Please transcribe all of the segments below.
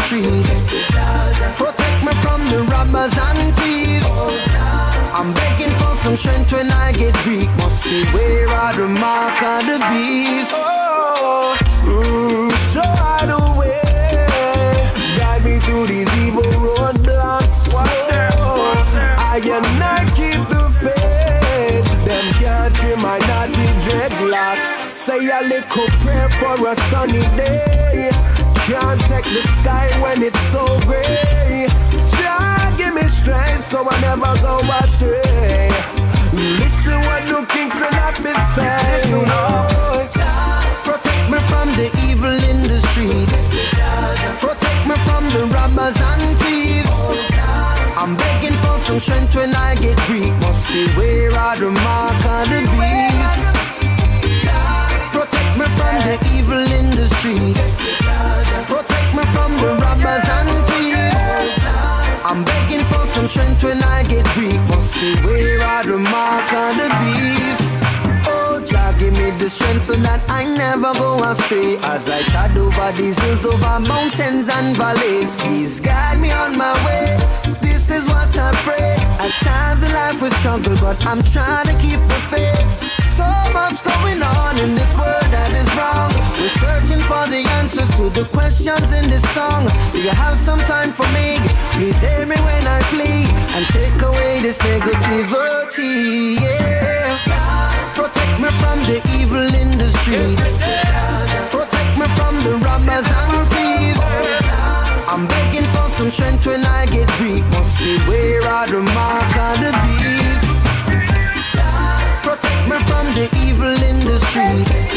streets. Protect me from the robbers and thieves. I'm begging for some strength when I get weak. Must beware of the mark of the beast. Show I the way. Guide me through these evil roadblocks. I cannot keep the faith. Them can't trim my naughty dreadlocks. Say a little prayer for a sunny day. Can't take the sky when it's so gray. Jah give me strength so I never go astray. Listen what the kings and officers say. Protect me from the evil in the streets. Protect me from the robbers and thieves. I'm begging for some strength when I get weak. Must beware of the mark of the beast. Protect me from the evil in the streets. Protect me from the robbers and thieves. I'm begging for some strength when I get weak. Must beware of the mark of the beast. Oh, Jah, give me the strength so that I never go astray. As I trod over these hills, over mountains and valleys, please guide me on my way. This is what I pray. At times in life we struggle, but I'm trying to keep the faith. So much going on in this world that is wrong. We're searching for the answers to the questions in this song. Do you have some time for me? Please hear me when I plead and take away this negativity. Yeah. Protect me from the evil in the streets. Protect me from the robbers and thieves. I'm begging for some strength when I get weak. Must beware of the mark of the beast. Protect me from the evil in the streets.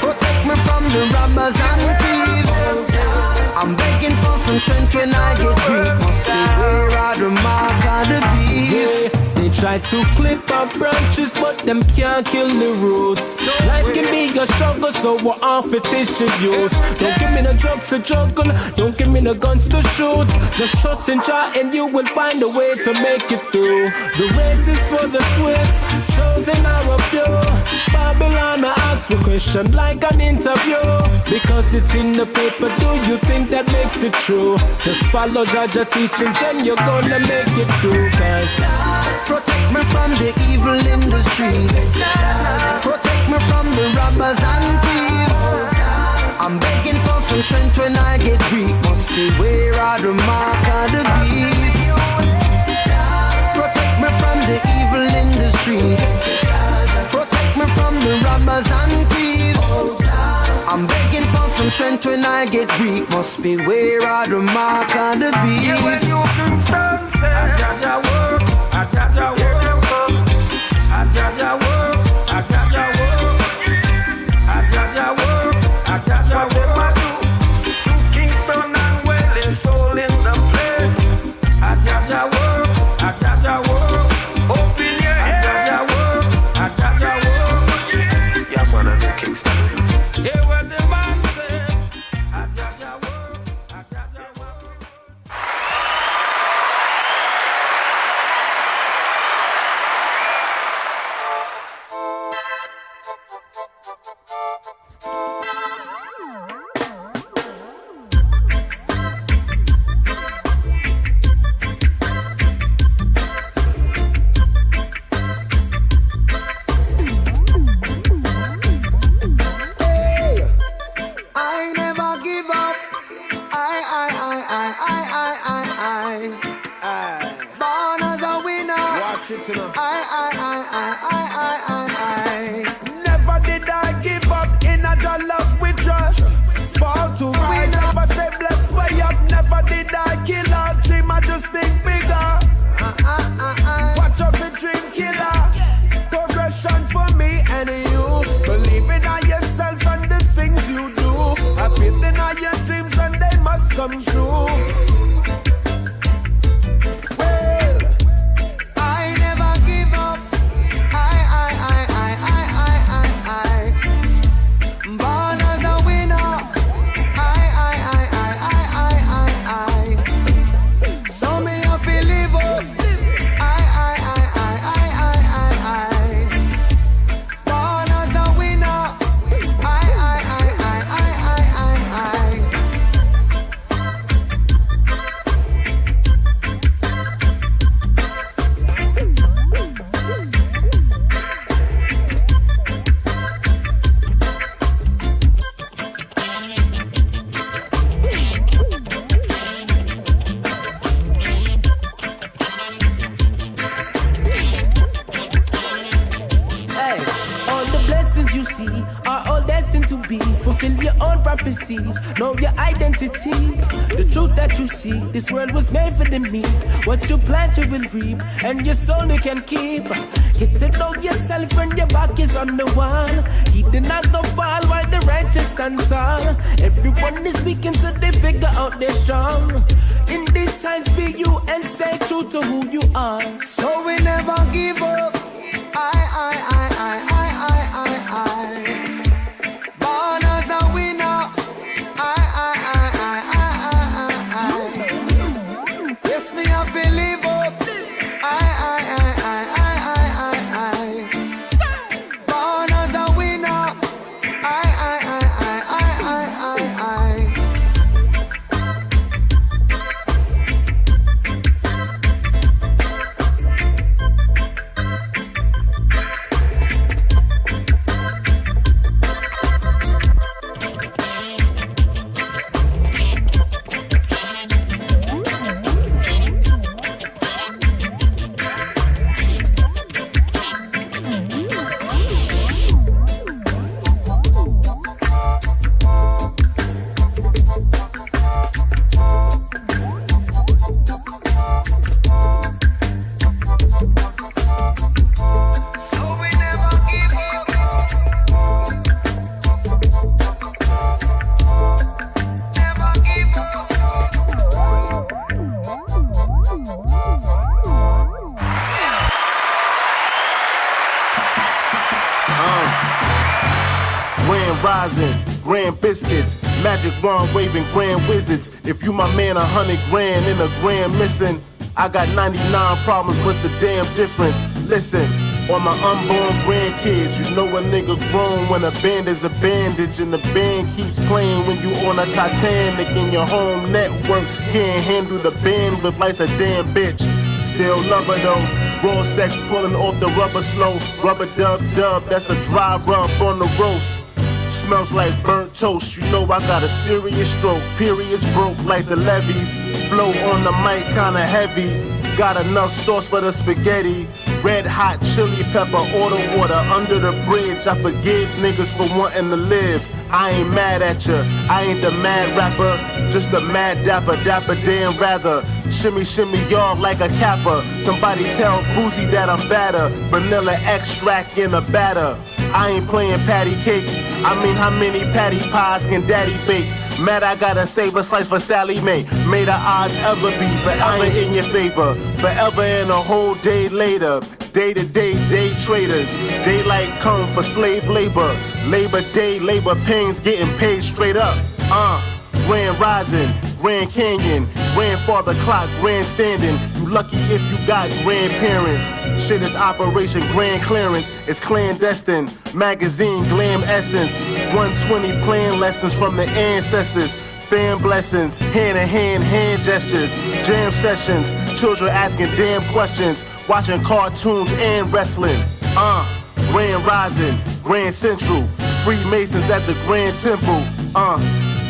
Protect me from the robbers and thieves. I'm begging for some strength when I get weak. Must beware of the mark of the beast. They try to clip our branches, but them can't kill the roots. Life can be a struggle, so we're off it is the youth. Don't give me the drugs to juggle, don't give me the guns to shoot. Just trust in Jah and you will find a way to make it through. The race is for the swift, chosen are a few. Babylon asks a question like an interview. Because it's in the paper, do you think that makes it true? Just follow Jah teachings and you're gonna make it through. Cause protect me from the evil in the streets. Protect me from the robbers and thieves. I'm begging for some strength when I get weak. Must beware of the mark of the beast. Protect me from the evil in the streets. Protect me from the robbers and thieves. I'm begging for some strength when I get weak. Must beware of the mark of the beast. Jah work, Jah work, Jah work, Jah work, Jah work, Jah work. Kingston and Welling, soul in the place. Jah work, Jah work. Open your head. Jah work, Jah work. Yeah, man, I'm in Kingston. Hear what the man said. Jah work, Jah work. Never did I give up in a Jah love we trust. Fall to rise up and stay blessed way up. Never did I kill our dream, I just think bigger. Watch out for dream killer. Progression for me and you. Believe in yourself and the things you do. Have faith in your dreams and they must come true. prophecies. Know your identity, the truth that you see. This world was made for the meek. What you plant, you will reap, and your soul you can keep. Get to know yourself when your back is on the wall. He did not go fall while the righteous stand tall. Everyone is weak until they figure out they're strong. In these times, be you and stay true to who you are. So we never give up. I. Born as a winner. I. Yes, me have to live up. I. Born as a winner. I. Grand biscuits, magic wand waving grand wizards. If you my man, 100 grand in a grand missing. I got 99 problems, what's the damn difference? Listen, on my unborn grandkids, you know a nigga grown when a band is a bandage and the band keeps playing when you on a Titanic and your home network can't handle the bandwidth life's a damn bitch. Still love her though. Raw sex pulling off the rubber slow. Rubber dub, that's a dry rub on the roast. Smells like burnt toast, you know I got a serious stroke. Periods broke like the levees. Flow on the mic kinda heavy. Got enough sauce for the spaghetti. Red hot chili pepper, order water under the bridge. I forgive niggas for wanting to live. I ain't mad at ya, I ain't the mad rapper. Just a mad dapper damn rather. Shimmy y'all like a capper. Somebody tell Boozy that I'm batter. Vanilla extract in a batter. I ain't playing patty cake. I mean, how many patty pies can daddy bake? Mad I gotta save a slice for Sally Mae. May the odds ever be forever in your favor. Forever and a whole day later. Day to day, day traders. Daylight come for slave labor. Labor Day, labor pains getting paid straight up. Grand Rising, Grand Canyon, grandfather clock, grandstanding. You lucky if you got grandparents. Shit is Operation Grand Clearance. It's clandestine. Magazine, glam essence. 120 plan lessons from the ancestors. Fan blessings, hand-to-hand hand gestures. Jam sessions, children asking damn questions. Watching cartoons and wrestling. Grand Rising, Grand Central. Freemasons at the Grand Temple.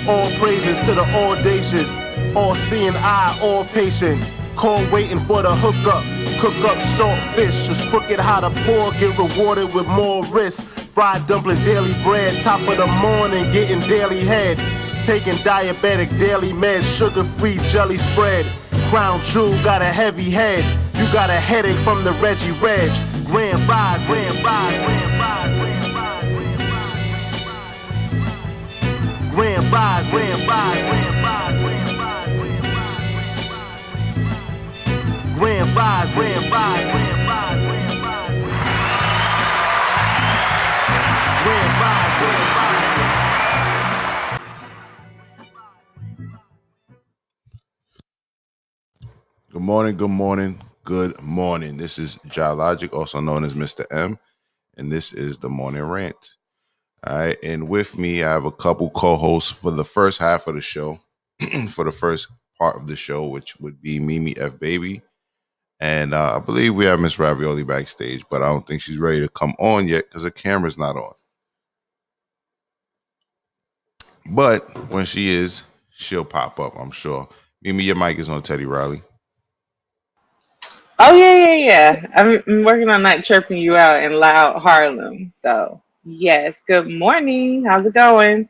All praises to the audacious. All-seeing eye, all patient. Call waiting for the hookup. Cook up salt fish. Just crooked how to pour. Get rewarded with more risk. Fried dumpling, daily bread. Top of the morning, getting daily head. Taking diabetic daily meds. Sugar-free jelly spread. Crown Jewel got a heavy head. You got a headache from the Reggie Reg. Grand Rise, Grand Rise, Grand Rise, Grand Rise, Grand Rise, Grand Rise, Grand Rise, Grand Rise, Grand Rise, Grand Rise, Grand Rise, Grand Rise, Grand Rise, Grand Rise. Good morning, good morning, good morning. This is JahLogic, also known as Mr. M, and this is the Morning Rant. All right, and with me, I have a couple co-hosts for the first half of the show, for the first part of the show, which would be Mimi F. Baby. And I believe we have MsRavioli backstage, but I don't think she's ready to come on yet because the camera's not on. But when she is, she'll pop up, I'm sure. Mimi, your mic is on Teddy Riley. Oh, yeah. I'm working on not chirping you out in loud Harlem. So, yes, good morning. How's it going?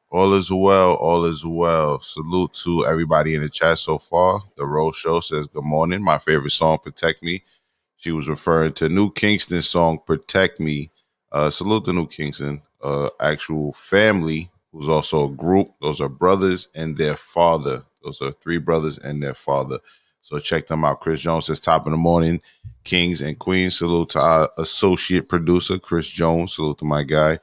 All is well. All is well. Salute to everybody in the chat so far. The Rose Show says, good morning. My favorite song, Protect Me. She was referring to New Kingston's song, Protect Me. Salute to New Kingston, actual family, who's also a group. Those are brothers and their father. Those are three brothers and their father. So check them out. Chris Jones says, top of the morning, kings and queens. Salute to our associate producer, Chris Jones. Salute to my guy.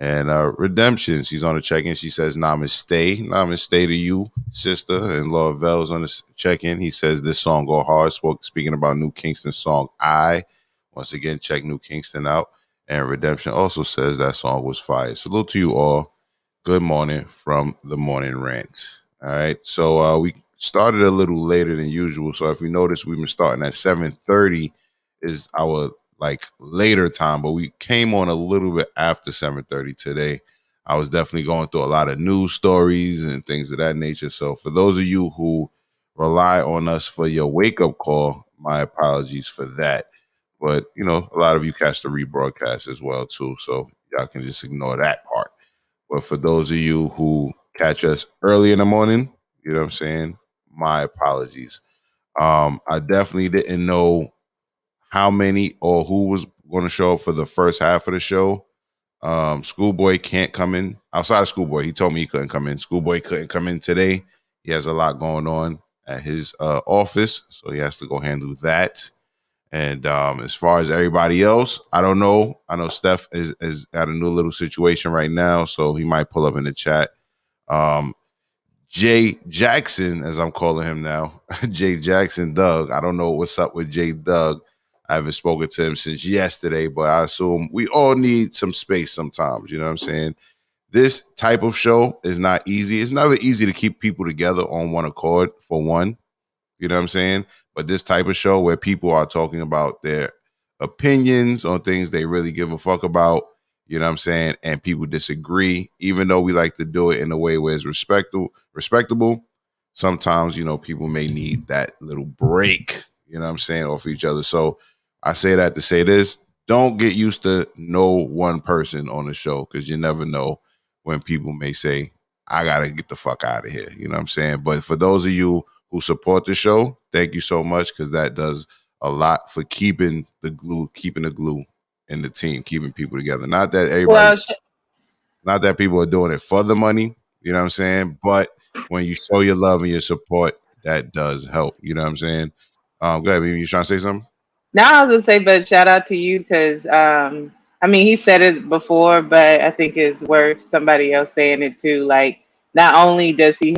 And Redemption, she's on the check-in. She says, namaste. Namaste to you, sister. And Lord Vell's on the check-in. He says, this song go hard. Speaking about New Kingston's song, I. Once again, check New Kingston out. And Redemption also says that song was fire. Salute to you all. Good morning from the Morning Rant. All right. So we started a little later than usual. So if you notice, we've been starting at 7:30 is our later time, but we came on a little bit after 7:30 today. I was definitely going through a lot of news stories and things of that nature. So for those of you who rely on us for your wake-up call, my apologies for that. But, you know, a lot of you catch the rebroadcast as well, too. So y'all can just ignore that part. But for those of you who catch us early in the morning, you know what I'm saying? My apologies. I definitely didn't know how many or who was going to show up for the first half of the show. Schoolboy can't come in. Outside of Schoolboy, he told me he couldn't come in. Schoolboy couldn't come in today. He has a lot going on at his office, so he has to go handle that. And as far as everybody else, I don't know. I know Steph is at a new little situation right now, so he might pull up in the chat. Jay Jackson, as I'm calling him now, Jay Jackson Doug. I don't know what's up with Jay Doug. I haven't spoken to him since yesterday, but I assume we all need some space sometimes. You know what I'm saying? This type of show is not easy. It's never easy to keep people together on one accord, for one. You know what I'm saying? But this type of show where people are talking about their opinions on things they really give a fuck about, you know what I'm saying? And people disagree, even though we like to do it in a way where it's respectable. Sometimes, you know, people may need that little break, you know what I'm saying, off each other. So I say that to say this. Don't get used to no one person on the show, because you never know when people may say, I got to get the fuck out of here. You know what I'm saying? But for those of you who support the show, thank you so much, because that does a lot for keeping the glue in the team, keeping people together. Not that everybody, not that people are doing it for the money, you know what I'm saying? But when you show your love and your support, that does help. You know what I'm saying? Go ahead, baby. You trying to say something? No, I was gonna say, but shout out to you because I mean he said it before, but I think it's worth somebody else saying it too. Like, not only does he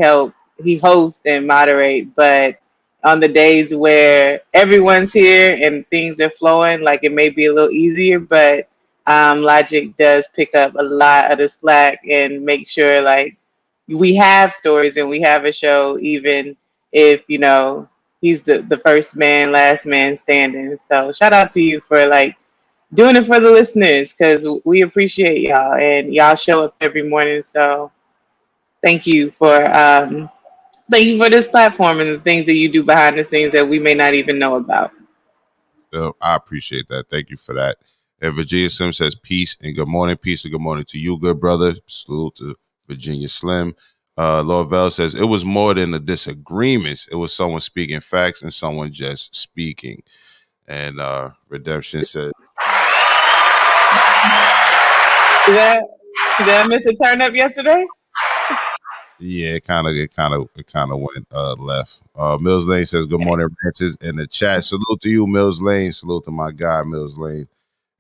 host and moderate, but on the days where everyone's here and things are flowing, like it may be a little easier, but Logic does pick up a lot of the slack and make sure like we have stories and we have a show, even if he's the first man, last man standing. So shout out to you for like doing it for the listeners, because we appreciate y'all and y'all show up every morning. So thank you for this platform and the things that you do behind the scenes that we may not even know about. I appreciate that. Thank you for that. And Virginia Slim says peace and good morning. Peace and good morning to you, good brother. Salute to Virginia Slim. Lord Vell says it was more than a disagreements. It was someone speaking facts and someone just speaking. And Redemption said, Did I miss a turn up yesterday? yeah, it kind of went left. Mills Lane says, good morning, Ranters in the chat. Salute to you, Mills Lane. Salute to my guy, Mills Lane.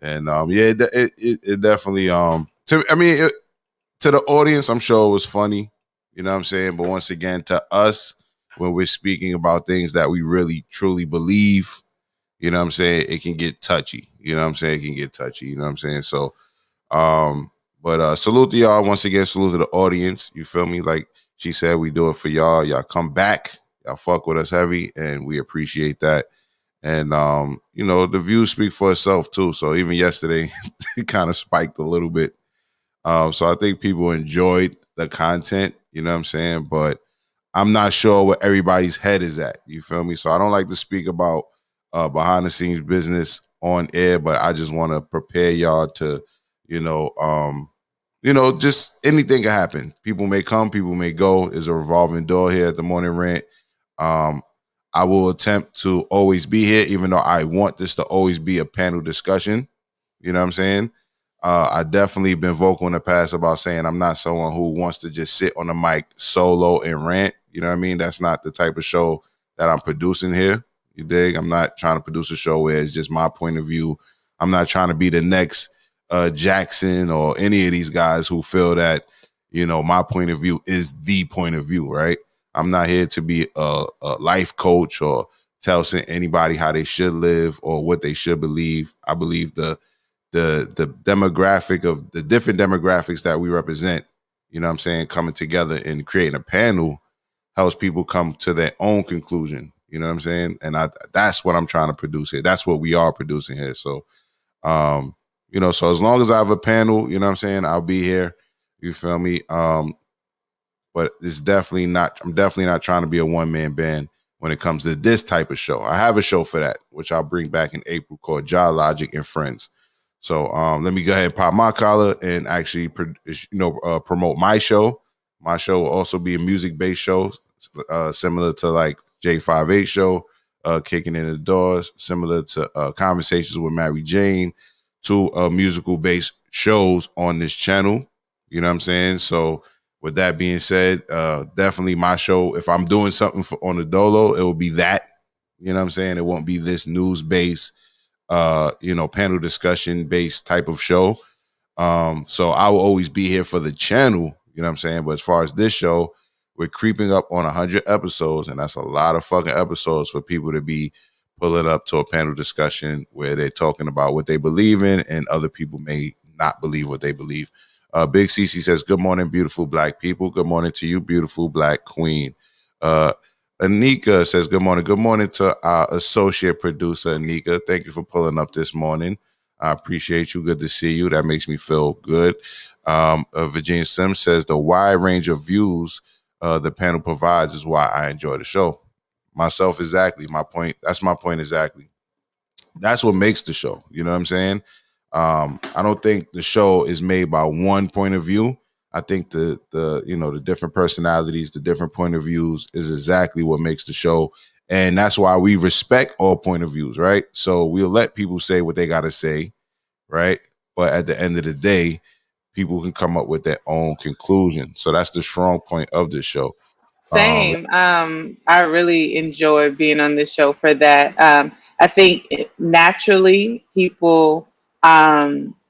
And yeah, it definitely to the audience, I'm sure it was funny, you know what I'm saying? But once again, to us, when we're speaking about things that we really truly believe, you know what I'm saying, it can get touchy. You know what I'm saying? It can get touchy, you know what I'm saying? So but salute to y'all once again, salute to the audience. You feel me? Like she said, we do it for y'all. Y'all come back, y'all fuck with us heavy, and we appreciate that. And you know, the views speak for itself too. So even yesterday, it kind of spiked a little bit. So I think people enjoyed the content, you know what I'm saying? But I'm not sure where everybody's head is at. You feel me? So I don't like to speak about behind the scenes business on air, but I just want to prepare y'all to, you know, just anything can happen. People may come, people may go. It's a revolving door here at the Morning Rant. I will attempt to always be here, even though I want this to always be a panel discussion. You know what I'm saying? I definitely been vocal in the past about saying I'm not someone who wants to just sit on the mic solo and rant. You know what I mean? That's not the type of show that I'm producing here. You dig? I'm not trying to produce a show where it's just my point of view. I'm not trying to be the next Jackson or any of these guys who feel that, my point of view is the point of view, right? I'm not here to be a life coach or tell anybody how they should live or what they should believe. I believe the demographic of the different demographics that we represent, coming together and creating a panel helps people come to their own conclusion. You know what I'm saying? And that's what I'm trying to produce here. That's what we are producing here. So, so as long as I have a panel, I'll be here. You feel me? But I'm definitely not trying to be a one-man band when it comes to this type of show. I have a show for that, which I'll bring back in April, called JahLogic and Friends. So let me go ahead and pop my collar and actually promote my show. My show will also be a music-based show, similar to like J58 show, Kicking in the Doors, similar to Conversations with Mary Jane, two musical-based shows on this channel. You know what I'm saying? So with that being said, definitely my show, if I'm doing something on the Dolo, it will be that. You know what I'm saying? It won't be this news-based, panel discussion-based type of show. So I will always be here for the channel, you know what I'm saying? But as far as this show, we're creeping up on 100 episodes, and that's a lot of fucking episodes for people to be pulling up to a panel discussion where they're talking about what they believe in, and other people may not believe what they believe. Big CC says, good morning, beautiful black people. Good morning to you, beautiful black queen. Anika says, good morning. Good morning to our associate producer, Anika. Thank you for pulling up this morning. I appreciate you. Good to see you. That makes me feel good. Virginia Sims says, the wide range of views the panel provides is why I enjoy the show. Myself, exactly. My point. That's my point exactly. That's what makes the show. You know what I'm saying? I don't think the show is made by one point of view. I think the different personalities, the different point of views is exactly what makes the show. And that's why we respect all point of views, right? So we'll let people say what they got to say, right? But at the end of the day, people can come up with their own conclusion. So that's the strong point of this show. Same. I really enjoy being on this show for that. I think naturally people,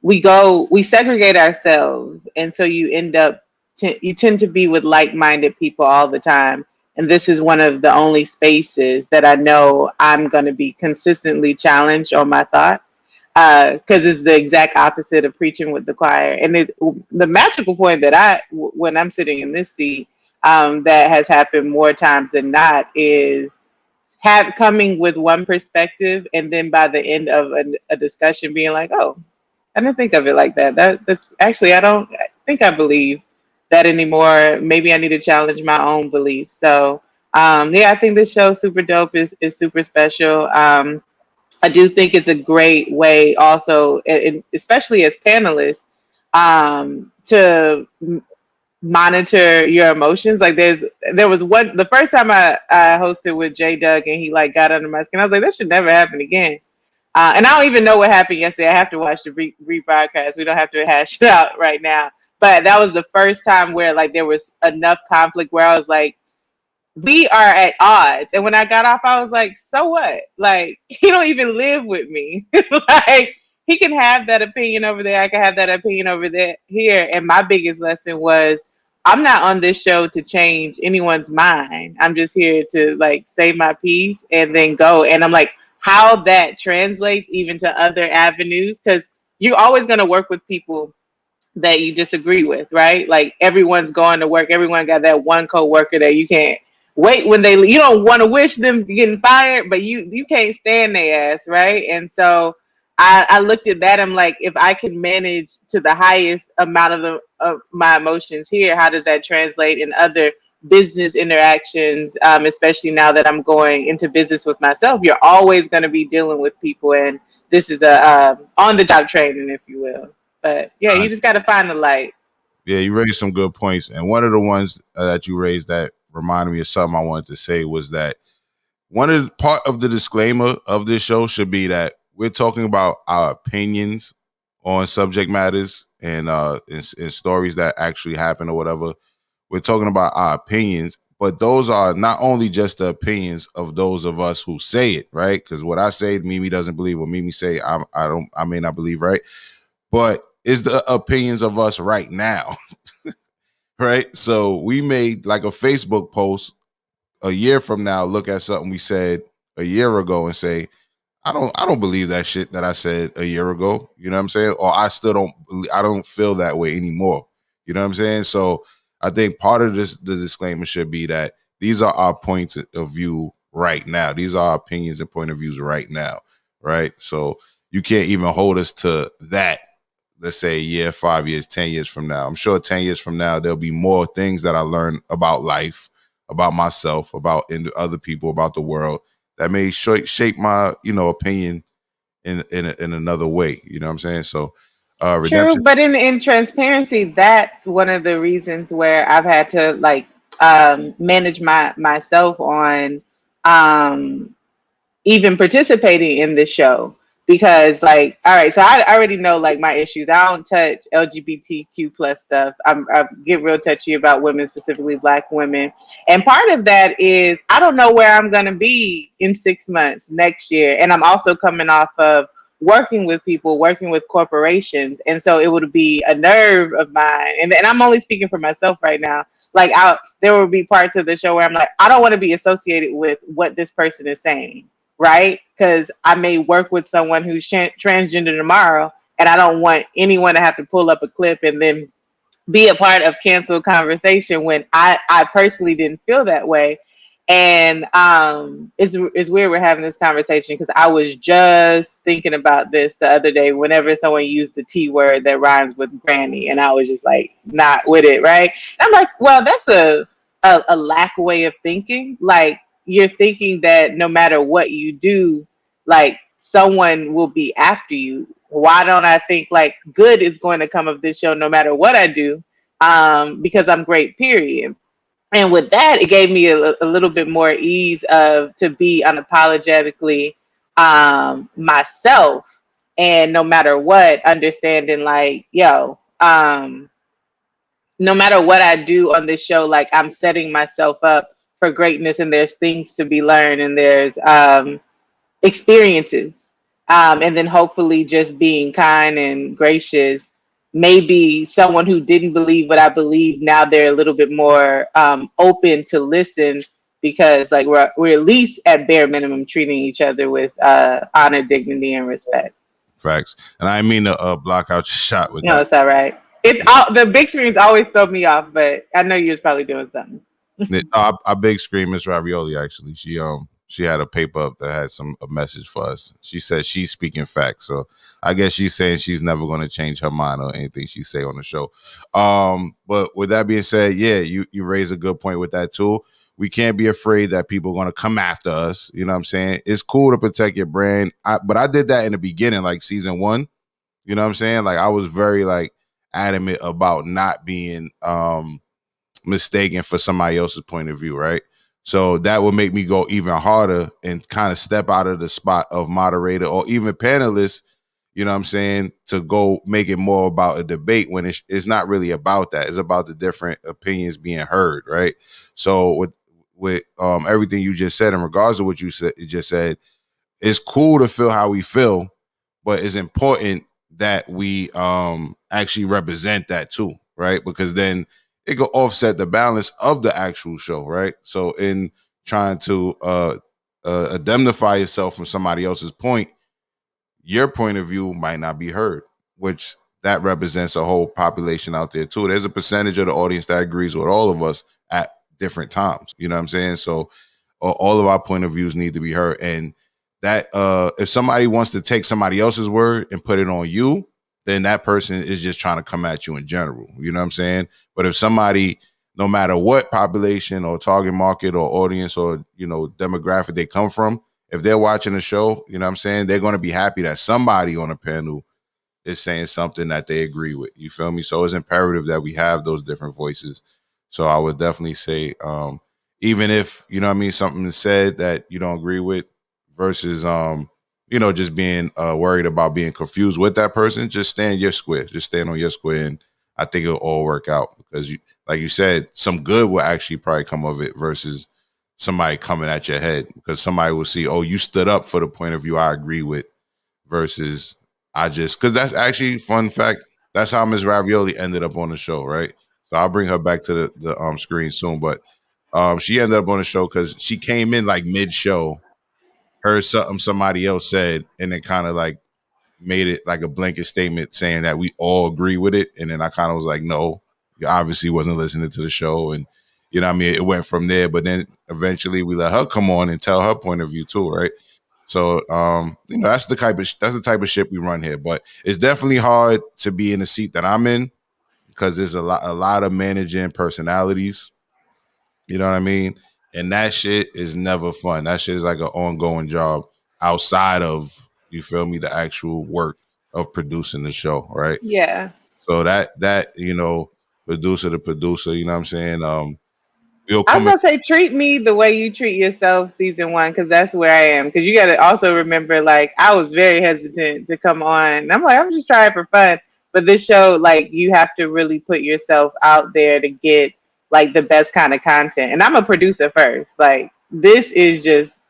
we segregate ourselves. And so you end up, you tend to be with like-minded people all the time. And this is one of the only spaces that I know I'm going to be consistently challenged on my thought. Because it's the exact opposite of preaching with the choir. And the magical point that when I'm sitting in this seat, that has happened more times than not is coming with one perspective, and then by the end of a discussion being like, oh, I didn't think of it like that. That's actually, I don't think I believe that anymore. Maybe I need to challenge my own beliefs. So I think this show super dope, is super special. I do think it's a great way also, especially as panelists, to monitor your emotions. Like there was the first time I hosted with J Doug, and he like got under my skin. I was like, that should never happen again. And I don't even know what happened yesterday. I have to watch the rebroadcast. We don't have to hash it out right now. But that was the first time where like there was enough conflict where I was like, we are at odds. And when I got off, I was like, so what? Like, he don't even live with me. Like, he can have that opinion over there. I can have that opinion over there here. And my biggest lesson was, I'm not on this show to change anyone's mind. I'm just here to like say my piece and then go. And I'm like, how that translates even to other avenues, because you're always going to work with people that you disagree with, right? Like everyone's going to work. Everyone got that one coworker that you can't wait when you don't want to wish them getting fired, but you can't stand their ass, right? And so I looked at that. I'm like, if I can manage to the highest amount of my emotions here, how does that translate in other business interactions? Especially now that I'm going into business with myself, you're always going to be dealing with people, and this is a on the job training, if you will. But yeah, you just got to find the light. Yeah, you raised some good points. And one of the ones that you raised that reminded me of something I wanted to say was that part of the disclaimer of this show should be that we're talking about our opinions on subject matters and in stories that actually happen or whatever. We're talking about our opinions, but those are not only just the opinions of those of us who say it, right? Because what I say, Mimi doesn't believe. What Mimi say, I may not believe, right? But it's the opinions of us right now, right? So we made like a Facebook post a year from now, look at something we said a year ago and say, I don't believe that shit that I said a year ago. You know what I'm saying? Or I don't feel that way anymore. You know what I'm saying? So I think part of the disclaimer should be that these are our points of view right now. These are our opinions and point of views right now. Right. So you can't even hold us to that. Let's say a year, 5 years, 10 years from now. I'm sure 10 years from now, there'll be more things that I learn about life, about myself, about other people, about the world that may shape my, opinion in another way. You know what I'm saying? So, True, redemption. but in transparency, that's one of the reasons where I've had to like manage myself on even participating in this show, because like, all right, so I already know like my issues. I don't touch LGBTQ plus stuff. I get real touchy about women, specifically Black women, and part of that is I don't know where I'm gonna be in 6 months, next year, and I'm also coming off of working with people, working with corporations, and so it would be a nerve of mine, and I'm only speaking for myself right now. Like, there will be parts of the show where I'm like, I don't want to be associated with what this person is saying, right? Because I may work with someone who's transgender tomorrow, and I don't want anyone to have to pull up a clip and then be a part of canceled conversation when I personally didn't feel that way. And it's weird we're having this conversation because I was just thinking about this the other day whenever someone used the T word that rhymes with granny, and I was just like not with it, right? And I'm like, well, that's a lack way of thinking. Like, you're thinking that no matter what you do, like someone will be after you. Why don't I think like good is going to come of this show no matter what I do? Because I'm great, period. And with that, it gave me a little bit more ease to be unapologetically myself, and no matter what, understanding like, no matter what I do on this show, like I'm setting myself up for greatness, and there's things to be learned, and there's experiences, and then hopefully just being kind and gracious. Maybe someone who didn't believe what I believe, now they're a little bit more open to listen, because like we're at least at bare minimum treating each other with honor, dignity, and respect. Facts. And I mean to block out your shot with No, that. it's all right. It's all the big screens always throw me off, but I know you was probably doing something. Our big screen, MsRavioli, actually, she had a paper up that had a message for us. She said she's speaking facts, so I guess she's saying she's never going to change her mind on anything she say on the show. But with that being said, yeah, you raise a good point with that too. We can't be afraid that people are going to come after us. You know what I'm saying? It's cool to protect your brand, but I did that in the beginning, like season 1. You know what I'm saying? Like I was very like adamant about not being mistaken for somebody else's point of view, right? So that would make me go even harder and kind of step out of the spot of moderator or even panelist, you know what I'm saying, to go make it more about a debate when it's not really about that. It's about the different opinions being heard, right? So with everything you just said in regards to what you just said, it's cool to feel how we feel, but it's important that we actually represent that too, right? Because then it could offset the balance of the actual show, right? So in trying to indemnify yourself from somebody else's point, your point of view might not be heard, which that represents a whole population out there too. There's a percentage of the audience that agrees with all of us at different times. You know what I'm saying? So all of our point of views need to be heard. And that if somebody wants to take somebody else's word and put it on you, then that person is just trying to come at you in general. You know what I'm saying? But if somebody, no matter what population or target market or audience or, demographic they come from, if they're watching the show, you know what I'm saying, they're going to be happy that somebody on a panel is saying something that they agree with. You feel me? So it's imperative that we have those different voices. So I would definitely say, even if, you know what I mean, something is said that you don't agree with versus, just being worried about being confused with that person, just stay in your square. Just stand on your square, and I think it'll all work out because, like you said, some good will actually probably come of it versus somebody coming at your head, because somebody will see, oh, you stood up for the point of view I agree with versus because that's actually, fun fact, that's how MsRavioli ended up on the show, right? So I'll bring her back to the screen soon, but she ended up on the show because she came in like mid-show, heard something somebody else said, and then kind of like made it like a blanket statement saying that we all agree with it. And then I kind of was like, no, you obviously wasn't listening to the show. And, you know what I mean? It went from there. But then eventually we let her come on and tell her point of view too, right? So, that's the type of shit we run here. But it's definitely hard to be in the seat that I'm in because there's a lot of managing personalities. You know what I mean? And that shit is never fun. That shit is like an ongoing job outside of, you feel me, the actual work of producing the show, right? Yeah. So that producer to producer, you know what I'm saying? We'll I was come in. gonna say, treat me the way you treat yourself, season one, because that's where I am. Because you got to also remember, like, I was very hesitant to come on. And I'm like, I'm just trying for fun. But this show, like, you have to really put yourself out there to get like the best kind of content. And I'm a producer first. Like, this is just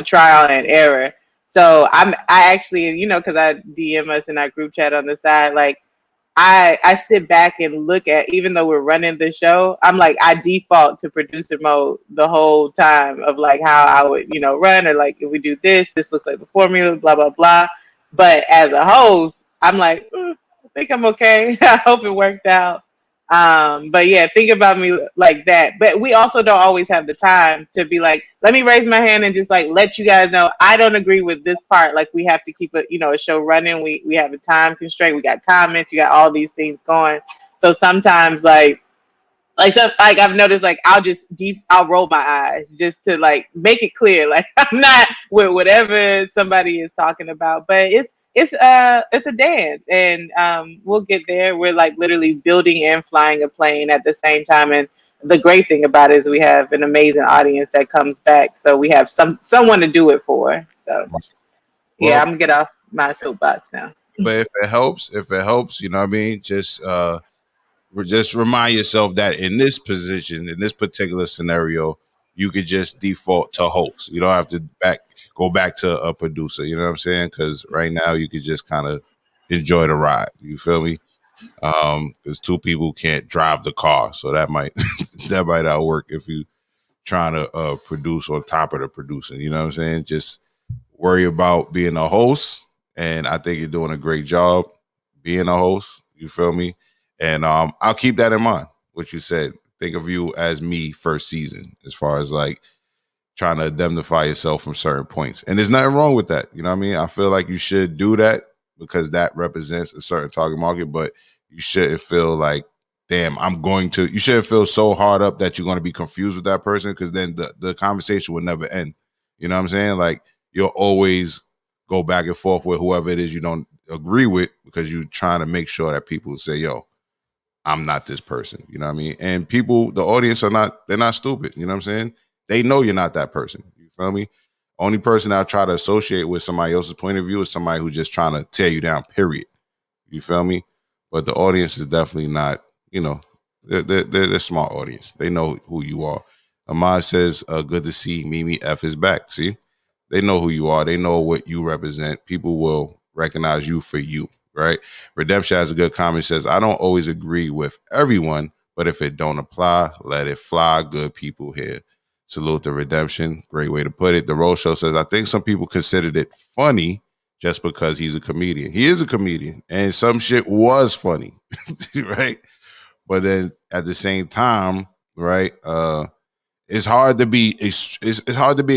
trial and error. So I actually, because I DM us in our group chat on the side, like, I sit back and look at, even though we're running the show, I'm like, I default to producer mode the whole time of like how I would, run, or like, if we do this looks like the formula, blah, blah, blah. But as a host, I'm like, I think I'm okay. I hope it worked out. But yeah, think about me like that. But we also don't always have the time to be like, let me raise my hand and just like let you guys know I don't agree with this part. Like, we have to keep a show running. We have a time constraint. We got comments. You got all these things going. So sometimes like I've noticed, like, I'll roll my eyes just to like make it clear, like, I'm not with whatever somebody is talking about. But it's a dance, and we'll get there. We're like literally building and flying a plane at the same time. And the great thing about it is we have an amazing audience that comes back, so we have someone to do it for. So yeah, I'm gonna get off my soapbox now. But if it helps, you know what I mean? Just remind yourself that in this position, in this particular scenario, you could just default to host. You don't have to go back to a producer. You know what I'm saying? Because right now you could just kind of enjoy the ride. You feel me? Because two people can't drive the car, so that might not work if you trying to produce on top of the producing. You know what I'm saying? Just worry about being a host, and I think you're doing a great job being a host. You feel me? And I'll keep that in mind, what you said. Think of you as me first season, as far as like trying to indemnify yourself from certain points. And there's nothing wrong with that. You know what I mean? I feel like you should do that because that represents a certain target market, but you shouldn't feel like, damn, you shouldn't feel so hard up that you're going to be confused with that person, because then the conversation will never end. You know what I'm saying? Like, you'll always go back and forth with whoever it is you don't agree with, because you're trying to make sure that people say, yo, I'm not this person. You know what I mean? And people, the audience they're not stupid. You know what I'm saying? They know you're not that person. You feel me? Only person I try to associate with somebody else's point of view is somebody who's just trying to tear you down, period. You feel me? But the audience is definitely not, they're a smart audience. They know who you are. Ahmad says, good to see Mimi F is back. See? They know who you are. They know what you represent. People will recognize you for you, right? Redemption has a good comment. Says, I don't always agree with everyone, but if it don't apply, let it fly. Good people here. Salute to Redemption. Great way to put it. The Rose Show says, I think some people considered it funny just because he's a comedian. He is a comedian, and some shit was funny, right? But then at the same time, right, it's hard to be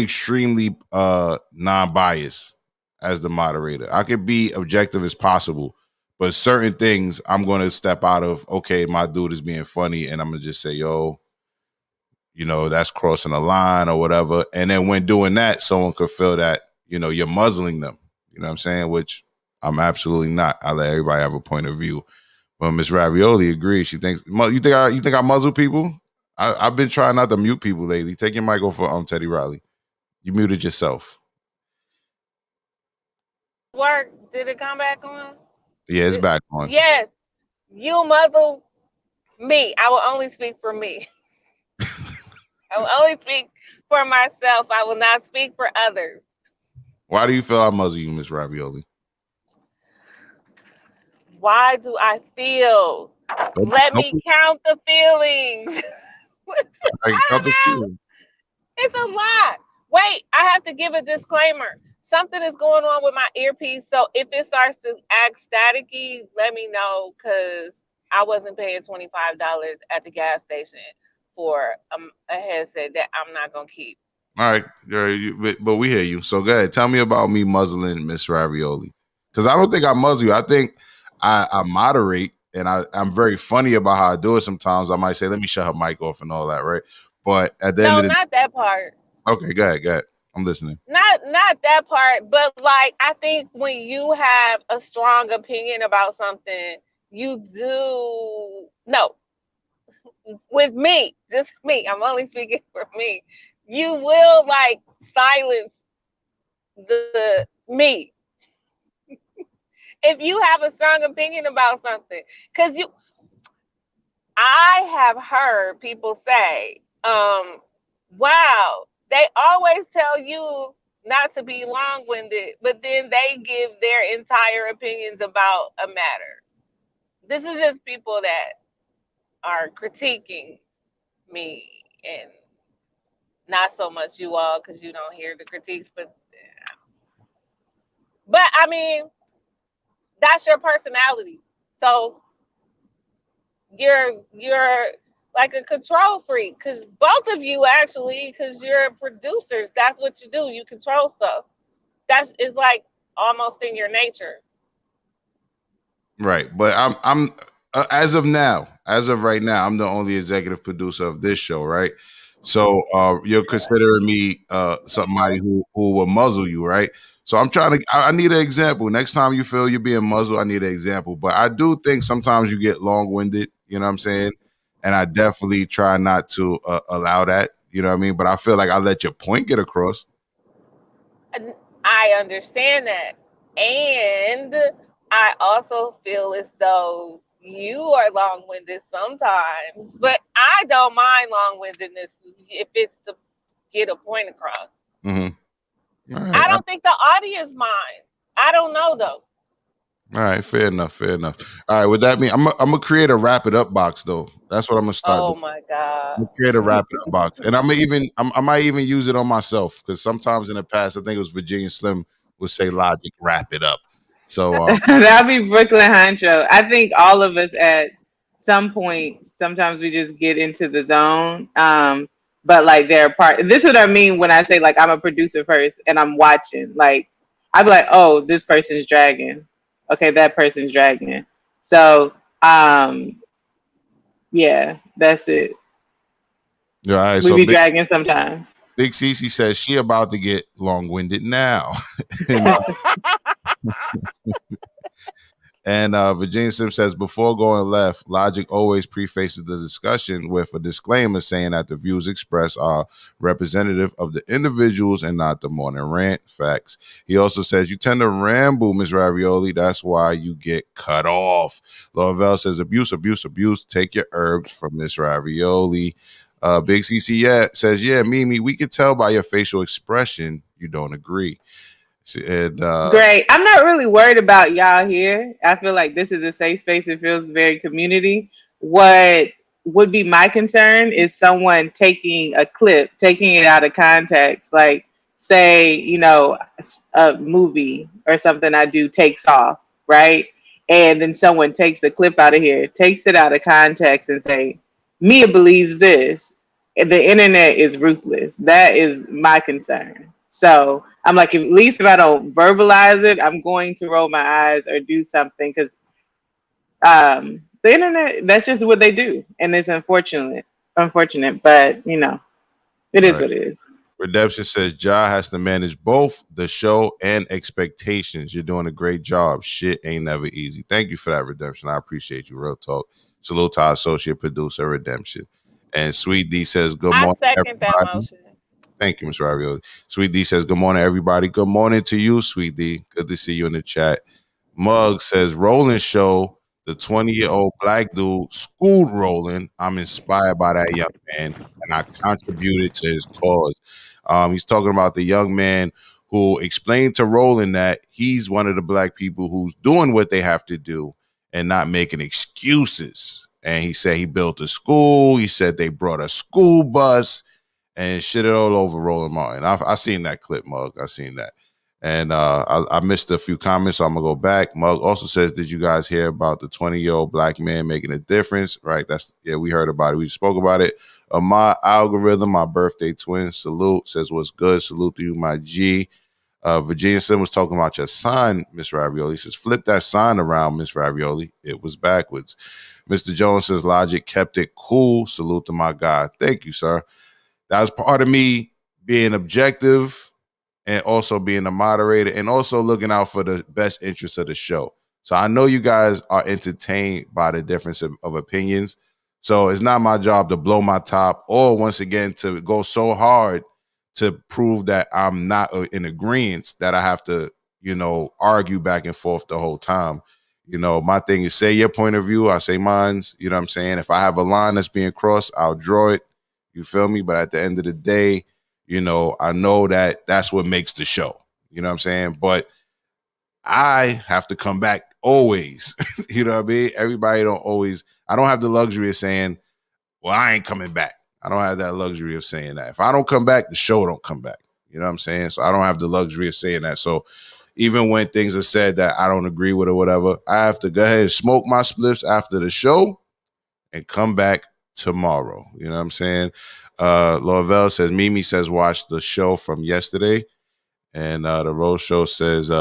extremely non-biased as the moderator. I could be objective as possible, but certain things I'm going to step out of, okay, my dude is being funny, and I'm going to just say, yo, that's crossing a line or whatever. And then when doing that, someone could feel that, you're muzzling them. You know what I'm saying? Which I'm absolutely not. I let everybody have a point of view. But Miss Ravioli agrees. She thinks you think I muzzle people? I've been trying not to mute people lately. Take your mic off for Teddy Riley. You muted yourself. Work? Did it come back on? Yeah, it's back on. Yes, you muzzle me. I will only speak for me. I will only speak for myself. I will not speak for others. Why do you feel I muzzle you, Miss Ravioli? Why do I feel? Let me count the feelings. I don't know. It's a lot. Wait, I have to give a disclaimer. Something is going on with my earpiece, so if it starts to act staticky, let me know, because I wasn't paying $25 at the gas station for a headset that I'm not going to keep. All right, but we hear you. So go ahead. Tell me about me muzzling Miss Ravioli. Because I don't think I muzzle you. I think I moderate, and I'm very funny about how I do it sometimes. I might say, let me shut her mic off and all that, right? But at the end of the not that part. Okay, go ahead. I'm listening. Not that part, but like I think when you have a strong opinion about something, you do with me, just me. I'm only speaking for me. You will like silence the me if you have a strong opinion about something, because I have heard people say, wow, they always tell you not to be long-winded, but then they give their entire opinions about a matter. This is just people that are critiquing me, and not so much you all, because you don't hear the critiques, but I mean, that's your personality. So you're like a control freak, because both of you actually, because you're producers, that's what you do. You control stuff. That is like almost in your nature. Right, but I'm as of right now, I'm the only executive producer of this show, right? So you're considering me somebody who will muzzle you, right? So I need an example. Next time you feel you're being muzzled, I need an example. But I do think sometimes you get long-winded, you know what I'm saying? And I definitely try not to allow that, you know what I mean? But I feel like I let your point get across. I understand that. And I also feel as though you are long-winded sometimes, but I don't mind long-windedness if it's to get a point across. Mm-hmm. Right. I don't think the audience mind. I don't know though. All right, fair enough. All right, with that mean I'm gonna create a wrap it up box though. That's what I'm gonna start. Oh my God! I'm gonna create a wrap it up box, and I might even use it on myself, because sometimes in the past I think it was Virginia Slim would say Logic wrap it up. So that'll be Brooklyn Honcho. I think all of us at some point, sometimes we just get into the zone. But like they're part. This is what I mean when I say like I'm a producer first and I'm watching. Like I'd be like, oh, this person's dragging. Okay, that person's dragging. So yeah, that's it. Yeah, all right, we be dragging sometimes. Big Cece says she about to get long-winded now. And Virginia Sim says, before going left, Logic always prefaces the discussion with a disclaimer saying that the views expressed are representative of the individuals and not the morning rant. Facts. He also says, you tend to ramble, Ms. Ravioli. That's why you get cut off. Lovell says, abuse. Take your herbs from Ms. Ravioli. Big CC says, yeah, Mimi, we can tell by your facial expression you don't agree. And, great. I'm not really worried about y'all here. I feel like this is a safe space. It feels very community. What would be my concern is someone taking a clip, taking it out of context. Like, say, you know, a movie or something I do takes off, right? And then someone takes a clip out of here, takes it out of context and say, Mia believes this. And the internet is ruthless. That is my concern. So I'm like, at least if I don't verbalize it, I'm going to roll my eyes or do something, because the internet, that's just what they do. And it's unfortunate, but you know, it is what it is. Redemption says Ja has to manage both the show and expectations. You're doing a great job. Shit ain't never easy. Thank you for that, Redemption. I appreciate you. Real talk. Salute to our associate producer, Redemption. And Sweet D says, good I morning, second that everybody. motion. Thank you, MsRavioli. Sweet D says, good morning, everybody. Good morning to you, Sweet D. Good to see you in the chat. Mug says, Roland show, the 20-year-old black dude schooled Roland. I'm inspired by that young man, and I contributed to his cause. He's talking about the young man who explained to Roland that he's one of the black people who's doing what they have to do and not making excuses. And he said he built a school. He said they brought a school bus and shit it all over Roland Martin. I seen that clip, Mug. I seen that. And I missed a few comments, so I'm going to go back. Mug also says, did you guys hear about the 20-year-old black man making a difference? Right? We heard about it. We spoke about it. My algorithm, my birthday twin, salute, says, what's good? Salute to you, my G. Virginia Sim was talking about your sign, MsRavioli. Says, flip that sign around, MsRavioli. It was backwards. Mr. Jones says, Logic kept it cool. Salute to my guy. Thank you, sir. That was part of me being objective and also being a moderator and also looking out for the best interests of the show. So I know you guys are entertained by the difference of opinions. So it's not my job to blow my top or, once again, to go so hard to prove that I'm not in agreement that I have to, argue back and forth the whole time. My thing is, say your point of view. I say mine's. You know what I'm saying? If I have a line that's being crossed, I'll draw it. You feel me? But at the end of the day, I know that that's what makes the show. You know what I'm saying? But I have to come back always. You know what I mean? Everybody I don't have the luxury of saying, well, I ain't coming back. I don't have that luxury of saying that. If I don't come back, the show don't come back. You know what I'm saying? So I don't have the luxury of saying that. So even when things are said that I don't agree with or whatever, I have to go ahead and smoke my spliffs after the show and come back tomorrow. You know what I'm saying? Laurel says, Mimi says, watch the show from yesterday. And the Rose Show says,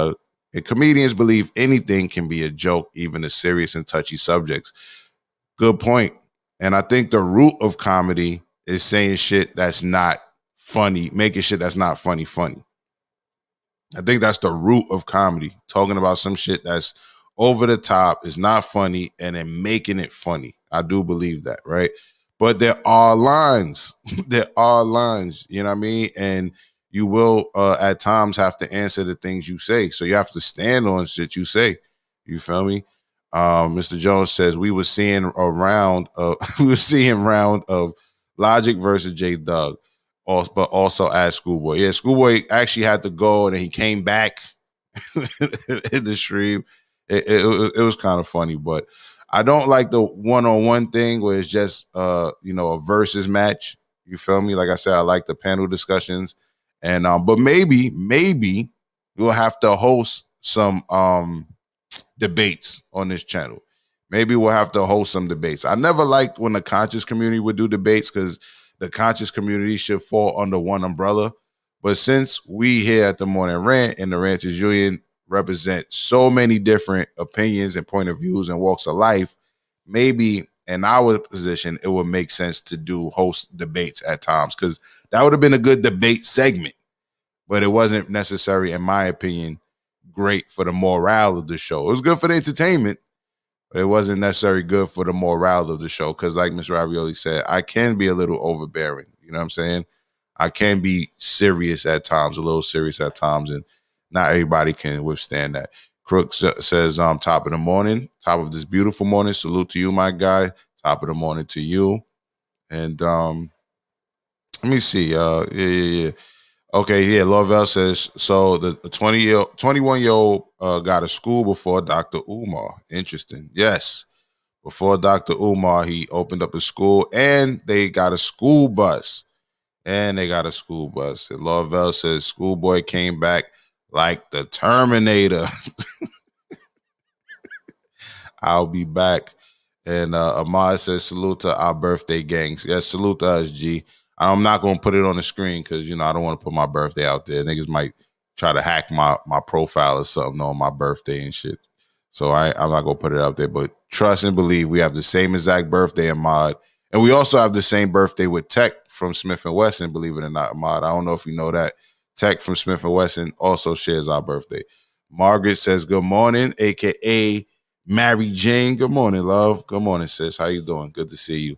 comedians believe anything can be a joke, even the serious and touchy subjects. Good point. And I think the root of comedy is saying shit that's not funny, making shit that's not funny. I think that's the root of comedy, talking about some shit that's over the top, is not funny, and then making it funny. I do believe that, right? But there are lines. There are lines, you know what I mean? And you will at times have to answer the things you say. So you have to stand on shit you say. You feel me? Mr. Jones says we were seeing a round of Logic versus J Doug, but also at Schoolboy. Yeah, Schoolboy actually had to go and then he came back in the stream. It was kind of funny, but I don't like the one-on-one thing where it's just a versus match. You feel me? Like I said, I like the panel discussions, and but maybe we'll have to host some debates on this channel. Maybe we'll have to host some debates. I never liked when the conscious community would do debates because the conscious community should fall under one umbrella. But since we here at the Morning Rant and the Ranters Union represent so many different opinions and point of views and walks of life, maybe in our position, it would make sense to host debates at times, because that would have been a good debate segment, but it wasn't necessary, in my opinion, great for the morale of the show. It was good for the entertainment, but it wasn't necessarily good for the morale of the show, because like MsRavioli said, I can be a little overbearing. You know what I'm saying? I can be serious at times, a little serious at times, and not everybody can withstand that. Crook says, top of the morning, top of this beautiful morning. Salute to you, my guy. Top of the morning to you. And let me see. Yeah. Okay, yeah. Lovell says, so the 21-year-old got a school before Dr. Umar. Interesting. Yes. Before Dr. Umar, he opened up a school, and they got a school bus. And Lovell says, Schoolboy came back like the Terminator. I'll be back. And Ahmad says, salute to our birthday gangs. Yes, salute to us, G. I'm not going to put it on the screen because, I don't want to put my birthday out there. Niggas might try to hack my profile or something on my birthday and shit. So I'm not going to put it out there. But trust and believe, we have the same exact birthday, Ahmad. And we also have the same birthday with Tech from Smith & Wesson, believe it or not, Ahmad. I don't know if you know that. Tech from Smith & Wesson also shares our birthday. Margaret says, good morning, a.k.a. Mary Jane. Good morning, love. Good morning, sis. How you doing? Good to see you.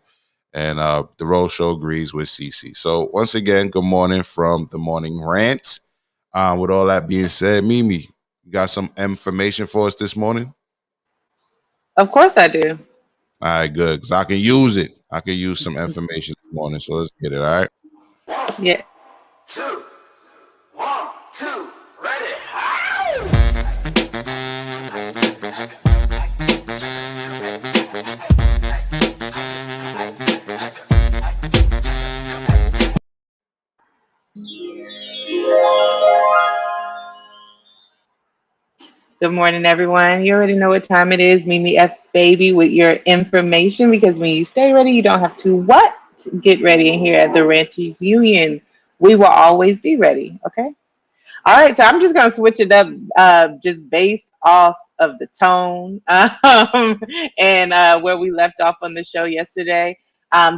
And the Rose Show agrees with Cece. So once again, good morning from the Morning Rant. With all that being said, Mimi, you got some information for us this morning? Of course I do. All right, good. Because I can use it. I can use some information this morning. So let's get it, all right? Yeah. 2, 1, 2, ready. Good morning, everyone. You already know what time it is. Mimi F. Baby with your information, because when you stay ready, you don't have to what? Get ready. And here at the Ranters Union, we will always be ready. Okay? All right, so I'm just going to switch it up just based off of the tone and where we left off on the show yesterday.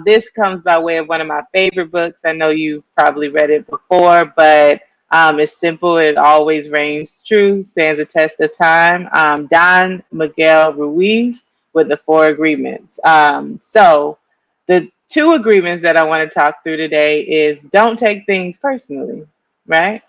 This comes by way of one of my favorite books. I know you've probably read it before, but it's simple. It always reigns true, stands a test of time. Don Miguel Ruiz with the 4 agreements. So the 2 agreements that I want to talk through today is don't take things personally, right?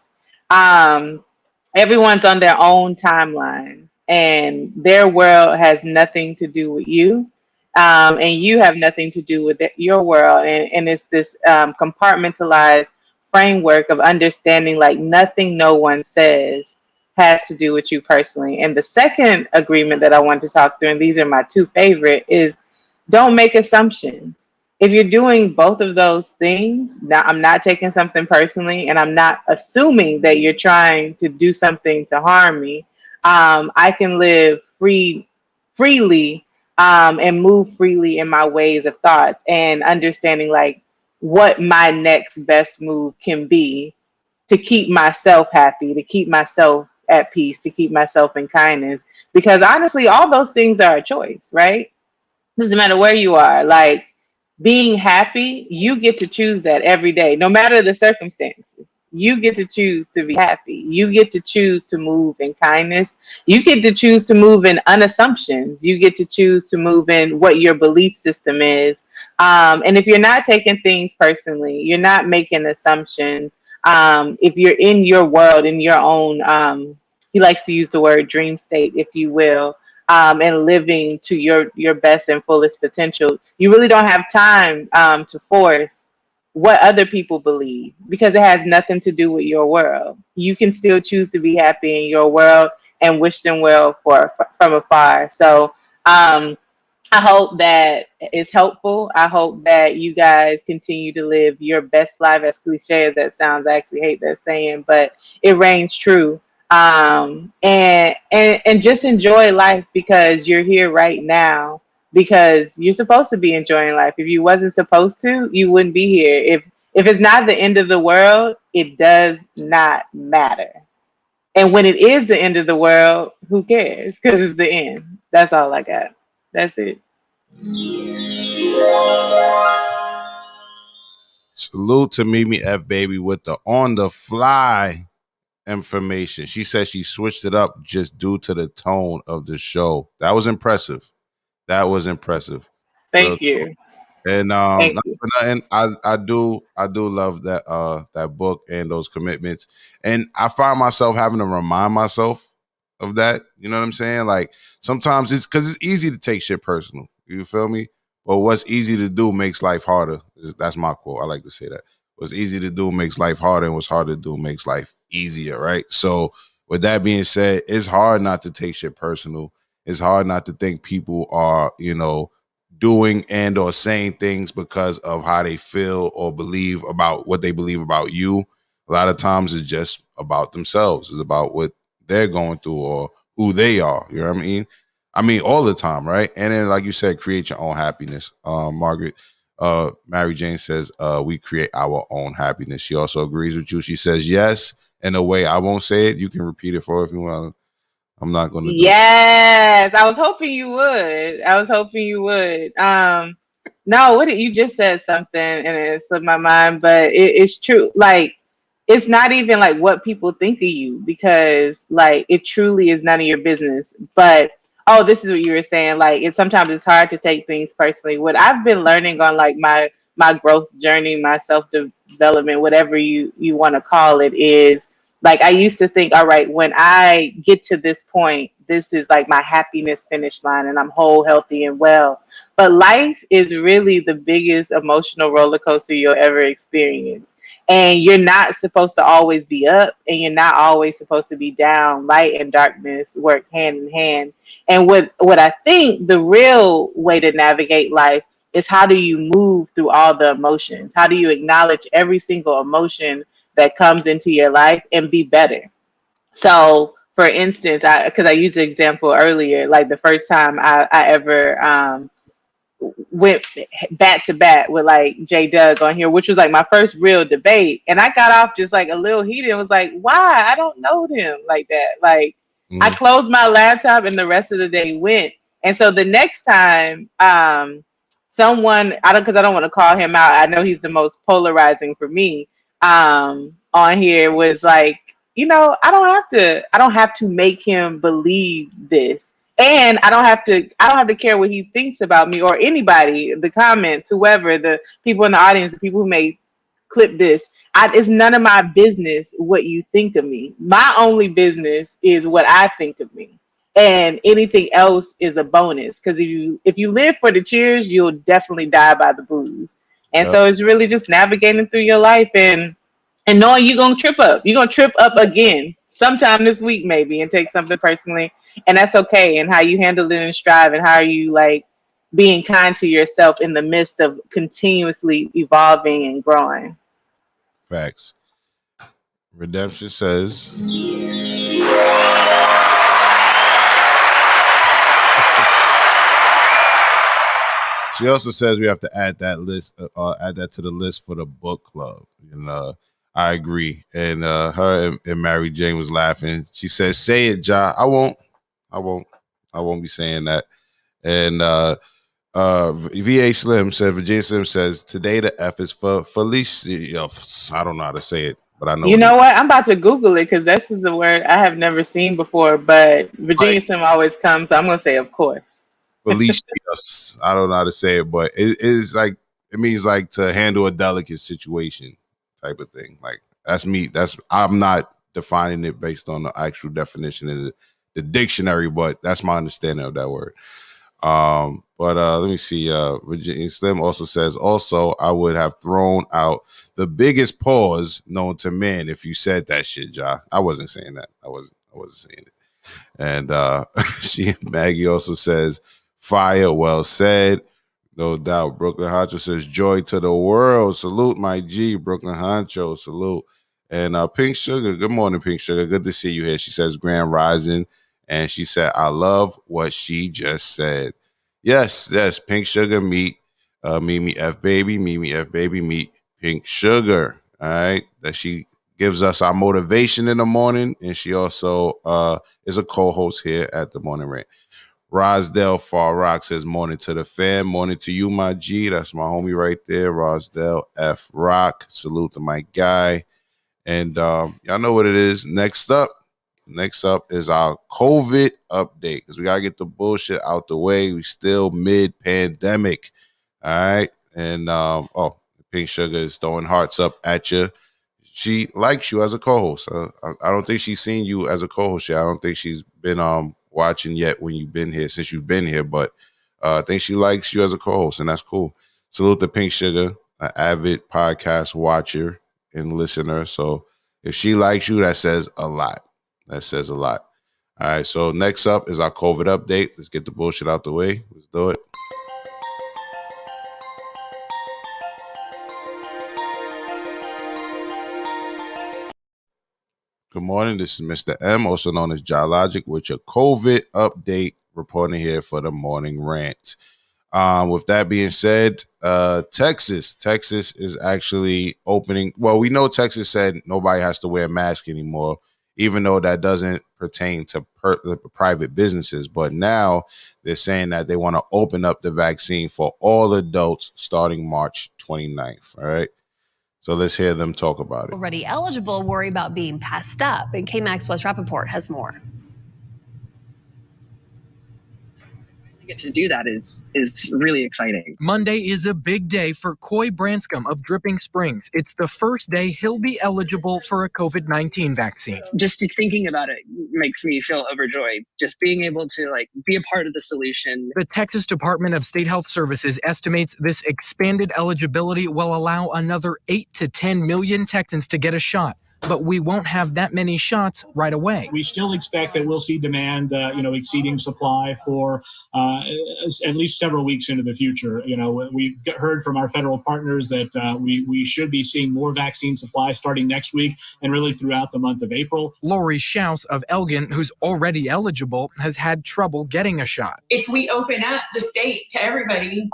Everyone's on their own timelines, and their world has nothing to do with you, and you have nothing to do with your world. And it's this compartmentalized framework of understanding, like nothing no one says has to do with you personally. And the second agreement that I want to talk through, and these are my 2 favorite, is don't make assumptions. If you're doing both of those things, now I'm not taking something personally, and I'm not assuming that you're trying to do something to harm me. I can live freely, and move freely in my ways of thoughts, and understanding like what my next best move can be to keep myself happy, to keep myself at peace, to keep myself in kindness. Because honestly, all those things are a choice, right? Doesn't matter where you are. Like, being happy, you get to choose that every day, no matter the circumstances. You get to choose to be happy. You get to choose to move in kindness. You get to choose to move in unassumptions. You get to choose to move in what your belief system is. And if you're not taking things personally, you're not making assumptions. If you're in your world, in your own, he likes to use the word dream state, if you will, and living to your best and fullest potential, you really don't have time to force what other people believe, because it has nothing to do with your world. You can still choose to be happy in your world and wish them well from afar. So I hope that is helpful. I hope that you guys continue to live your best life. As cliche as that sounds, I actually hate that saying, but it reigns true. And just enjoy life, because you're here right now, because you're supposed to be enjoying life. If you wasn't supposed to, you wouldn't be here. If it's not the end of the world, it does not matter. And when it is the end of the world, who cares? Because it's the end. That's all I got. That's it. Salute to Mimi F. Baby with the on the fly information. She said she switched it up just due to the tone of the show. That was impressive. That was impressive. Thank you. And Thank not you. for nothing, I do love that book and those commitments. And I find myself having to remind myself of that. You know what I'm saying? Like, sometimes it's because it's easy to take shit personal. You feel me? But what's easy to do makes life harder. That's my quote. I like to say that. What's easy to do makes life harder, and what's hard to do makes life easier, right? So with that being said, it's hard not to take shit personal. It's hard not to think people are, doing and or saying things because of how they feel or believe about what they believe about you. A lot of times it's just about themselves. It's about what they're going through or who they are. You know what I mean? I mean, all the time, right? And then, like you said, create your own happiness. Margaret, Mary Jane says, we create our own happiness. She also agrees with you. She says yes in a way I won't say it. You can repeat it for her if you want. I'm not going to do it. Yes, I was hoping you would. No, what you just said something and it slipped my mind, but it's true. Like, it's not even like what people think of you because like it truly is none of your business. But oh, this is what you were saying. Like, sometimes it's hard to take things personally. What I've been learning on like my growth journey, my self development, whatever you want to call it, is like I used to think, all right, when I get to this point, this is like my happiness finish line, and I'm whole, healthy, and well. But life is really the biggest emotional roller coaster you'll ever experience. And you're not supposed to always be up, and you're not always supposed to be down. Light and darkness work hand in hand. And what I think the real way to navigate life is, how do you move through all the emotions? How do you acknowledge every single emotion that comes into your life and be better? So, for instance, because I used the example earlier, like the first time I ever went bat to bat with like J Doug on here, which was like my first real debate. And I got off just like a little heated and was like, why? I don't know him like that. Like, I closed my laptop and the rest of the day went. And so the next time, someone, because I don't want to call him out, I know he's the most polarizing for me, on here, was like, I don't have to make him believe this. And I don't have to care what he thinks about me or anybody, the comments, whoever, the people in the audience, the people who may clip this. It's none of my business what you think of me. My only business is what I think of me. And anything else is a bonus. Because if you live for the cheers, you'll definitely die by the booze. And so it's really just navigating through your life and knowing you're gonna trip up. You're gonna trip up again sometime this week maybe and take something personally, and that's okay. And how you handle it and strive, and how are you like being kind to yourself in the midst of continuously evolving and growing. Facts. Redemption says she also says we have to add that list, add that to the list for the book club. And I agree. And her and Mary Jane was laughing. She says, "Say it, Ja." I won't be saying that. And VA Slim said, Virginia Slim says, today the F is for Felicia. I don't know how to say it, but I know. You know what? I'm about to Google it because this is a word I have never seen before. But Virginia Slim always comes, so I'm gonna say, of course. Felicia. I don't know how to say it, but it is like, it means like to handle a delicate situation type of thing. Like, that's me. I'm not defining it based on the actual definition in the dictionary, but that's my understanding of that word. But let me see. Virginia Slim also says, also, I would have thrown out the biggest pause known to men if you said that shit, Ja. I wasn't saying that. I wasn't saying it. And Maggie also says, fire, well said. No doubt. Brooklyn Honcho says, joy to the world. Salute, my G. Brooklyn Honcho, salute. And Pink Sugar, good morning, Pink Sugar. Good to see you here. She says, Grand Rising. And she said, I love what she just said. Yes, Pink Sugar, meet Mimi F. Baby. Mimi F. Baby, meet Pink Sugar. All right. That she gives us our motivation in the morning. And she also is a co-host here at the Morning Rant. Rosdell Farrock says, morning to the fam. Morning to you, my G. That's my homie right there. Rosdell F. Rock. Salute to my guy. And y'all know what it is. Next up is our COVID update, because we got to get the bullshit out the way. We still mid-pandemic. All right. And, Pink Sugar is throwing hearts up at you. She likes you as a co-host. I don't think she's seen you as a co-host yet. I don't think she's been watching yet when you've been here, since you've been here, but I think she likes you as a co-host, and that's cool. Salute to Pink Sugar, an avid podcast watcher and listener. So if she likes you, that says a lot. That says a lot. All right, so next up is our COVID update. Let's get the bullshit out the way. Let's do it. Good morning. This is Mr. M, also known as JahLogic, with your COVID update, reporting here for the Morning Rant. With that being said, Texas is actually opening. Well, we know Texas said nobody has to wear a mask anymore even though that doesn't pertain to the private businesses. But now they're saying that they want to open up the vaccine for all adults starting March 29th. All right. So let's hear them talk about it. Already eligible worry about being passed up. And K-Max West Rappaport has more. To do that is really exciting. Monday is a big day for Coy Branscombe of Dripping Springs. It's the first day he'll be eligible for a COVID-19 vaccine. Just thinking about it makes me feel overjoyed. Just being able to be a part of the solution. The Texas Department of State Health Services estimates this expanded eligibility will allow another 8 to 10 million Texans to get a shot. But we won't have that many shots right away. We still expect that we'll see demand, exceeding supply for at least several weeks into the future. We've heard from our federal partners that we should be seeing more vaccine supply starting next week and really throughout the month of April. Lori Schaus of Elgin, who's already eligible, has had trouble getting a shot. If we open up the state to everybody,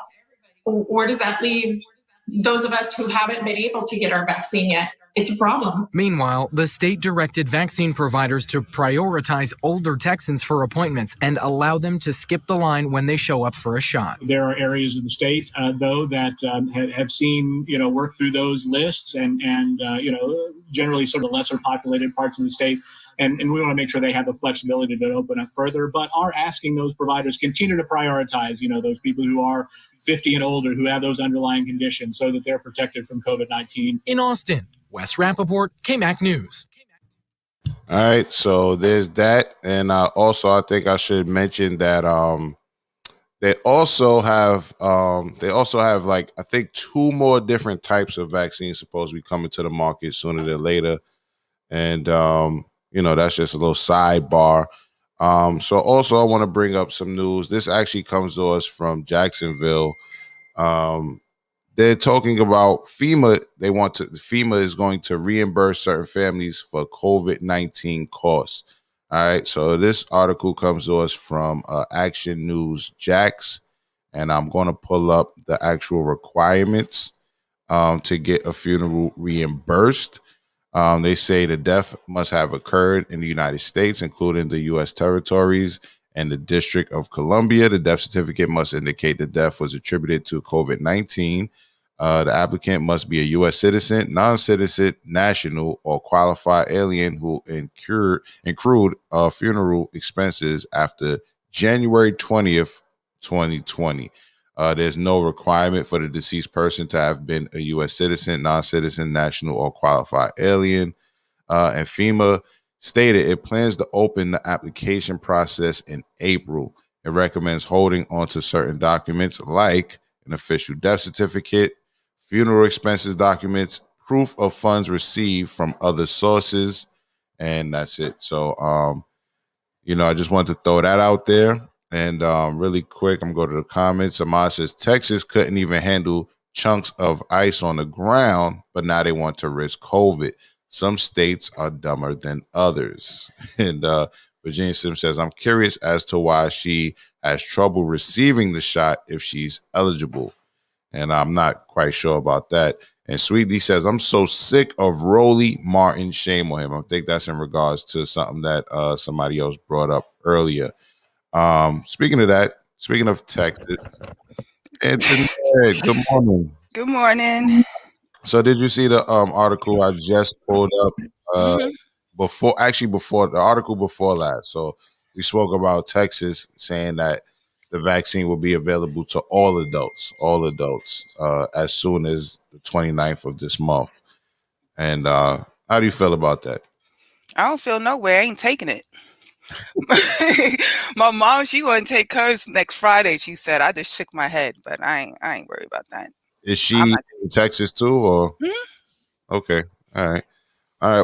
where does that leave those of us who haven't been able to get our vaccine yet? It's a problem. Meanwhile, the state directed vaccine providers to prioritize older Texans for appointments and allow them to skip the line when they show up for a shot. There are areas of the state, though, that have seen, work through those lists and generally sort of lesser populated parts of the state. And we want to make sure they have the flexibility to open up further, but are asking those providers continue to prioritize, those people who are 50 and older who have those underlying conditions so that they're protected from COVID-19. In Austin, Wes Rappaport, KMAC News. All right, so there's that. And also, I think I should mention that they also have like, I think 2 more different types of vaccines supposed to be coming to the market sooner than later. And, that's just a little sidebar. So also I want to bring up some news. This actually comes to us from Jacksonville. They're talking about FEMA. FEMA is going to reimburse certain families for COVID-19 costs. All right. So this article comes to us from Action News Jax, and I'm going to pull up the actual requirements to get a funeral reimbursed. They say the death must have occurred in the United States, including the U.S. territories and the District of Columbia. The death certificate must indicate the death was attributed to COVID-19. The applicant must be a U.S. citizen, non-citizen, national, or qualified alien who incurred funeral expenses after January 20th, 2020. There's no requirement for the deceased person to have been a U.S. citizen, non-citizen, national, or qualified alien. And FEMA stated it plans to open the application process in April. It recommends holding onto certain documents like an official death certificate, funeral expenses documents, proof of funds received from other sources, and that's it. So, I just wanted to throw that out there. And really quick, I'm going to go to the comments. Ahmad says, Texas couldn't even handle chunks of ice on the ground, but now they want to risk COVID. Some states are dumber than others. And Virginia Sim says, I'm curious as to why she has trouble receiving the shot if she's eligible. And I'm not quite sure about that. And Sweetie says, I'm so sick of Rolly Martin. Shame on him. I think that's in regards to something that somebody else brought up earlier. Speaking of Texas, Antoinette, good morning. Good morning. So did you see the article I just pulled up before the article before last? So we spoke about Texas saying that the vaccine will be available to all adults as soon as the 29th of this month. And how do you feel about that? I don't feel no way. I ain't taking it. My mom, she wouldn't take hers next Friday. She said, I just shook my head, but I ain't worried about that. Is she in Texas too, or? Okay, all right.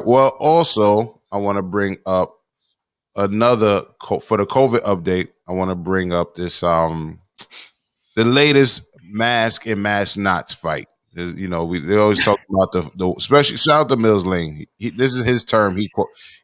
Well, also, I want to bring up another for the COVID update. I want to bring up this the latest mask and mask knots fight. They always talk about the especially shout out to Mills Lane. This is his term.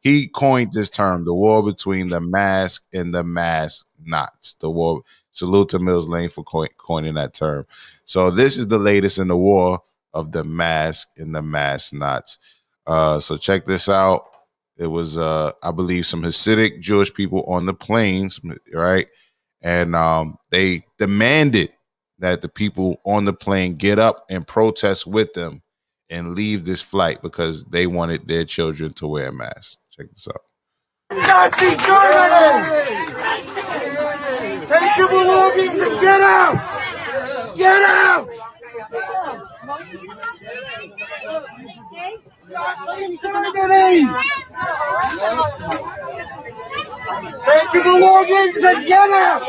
He coined this term, the war between the mask and the mask knots. The war. Salute to Mills Lane for coining that term. So this is the latest in the war of the mask and the mask knots. So check this out. it was I believe some Hasidic Jewish people on the planes, right? And they demanded that the people on the plane get up and protest with them and leave this flight because they wanted their children to wear a mask. Check this out. Nazi Germany! Take your belongings and get out! Get out! Germany! Take your belongings and get out!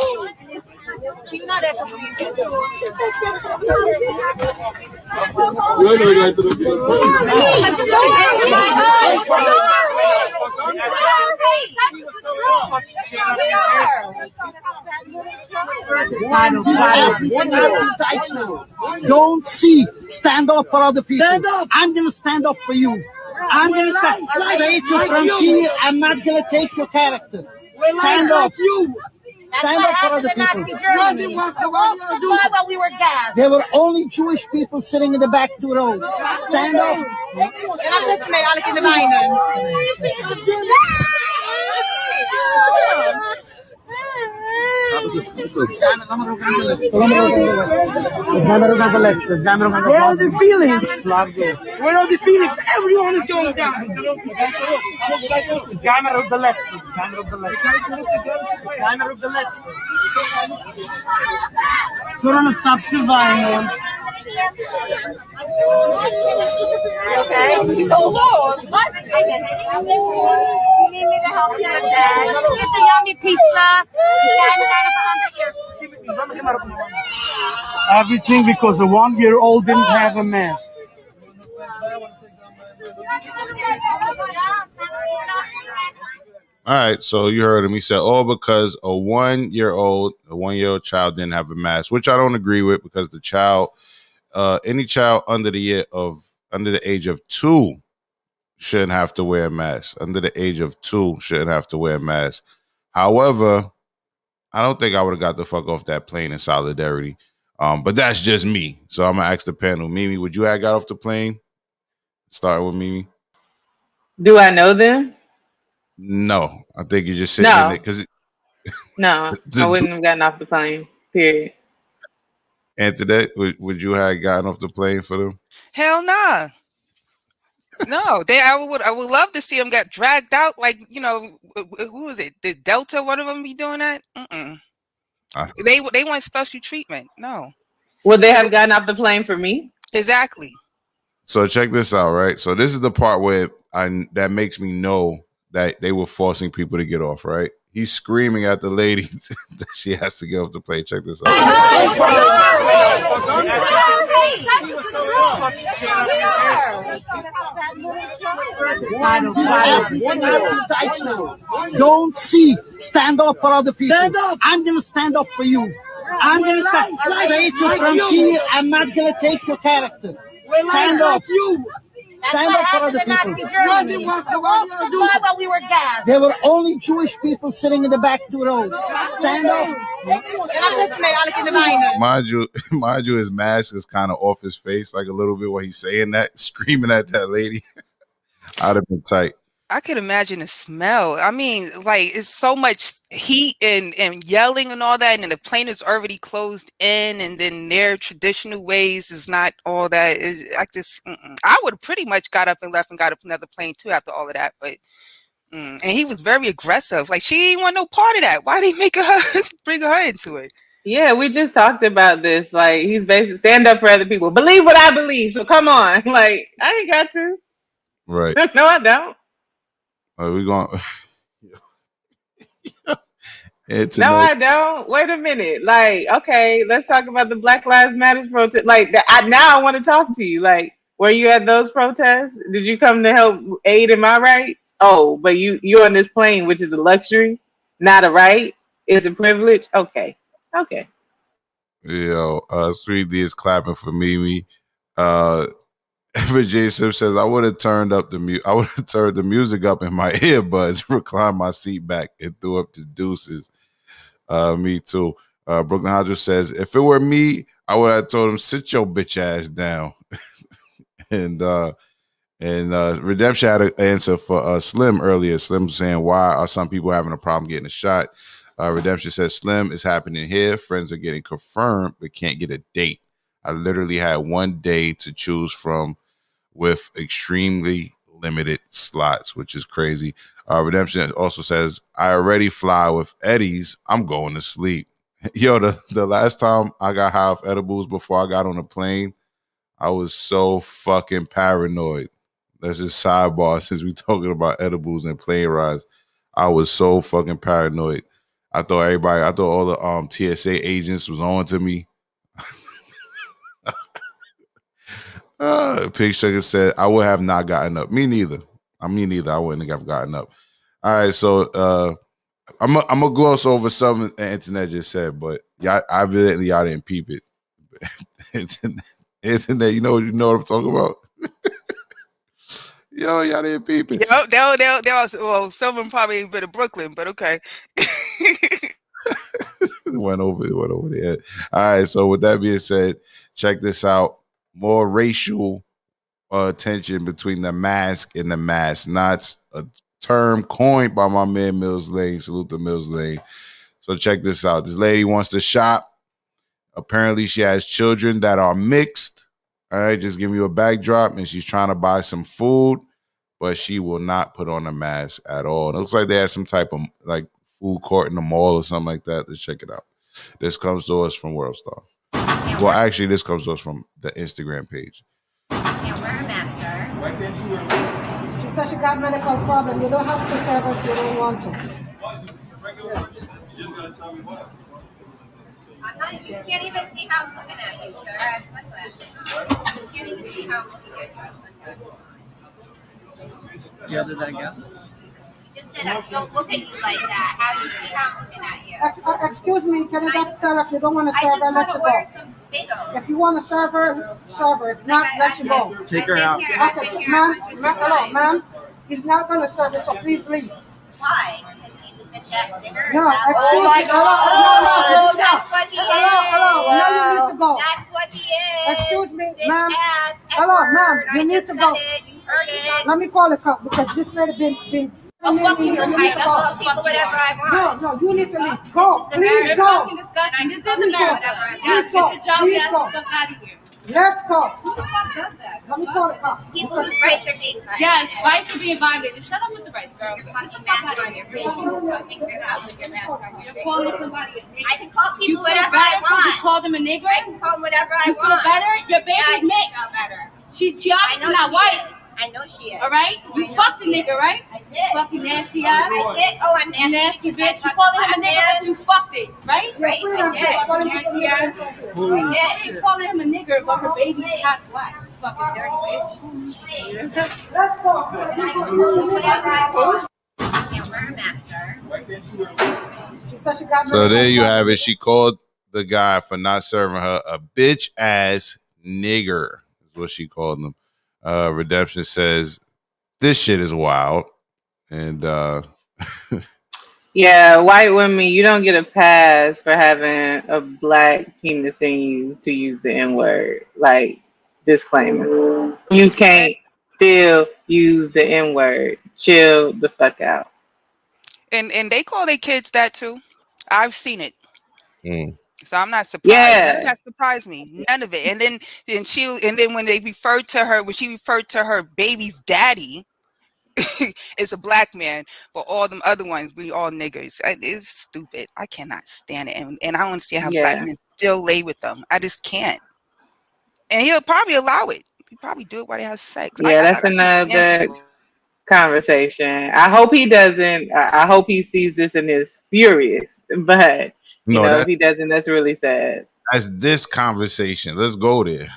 Don't see. Stand up for other people. I'm going to stand up for you. I'm going to say to Frankie, I'm not going to take your character. Stand up. Stand up for other people. There were only Jewish people sitting in the back 2 rows. Stand up. Where are the feelings? Where are the feelings? Everyone is going down. Gamer of the left. Gamer of the left. Gamer of the left. So don't stop surviving. Okay. Oh, Lord. What? You need me to help you with that? It's a yummy pizza. Everything because a 1-year-old didn't have a mask. All right, so you heard him. He said, "Oh, because a 1-year-old child didn't have a mask," which I don't agree with because the child, any child under the age of 2 shouldn't have to wear a mask. Under the age of 2 shouldn't have to wear a mask. However, I don't think I would have got the fuck off that plane in solidarity. But that's just me. So I'm gonna ask the panel, Mimi, would you have got off the plane? Starting with Mimi. Do I know them? No, I think you're just sitting in it because no, I wouldn't have gotten off the plane. Period. Antoinette, would you have gotten off the plane for them? Hell nah. No, I would love to see them get dragged out. Like, you know, who is it? The Delta, one of them be doing that? They want special treatment. No. Would they have gotten off the plane for me? Exactly. So check this out, right? So this is the part where that makes me know that they were forcing people to get off, right? He's screaming at the lady that she has to get off the plane. Check this out. Don't see. Stand up for other people. I'm going to stand up for you. I'm going to say to Frankie, I'm not going to take your character. Stand up. Stand up for other people. There were only Jewish people sitting in the back 2 rows. Stand up. Mind you, his mask is kind of off his face, like a little bit when he's saying that, screaming at that lady. I'd have been tight. I could imagine the smell. I mean, like, it's so much heat and yelling and all that, and then the plane is already closed in, and then their traditional ways is not all that. I would have pretty much got up and left and got up another plane too after all of that. But and he was very aggressive. Like, she didn't want no part of that. Why did he make her bring her into it? Yeah, we just talked about this. Like, he's basically stand up for other people. Believe what I believe. So come on. Like, I ain't got to. Right. No, I don't. We're going No, I don't. Wait a minute. Like, okay, let's talk about the Black Lives Matter protest. Like, now I want to talk to you. Like, were you at those protests? Did you come to help aid in my right? Oh, but you're on this plane, which is a luxury, not a right. It's a privilege. Okay. Yo, Sweet D is clapping for Mimi. Ever J Sim says, I would have turned the music up in my earbuds, reclined my seat back, and threw up the deuces. Me too. Brooklyn Hodges says, if it were me, I would have told him, sit your bitch ass down. And And Redemption had an answer for Slim earlier. Slim was saying, why are some people having a problem getting a shot? Redemption says, Slim, is happening here. Friends are getting confirmed but can't get a date. I literally had 1 day to choose from with extremely limited slots, which is crazy. Redemption also says, I already fly with Eddie's. I'm going to sleep. Yo, the last time I got high off edibles before I got on a plane, I was so fucking paranoid. That's just sidebar since we talking about edibles and plane rides. I was so fucking paranoid. I thought all the TSA agents was on to me. Pig Sugar said, I would have not gotten up. Me neither. I wouldn't have gotten up. All right, so I'm gonna gloss over something the internet just said, but y'all didn't peep it. Internet, you know what I'm talking about? Yo, y'all didn't peep it. Yo, there was, well, some of them probably been in Brooklyn, but okay. went over the head. All right, so with that being said, check this out. More racial tension between the mask and the mask. Not a term coined by my man Mills Lane. Salute to Mills Lane. So check this out. This lady wants to shop. Apparently she has children that are mixed. All right, just give you a backdrop, and she's trying to buy some food, but she will not put on a mask at all. It looks like they had some type of like food court in the mall or something like that. Let's check it out. This comes to us from Worldstar. Well, actually, this comes to us from the Instagram page. Can't wear a mask, sir. Why can't you wear a mask? She said she got medical problem. You don't have to serve her if you don't want to. You can't even see how I'm looking at you, sir. I have sunglasses on. You can't even see how I'm looking at you. I have sunglasses on. Yeah, did I guess? You just said I don't look at you like that. How do you see how I'm looking at you? Excuse me, can you just serve her? If you don't want to serve her, let you go. If you want to serve her, serve her. If not, let you go. Take her out. Okay, ma'am, he's not going to serve her, so please leave. Why? Because he's a bitch ass nigger? No, excuse me. Oh, that's what he is. Hello, now you need to go. That's what he is. Excuse me, Bitch ma'am. ass, Hello, ma'am, you need to go. You heard it. Let me call the cop because this lady been I'll fuck you right. I'll fuck people whatever I want. No, you need to leave. Go, please go. This is America. Please go. Please go. Out of here. Let's go. Who the fuck does that? Let me call the cop. People whose rights are being violated. Yes, rights are being violated. Shut up with the rights, girl. Your fucking mask on your face. I think you're out with your mask on your face. You're calling somebody a nigger. I can call You people feel whatever better I because you want. call them a nigger? I can call them whatever I You want. feel better? Your Yeah, I baby's do mixed. feel better. She I obviously know not she white. is. I know she is. All right? You fucked a nigga, right? I did. Fucking nasty ass. I did. Oh, I'm nasty. Nasty because I bitch. You fucked calling him a black nigger, man. but you fucked it, right? Right, I did. I did. You calling him a nigger, but her baby's half black. Fucking dirty bitch. Let's go. Whatever I want. Can't wear a mask, sir. She said she got So there you have it. She called the guy for not serving her a bitch ass nigger, is what she called him. Redemption says this shit is wild. And Yeah, white women, you don't get a pass for having a black penis in you to use the N word. Like, disclaimer. You can't still use the N word. Chill the fuck out. And they call their kids that too. I've seen it. So I'm not surprised. Yeah. None of that surprised me. None of it. And then when they referred to her, when she referred to her baby's daddy, it's a black man, but all them other ones, we all niggers. It's stupid. I cannot stand it. And I don't understand how black men still lay with them. I just can't. And he'll probably allow it. He'll probably do it while they have sex. Yeah, that's another conversation. I hope he doesn't. I hope he sees this and is furious. But you know, if he doesn't, that's really sad. That's this conversation. Let's go there.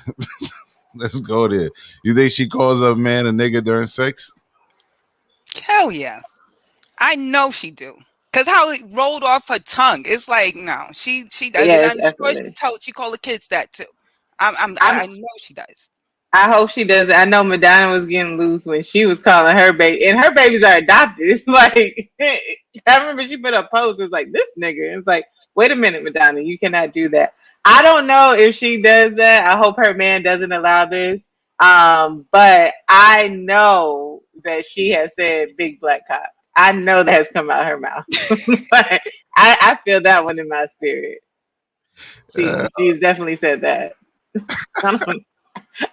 Let's go there. You think she calls a man a nigga during sex? Hell yeah. I know she do. Cause how it rolled off her tongue. It's like, no, she does. Yes, I'm sure she call the kids that too. I know she does. I hope she does. I know Madonna was getting loose when she was calling her baby, and her babies are adopted. It's like, I remember she put a post. It was like, this nigga. It's like, wait a minute, Madonna, you cannot do that. I don't know if she does that. I hope her man doesn't allow this. But I know that she has said big black cock. I know that has come out her mouth. But I feel that one in my spirit. She's definitely said that.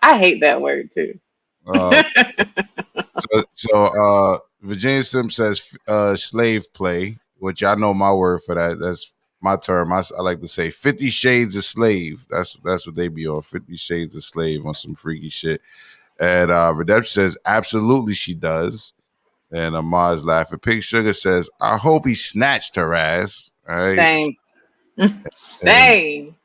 I hate that word too. Virginia Sim says slave play, which I know my word for that. That's my term. I like to say 50 Shades of Slave. That's what they be on. 50 Shades of Slave on some freaky shit. And Redemption says absolutely she does. And Amar's laughing. Pink Sugar says, I hope he snatched her ass. All right. Same. Same.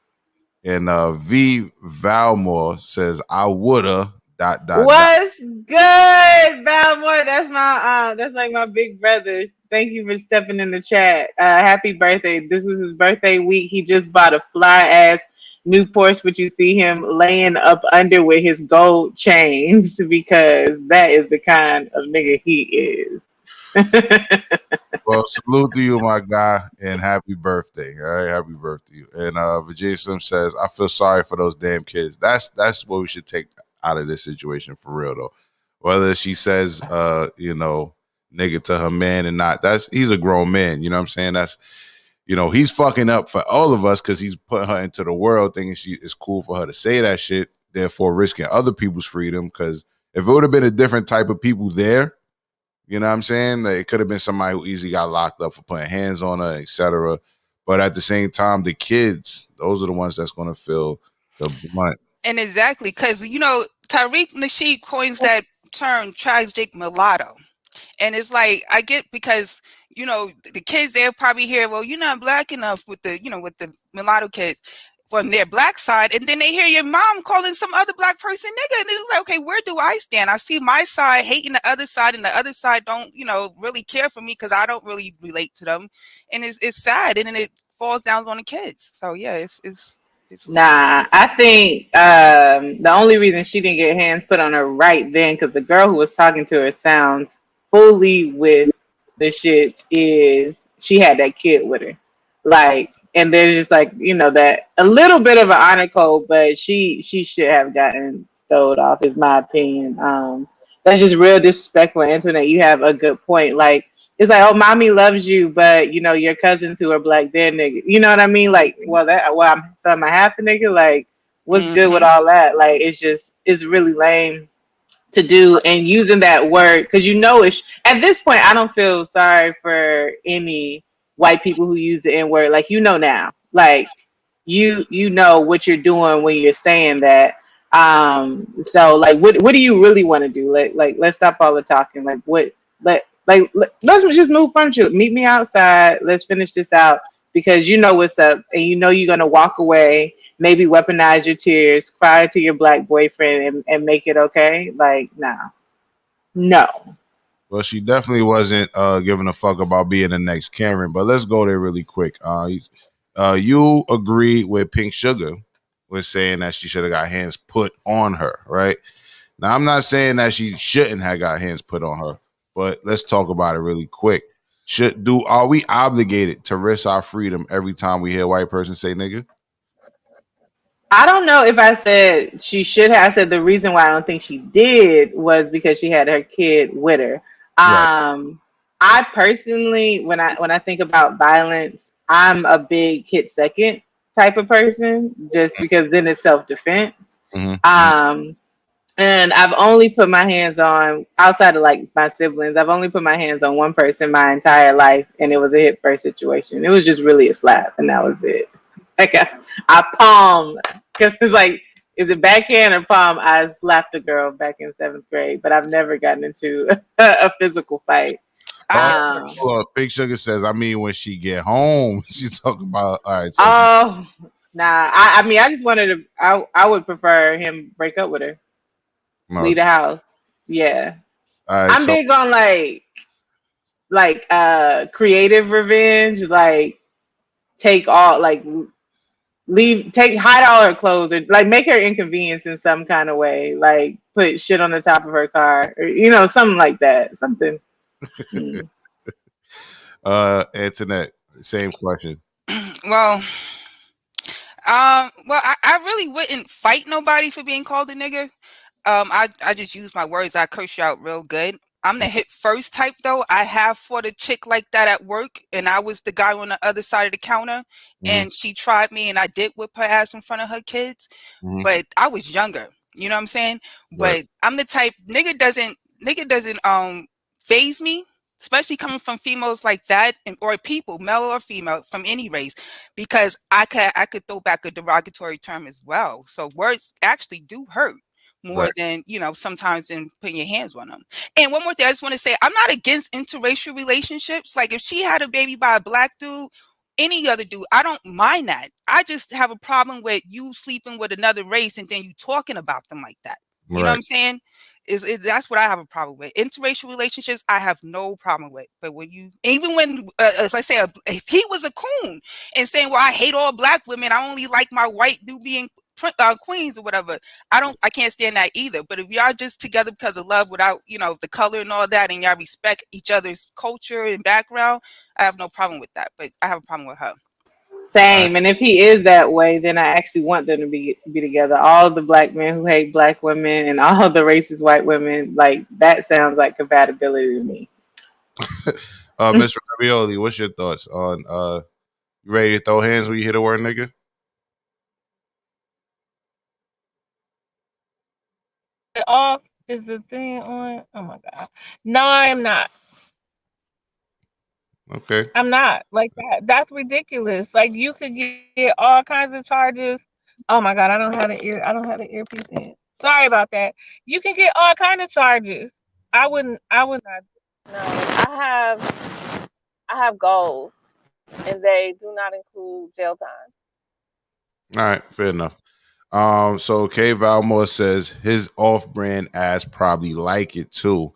And V Valmore says, I woulda ... What's good, Valmore? That's my that's like my big brother. Thank you for stepping in the chat. Happy birthday. This was his birthday week. He just bought a fly ass new Porsche, but you see him laying up under with his gold chains because that is the kind of nigga he is. Well, salute to you, my guy, and happy birthday. All right, happy birthday to you. And Virginia Slim says, I feel sorry for those damn kids. That's what we should take out of this situation for real, though. Whether she says, nigga to her man and not, he's a grown man. You know what I'm saying? That's, he's fucking up for all of us because he's putting her into the world thinking it's cool for her to say that shit, therefore risking other people's freedom. Because if it would have been a different type of people there, you know what I'm saying? Like, it could have been somebody who easily got locked up for putting hands on her, etc. But at the same time, the kids, those are the ones that's going to feel the blunt. And exactly, because, Tariq Nasheed coins that term tragic mulatto. And it's like, I get because, the kids, they'll probably hear, well, you're not black enough with the mulatto kids from their black side. And then they hear your mom calling some other black person nigga. And it's like, okay, where do I stand? I see my side hating the other side, and the other side don't, really care for me because I don't really relate to them. And it's sad. And then it falls down on the kids. So, yeah, it's Nah, I think the only reason she didn't get hands put on her right then, because the girl who was talking to her sounds fully with the shits, is she had that kid with her. Like, and there's just like, that a little bit of an honor code, but she should have gotten stowed off, is my opinion. That's just real disrespectful, Antoinette. You have a good point. Like, it's like, oh, mommy loves you, but your cousins who are black, they're niggas. You know what I mean? Like, I'm a half a nigga. Like, what's good with all that? Like, it's really lame to do, and using that word because at this point, I don't feel sorry for any white people who use the N word. Like, now, like you know what you're doing when you're saying that. So like, what do you really want to do? Like, let's stop all the talking. Like, let's just move furniture. Meet me outside. Let's finish this out because you know what's up, and you're gonna walk away. Maybe weaponize your tears, cry to your black boyfriend, and make it okay. Like, no. Well, she definitely wasn't giving a fuck about being the next Karen. But let's go there really quick. You agree with Pink Sugar with saying that she should have got hands put on her, right? Now, I'm not saying that she shouldn't have got hands put on her. But let's talk about it really quick. Are we obligated to risk our freedom every time we hear a white person say nigga? I don't know if I said she should have. I said the reason why I don't think she did was because she had her kid with her. Right. I personally, when I think about violence, I'm a big hit second type of person, just because then it's self-defense. Mm-hmm. And I've only put my hands on, outside of like my siblings, I've only put my hands on one person my entire life, and it was a hit first situation. It was just really a slap, and that was it. Like I palmed, because it's like, is it backhand or palm? I slapped a girl back in 7th grade, but I've never gotten into a physical fight. Big Sugar says, I mean, when she get home, she's talking about, all right. So nah, I mean, I just wanted to, I would prefer him break up with her. Leave the house. Yeah. Right, I'm big on like creative revenge, like hide all her clothes, or like make her inconvenience in some kind of way, like put shit on the top of her car, or something like that. Something. Antoinette, same question. Well, I really wouldn't fight nobody for being called a nigger. I just use my words. I curse you out real good. I'm the hit first type though. I have fought a chick like that at work, and I was the guy on the other side of the counter, and she tried me, and I did whip her ass in front of her kids, but I was younger. You know what I'm saying? Right. But I'm the type nigga doesn't phase me, especially coming from females like that, or people, male or female, from any race, because I could throw back a derogatory term as well. So words actually do hurt more Right. than, sometimes than putting your hands on them. And one more thing, I just want to say, I'm not against interracial relationships. Like if she had a baby by a black dude, any other dude, I don't mind that. I just have a problem with you sleeping with another race and then you talking about them like that. You know what I'm saying? That's what I have a problem with. Interracial relationships, I have no problem with. But when as I say, if he was a coon and saying, "Well, I hate all black women, I only like my white Nubian queens or whatever," I can't stand that either. But if y'all just together because of love, without the color and all that, and y'all respect each other's culture and background, I have no problem with that. But I have a problem with her. Same. And if he is that way, then I actually want them to be together. All the black men who hate black women and all the racist white women, like that sounds like compatibility to me. MsRavioli, what's your thoughts on you ready to throw hands when you hear the word nigga? Off is the thing on. Oh my god. No, I'm not. Okay. I'm not like that. That's ridiculous. Like you could get all kinds of charges. Oh my god, I don't have the earpiece in. Sorry about that. You can get all kind of charges. I would not. No, I have goals, and they do not include jail time. All right, fair enough. So K Valmore says his off-brand ass probably like it too.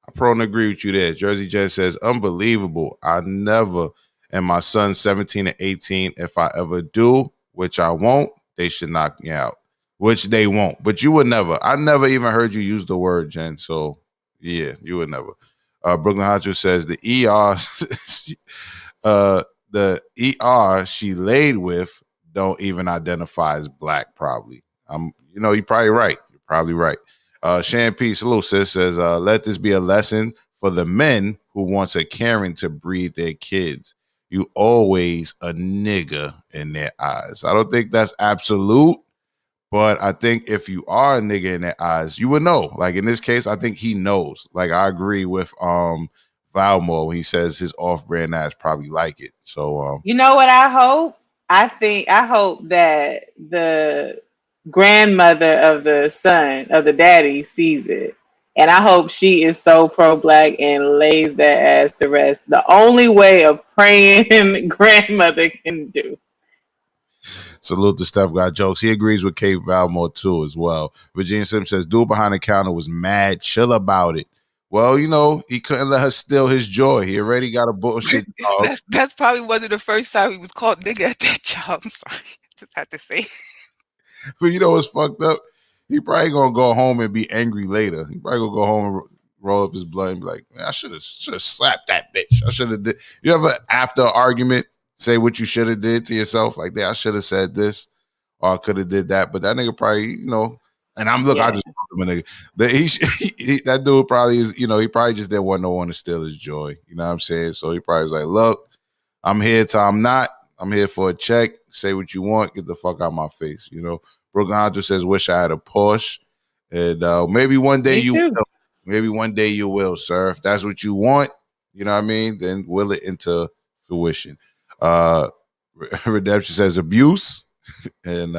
I prone agree with you there. Jersey Jen says, unbelievable. I never, and my son's 17 and 18, if I ever do, which I won't, they should knock me out. Which they won't. But you would never. I never even heard you use the word, Jen. So yeah, you would never. Brooklyn Hodger says the the ER she laid with don't even identify as black, probably. You're probably right. You're probably right. Shan P. Salute sis says, let this be a lesson for the men who wants a Karen to breed their kids. You always a nigga in their eyes. I don't think that's absolute, but I think if you are a nigga in their eyes, you would know. Like in this case, I think he knows. Like I agree with Valmore when he says his off-brand ass probably like it. So You know what I hope? I hope that the grandmother of the son of the daddy sees it. And I hope she is so pro-black and lays that ass to rest. The only way a praying grandmother can do. Salute to Steph Got Jokes. He agrees with Kate Valmore too as well. Virginia Sims says, dude behind the counter was mad chill about it. Well, he couldn't let her steal his joy. He already got a bullshit dog. That's probably wasn't the first time he was called nigga at that job. I'm sorry. Just have to say. But you know what's fucked up? He probably gonna go home and be angry later. He probably gonna go home and roll up his blood and be like, man, I should have slapped that bitch. I should have did. You ever after an argument say what you should have did to yourself? Like, I should have said this or I could have did that. But that nigga probably, and I just called him a nigga. That dude probably is, he probably just didn't want no one to steal his joy. You know what I'm saying? So he probably was like, look, I'm here till I'm not. I'm here for a check. Say what you want. Get the fuck out my face. Brooklyn Hunter says, wish I had a Porsche. And maybe one day you will. Maybe one day you will, sir. If that's what you want, you know what I mean? Then will it into fruition. Redemption says abuse. And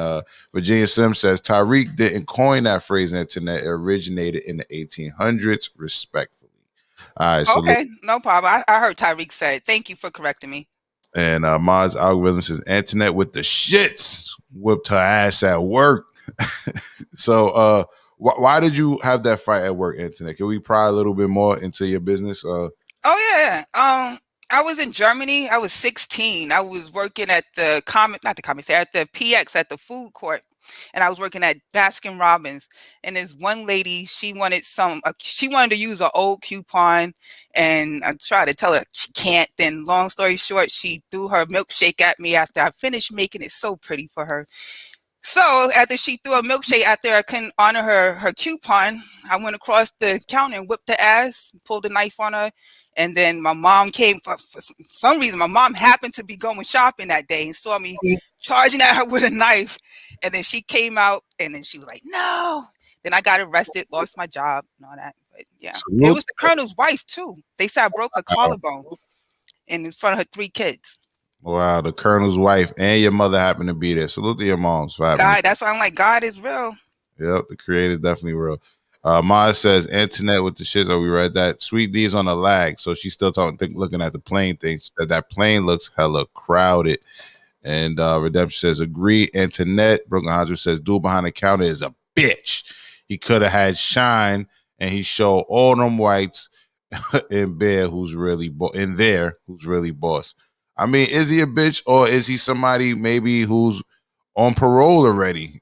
Virginia Sims says Tariq didn't coin that phrase internet. It originated in the 1800s, respectfully. All right. Okay, no problem. I heard Tariq say it. Thank you for correcting me. And Maz Algorithm says Antoinette with the shits whipped her ass at work. So why did you have that fight at work, Antoinette? Can we pry a little bit more into your business? Oh yeah. I was in Germany. I was 16. I was working at the at the PX at the food court. And I was working at Baskin Robbins, and this one lady, she wanted to use an old coupon, and I tried to tell her she can't. Then long story short, she threw her milkshake at me after I finished making it so pretty for her. So after she threw a milkshake out there, I couldn't honor her coupon. I went across the counter and whipped her ass, pulled a knife on her. And then my mom came for some reason. My mom happened to be going shopping that day and saw me charging at her with a knife. And then she came out and then she was like, no. Then I got arrested, lost my job and all that. But yeah, it was the colonel's wife too. They said I broke her collarbone in front of her 3 kids. Wow, the colonel's wife and your mother happened to be there. Salute to your moms for having. God, that's why I'm like, God is real. Yep, the creator is definitely real. Maya says, Antoinette with the shits. Oh, we read that. Sweet D's on a lag. So she's still looking at the plane thing. She said that plane looks hella crowded. And Redemption says, agree. Antoinette, Brooklyn Hodge says, dude behind the counter is a bitch. He could have had Shine and he showed all them whites in there who's really boss. I mean, is he a bitch or is he somebody maybe who's on parole already?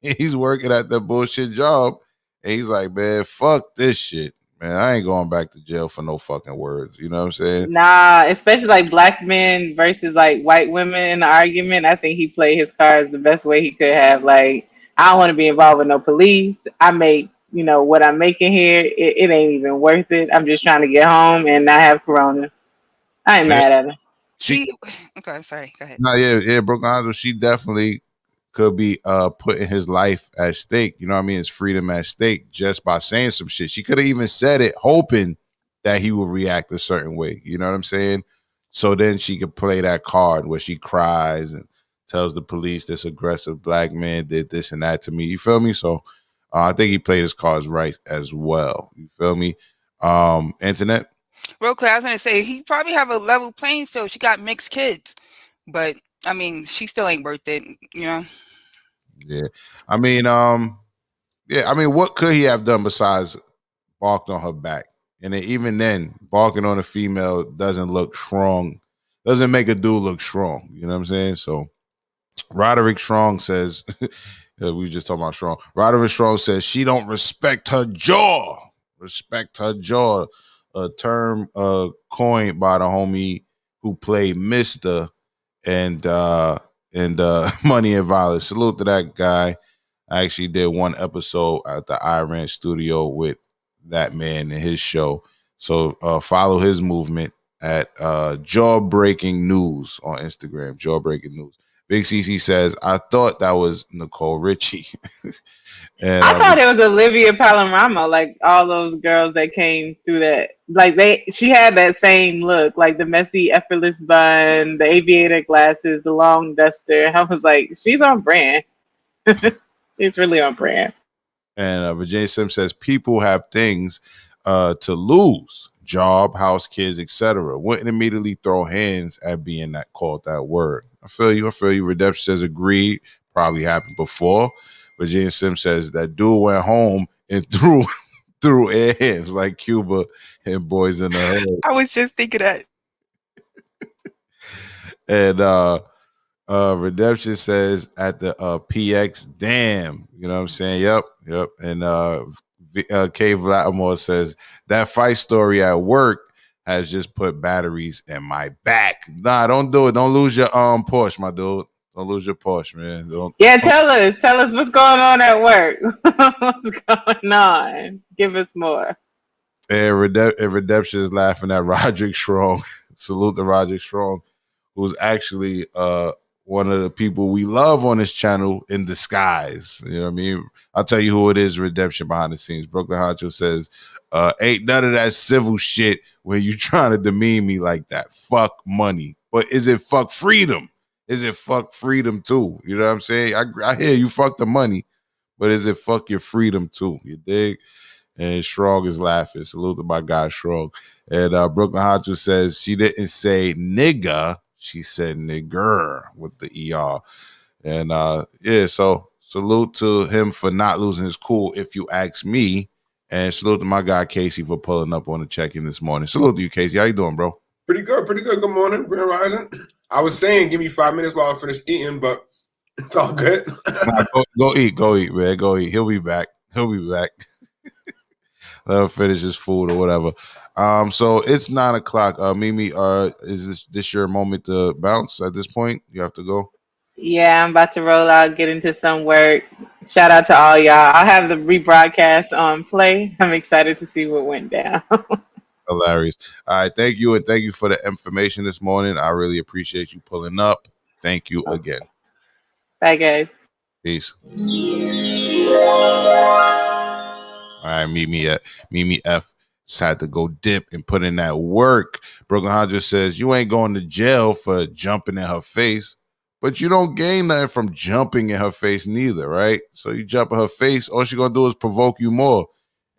He's working at that bullshit job. And he's like, man, fuck this shit. Man, I ain't going back to jail for no fucking words. You know what I'm saying? Nah, especially like black men versus like white women in the argument. I think he played his cards the best way he could have. Like, I don't want to be involved with no police. I make, what I'm making here, it ain't even worth it. I'm just trying to get home and not have corona. I ain't mad at him. Okay, sorry. Go ahead. No, yeah, Brooklyn Hospital, she definitely could be putting his life at stake. You know what I mean? His freedom at stake just by saying some shit. She could have even said it hoping that he would react a certain way. You know what I'm saying? So then she could play that card where she cries and tells the police this aggressive black man did this and that to me. You feel me? So I think he played his cards right as well. You feel me? Antoinette? Real quick, I was going to say, he probably have a level playing field. She got mixed kids. But, I mean, she still ain't worth it, Yeah. I mean, what could he have done besides barked on her back? And then, even then, barking on a female doesn't look strong. Doesn't make a dude look strong. You know what I'm saying? So, Roderick Strong says, we were just talking about Strong. Roderick Strong says she don't respect her jaw. Respect her jaw. A term coined by the homie who played Mr. and Money and Violence. Salute to that guy. I actually did one episode at the Iran studio with that man and his show. So follow his movement at Jawbreaking News on Instagram. Jawbreaking News. Big CC says, I thought that was Nicole Richie. And I thought it was Olivia Palermo, like all those girls that came through that. Like she had that same look, like the messy, effortless bun, the aviator glasses, the long duster. I was like, she's on brand. She's really on brand. And Virginia Sim says, people have things to lose. Job, house, kids, etc. Wouldn't immediately throw hands at being called that word. I feel you. Redemption says, agreed. Probably happened before. Virginia Sim says that dude went home and threw air hands like Cuba and Boys in the Hood. I was just thinking that. And Redemption says at the PX, damn. You know what I'm saying? Yep. And K. Vladimir says that fight story at work has just put batteries in my back. Nah, don't do it. Don't lose your Porsche, my dude. Don't lose your Porsche, man. Tell us what's going on at work. What's going on? Give us more. And Redemption is laughing at Roderick Strong. Salute to Roderick Strong, who's actually one of the people we love on this channel in disguise. You know what I mean? I'll tell you who it is, Redemption behind the scenes. Brooklyn Honcho says, ain't none of that civil shit when you trying to demean me like that. Fuck money. But is it fuck freedom? Is it fuck freedom too? You know what I'm saying? I hear you fuck the money, but is it fuck your freedom too? You dig? And Strong is laughing. Salute to my guy Strong. And Brooklyn Honcho says she didn't say nigga. She said nigger with the ER. And so salute to him for not losing his cool, if you ask me. And salute to my guy Casey for pulling up on the check-in this morning. Salute to you, Casey. How you doing, bro? Pretty good. Good morning, Grand Rising. I was saying give me 5 minutes while I finish eating, but it's all good. Go eat, man. Go eat. He'll be back. Let him finish his food or whatever. So it's 9 o'clock. Mimi, is this your moment to bounce at this point? You have to go. Yeah, I'm about to roll out, get into some work. Shout out to all y'all. I'll have the rebroadcast on play. I'm excited to see what went down. Hilarious. All right, thank you, and thank you for the information this morning. I really appreciate you pulling up. Thank you again. Bye, guys. Peace. All right, Mimi F just had to go dip and put in that work. Brooklyn Hodges says you ain't going to jail for jumping in her face, but you don't gain nothing from jumping in her face neither, right? So you jump in her face, all she gonna do is provoke you more.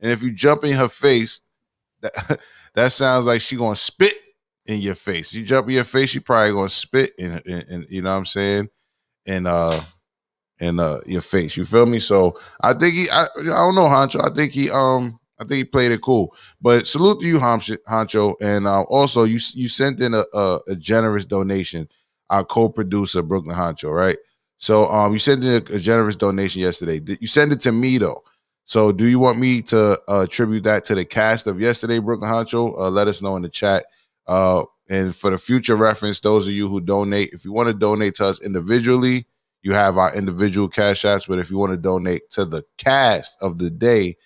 And if you jump in her face, that sounds like she gonna spit in your face. You jump in your face, she probably gonna spit in you know what I'm saying? And your face. You feel me? So I think I don't know, Honcho. I think he played it cool. But salute to you, Honcho. And also you sent in a generous donation. Our co-producer, Brooklyn Honcho, right? So you sent in a generous donation yesterday. You sent it to me though. So do you want me to attribute that to the cast of yesterday, Brooklyn Honcho? Let us know in the chat. And for the future reference, those of you who donate, if you want to donate to us individually, you have our individual cash apps, but if you want to donate to the cast of the day,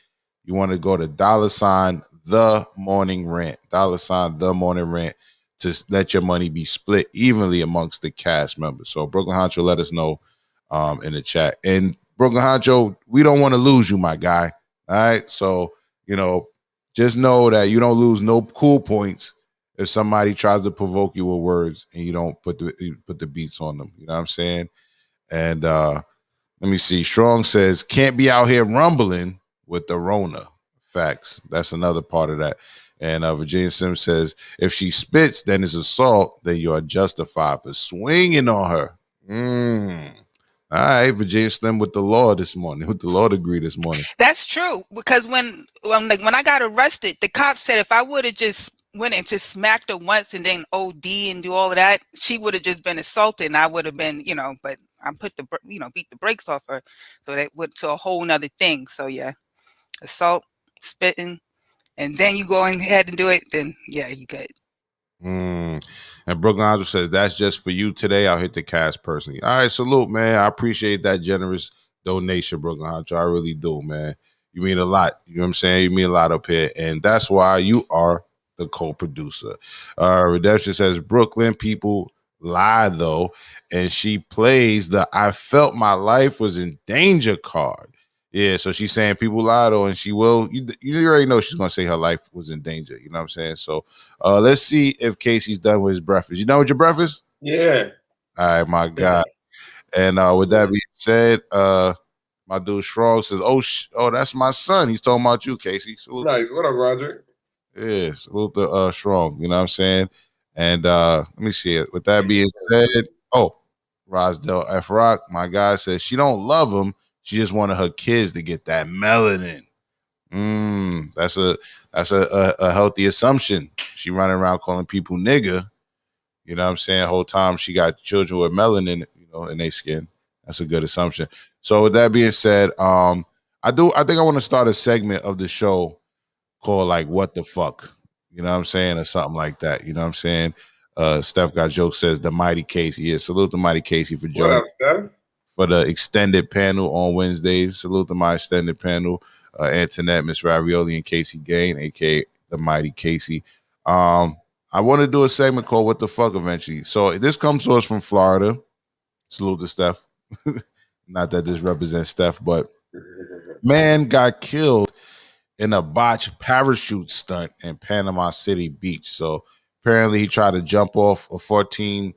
you want to go to $ the morning rant, $ the morning rant to let your money be split evenly amongst the cast members. So Brooklyn Honcho, let us know in the chat. And Brooklyn Honcho, we don't want to lose you, my guy. All right. So, just know that you don't lose no cool points if somebody tries to provoke you with words and you don't put the beats on them. You know what I'm saying? And let me see. Strong says, can't be out here rumbling with the Rona. Facts. That's another part of that. And Virginia Sims says, if she spits, then it's assault. Then you are justified for swinging on her. All right, Virginia Slim with the law this morning, with the law degree this morning. That's true, because when I got arrested, the cops said if I would have just went and just smacked her once and then OD and do all of that, she would have just been assaulted, and I would have been, but I put beat the brakes off her, so that went to a whole nother thing. So yeah, assault, spitting, and then you go ahead and do it, then yeah, you good. And Brooklyn Angel says, that's just for you today. I'll hit the cast personally. All right, salute, man. I appreciate that generous donation, Brooklyn Angel. I really do, man. You mean a lot. You know what I'm saying? You mean a lot up here. And that's why you are the co-producer. Redemption says, Brooklyn people lie, though. And she plays the I felt my life was in danger card. Yeah, so she's saying people lie though, and she will. You already know she's gonna say her life was in danger. You know what I'm saying? So let's see if Casey's done with his breakfast. You done with your breakfast? Yeah. All right, my God. And with that being said, my dude Strong says, "Oh, that's my son. He's talking about you, Casey." Salute. Nice. What up, Roger? Yeah, salute the Strong. You know what I'm saying? And let me see it. With that being said, Rosdell F. Rock, my guy says she don't love him. She just wanted her kids to get that melanin. That's a healthy assumption. She running around calling people nigga. You know what I'm saying? Whole time she got children with melanin, in their skin. That's a good assumption. So with that being said, I think I want to start a segment of the show called like What the Fuck? You know what I'm saying? Or something like that. You know what I'm saying? Steph Got Joke says the Mighty Casey. Yeah, salute the Mighty Casey for joining. What up, Steph? For the extended panel on Wednesdays. Salute to my extended panel, Antoinette, MsRavioli, and Casey Gane, aka the Mighty Casey. I want to do a segment called What the Fuck eventually. So this comes to us from Florida. Salute to Steph. Not that this represents Steph, but man got killed in a botched parachute stunt in Panama City Beach. So apparently he tried to jump off a 14-story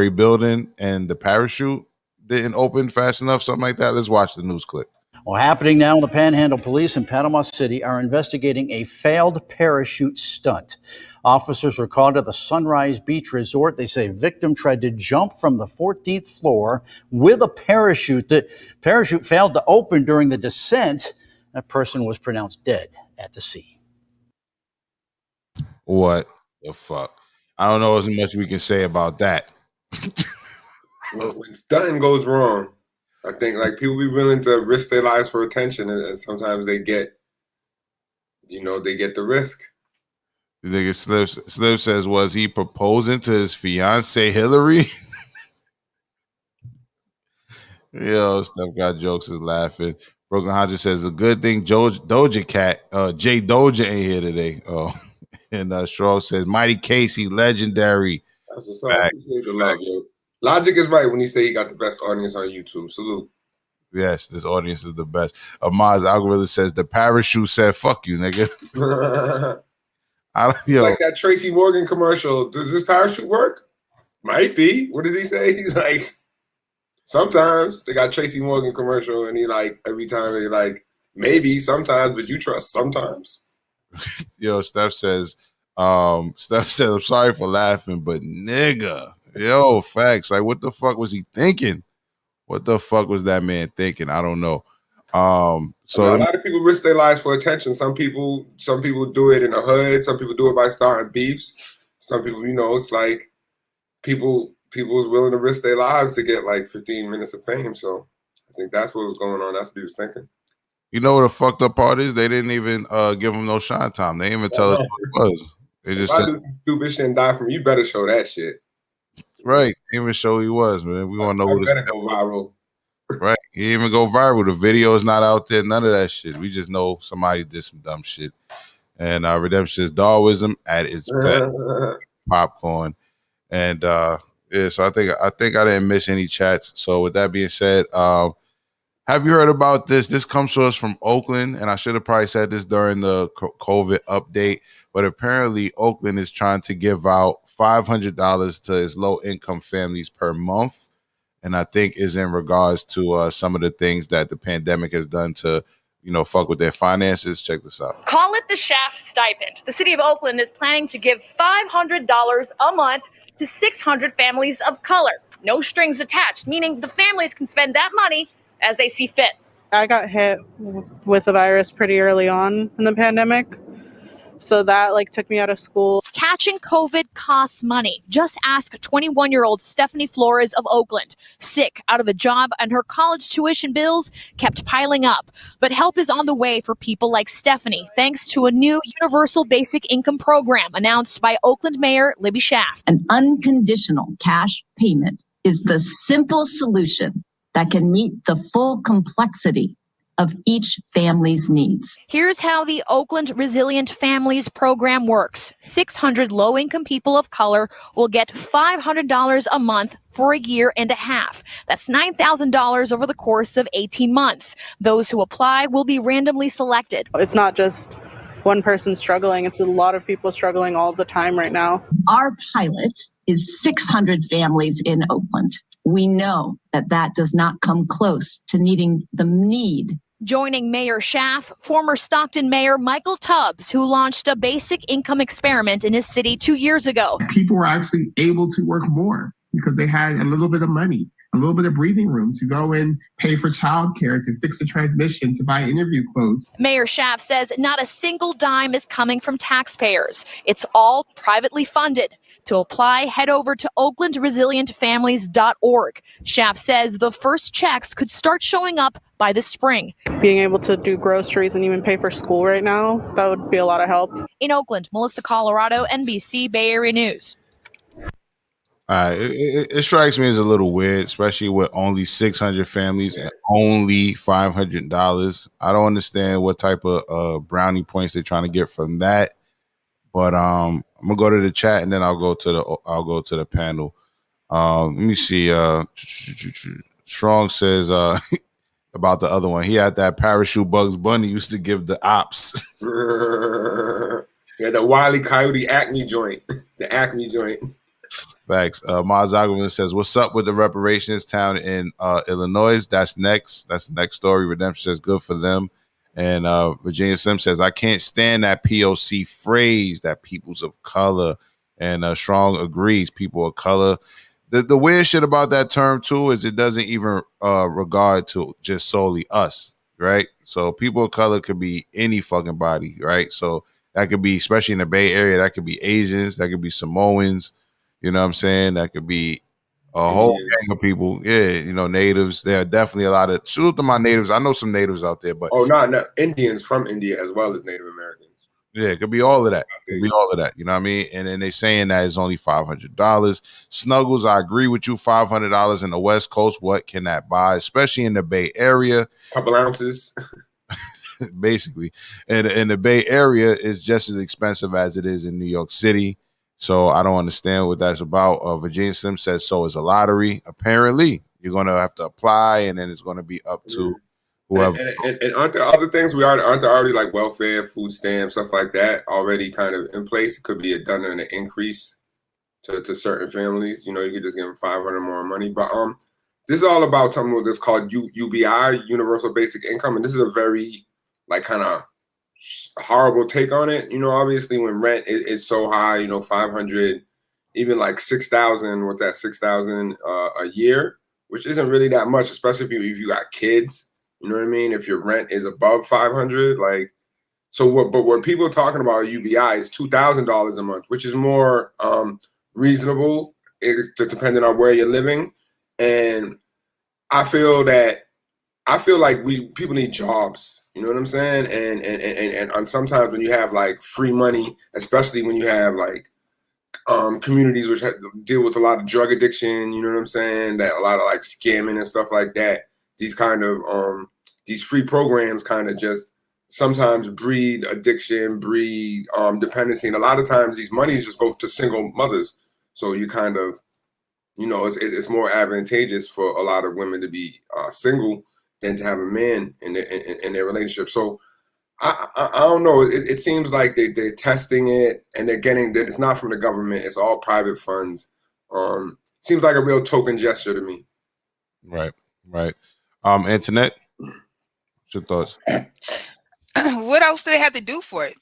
building and the parachute didn't open fast enough, something like that. Let's watch the news clip. Well, happening now, the Panhandle Police in Panama City are investigating a failed parachute stunt. Officers were called to the Sunrise Beach Resort. They say victim tried to jump from the 14th floor with a parachute. The parachute failed to open during the descent. That person was pronounced dead at the scene. What the fuck? I don't know as much we can say about that. When stunting goes wrong, I think like people be willing to risk their lives for attention, and sometimes they get, they get the risk. The nigga Slip says, was he proposing to his fiance Hillary? Yo, Steph got jokes is laughing. Broken Hodges says, a good thing Doja Cat, Jay Doja ain't here today. Oh, and Strong says, Mighty Casey, legendary. That's what's up. Appreciate the love, yo. Logic is right when he say he got the best audience on YouTube. Salute. Yes, this audience is the best. Maz Algorithm says, the parachute said, fuck you, nigga. Like that Tracy Morgan commercial. Does this parachute work? Might be. What does he say? He's like, sometimes they got Tracy Morgan commercial, and he like every time they like maybe sometimes, but you trust sometimes. Yo, Steph says, I'm sorry for laughing, but nigga, yo, facts. Like, what the fuck was he thinking? What the fuck was that man thinking? I don't know. So a lot of people risk their lives for attention. Some people do it in the hood. Some people do it by starting beefs. Some people, it's like people is willing to risk their lives to get like 15 minutes of fame. So I think that's what was going on. That's what he was thinking. You know what the fucked up part is? They didn't even give him no shine time. They didn't even tell us what it was. They just said, stupid shit and die from you. Better show that shit. Right. They didn't even show who he was, man. We want to know who this better go viral. Right. He didn't even go viral. The video is not out there. None of that shit. We just know somebody did some dumb shit. And Redemption is Darwinism at its best. Popcorn. And so I think I didn't miss any chats. So with that being said, have you heard about this? This comes to us from Oakland, and I should have probably said this during the COVID update, but apparently Oakland is trying to give out $500 to its low-income families per month, and I think is in regards to some of the things that the pandemic has done to, fuck with their finances. Check this out. Call it the Shaft Stipend. The city of Oakland is planning to give $500 a month to 600 families of color. No strings attached, meaning the families can spend that money as they see fit. I got hit with the virus pretty early on in the pandemic, so that took me out of school. Catching COVID costs money. Just ask 21-year-old Stephanie Flores of Oakland. Sick, out of a job, and her college tuition bills kept piling up. But help is on the way for people like Stephanie, thanks to a new universal basic income program announced by Oakland Mayor Libby Schaaf. An unconditional cash payment is the simple solution that can meet the full complexity of each family's needs. Here's how the Oakland Resilient Families Program works. 600 low-income people of color will get $500 a month for a year and a half. That's $9,000 over the course of 18 months. Those who apply will be randomly selected. It's not just one person struggling. It's a lot of people struggling all the time right now. Our pilot is 600 families in Oakland. We know that does not come close to meeting the need. Joining Mayor Schaaf, former Stockton Mayor Michael Tubbs, who launched a basic income experiment in his city 2 years ago. People were actually able to work more because they had a little bit of money, a little bit of breathing room to go and pay for childcare, to fix a transmission, to buy interview clothes. Mayor Schaaf says not a single dime is coming from taxpayers. It's all privately funded. To apply, head over to oaklandresilientfamilies.org. Schaaf says the first checks could start showing up by the spring. Being able to do groceries and even pay for school right now, that would be a lot of help. In Oakland, Melissa Colorado, NBC Bay Area News. It strikes me as a little weird, especially with only 600 families and only $500. I don't understand what type of brownie points they're trying to get from that. But I'm gonna go to the chat and then I'll go to the panel. Let me see. Strong says about the other one. He had that parachute Bugs Bunny used to give the ops. Yeah, the Wile E. Coyote Acme joint. The Acme joint. Facts. Maz Agrawin says, "What's up with the reparations town in Illinois? That's next. That's the next story." Redemption says, "Good for them." And Virginia Sim says, "I can't stand that POC phrase, that peoples of color." And Strong agrees, people of color. The weird shit about that term too is it doesn't even regard to just solely us, right? So people of color could be any fucking body, right? So that could be, especially in the Bay Area, that could be Asians, that could be Samoans, you know what I'm saying? That could be a whole gang of people. Yeah, natives. There are definitely a lot of, salute to my natives. I know some natives out there, but no, Indians from India as well as Native Americans. Yeah, it could be all of that. It could be all of that. You know what I mean? And then they saying that it's only $500. Snuggles, I agree with you. $500 in the West Coast. What can that buy? Especially in the Bay Area. Couple ounces. Basically. And in the Bay Area is just as expensive as it is in New York City. So I don't understand what that's about. Virginia Slim says so is a lottery. Apparently, you're going to have to apply, and then it's going to be up to whoever. And aren't there other things aren't there already like welfare, food stamps, stuff like that already kind of in place? It could be done an increase to certain families. You know, you could just give them $500 more money. But this is all about something that's called UBI, Universal Basic Income, and this is a very like kind of horrible take on it. You know, obviously when rent is so high, you know, 500, even like 6,000. What's that? 6,000 a year, which isn't really that much, especially if you got kids. You know what I mean? If your rent is above 500, like, so what? But what people are talking about UBI is $2,000 a month, which is more reasonable, depending on where you're living. And I feel like people need jobs. You know what I'm saying? And sometimes when you have like free money, especially when you have like communities which deal with a lot of drug addiction, you know what I'm saying? That a lot of like scamming and stuff like that. These kind of these free programs kind of just sometimes breed addiction, breed dependency, and a lot of times these monies just go to single mothers. So you kind of, you know, it's more advantageous for a lot of women to be single than to have a man in their relationship. So I don't know. It seems like they're testing it and they're getting that it's not from the government. It's all private funds. Seems like a real token gesture to me. Right. Antoinette, what's your thoughts? What else do they have to do for it?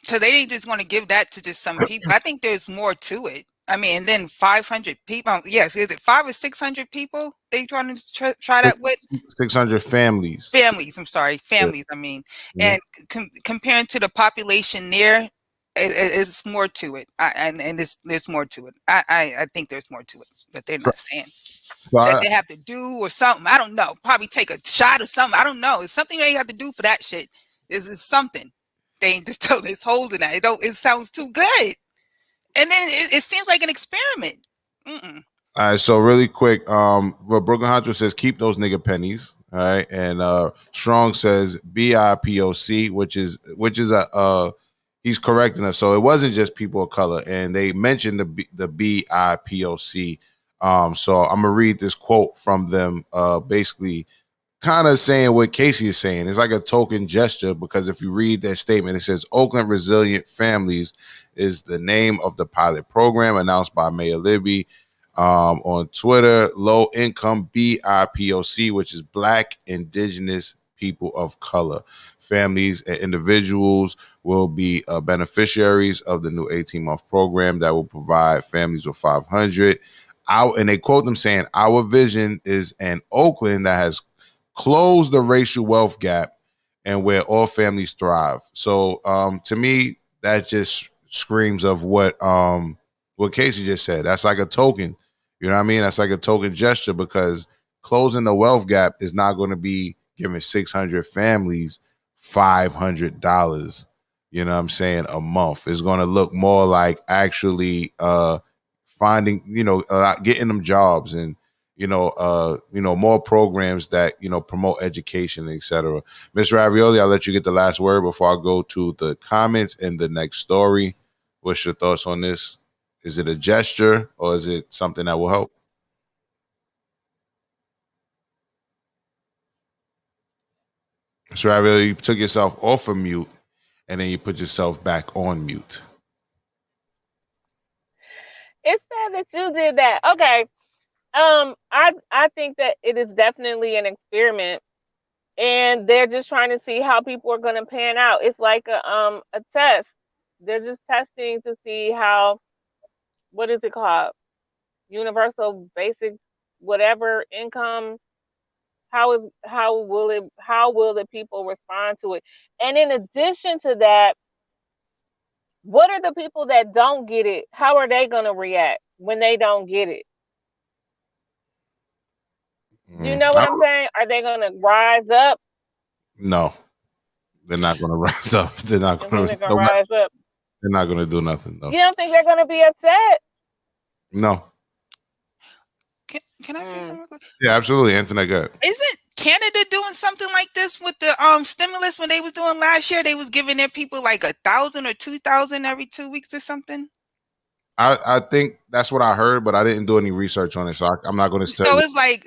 So they ain't just going to give that to just some people. I think there's more to it. I mean, and then 500 people. Yes, is it 500 or 600 people they trying to try that with? 600 families. Families. I'm sorry, families. Yeah. I mean, and comparing to the population there, it's more to it. There's more to it. I think there's more to it, but they're not saying that they have to do or something. I don't know. Probably take a shot or something. I don't know. It's something they have to do for that shit. Is something. They ain't just telling us holding that. It sounds too good. And then it seems like an experiment. All right, so really quick, what Brooklyn Honcho says, keep those nigga pennies. All right, and Strong says BIPOC, which is a he's correcting us. So it wasn't just people of color, and they mentioned the BIPOC. So I'm gonna read this quote from them, basically kind of saying what Casey is saying. It's like a token gesture, because if you read that statement, it says Oakland Resilient Families is the name of the pilot program announced by Mayor Libby on Twitter. Low income BIPOC, which is Black, Indigenous, people of color. Families and individuals will be beneficiaries of the new 18-month program that will provide families with $500. And they quote them saying, our vision is an Oakland that has closed the racial wealth gap and where all families thrive. So to me, that just screams of what Casey just said. That's like a token. You know what I mean? That's like a token gesture, because closing the wealth gap is not going to be giving 600 families $500, you know what I'm saying, a month. It's going to look more like actually finding, getting them jobs and, more programs that, promote education, etc. MsRavioli, I'll let you get the last word before I go to the comments and the next story. What's your thoughts on this? Is it a gesture or is it something that will help? MsRavioli, you took yourself off of mute and then you put yourself back on mute. It's sad that you did that. Okay. I think that it is definitely an experiment, and they're just trying to see how people are going to pan out. It's like a test. They're just testing to see how, what is it called? Universal basic whatever income. How will the people respond to it? And in addition to that, what are the people that don't get it? How are they going to react when they don't get it? Do you know what I'm saying? Are they going to rise up? No. They're not going to rise up. They're not going They're to. gonna rise up. They're not going to do nothing though. You don't think they're gonna be upset? No. Can I say something real quick? Yeah, absolutely. Antoinette, go ahead. Isn't Canada doing something like this with the stimulus when they was doing last year? They was giving their people like 1,000 or 2,000 every 2 weeks or something. I think that's what I heard, but I didn't do any research on it, so I'm not going to say. So it's like,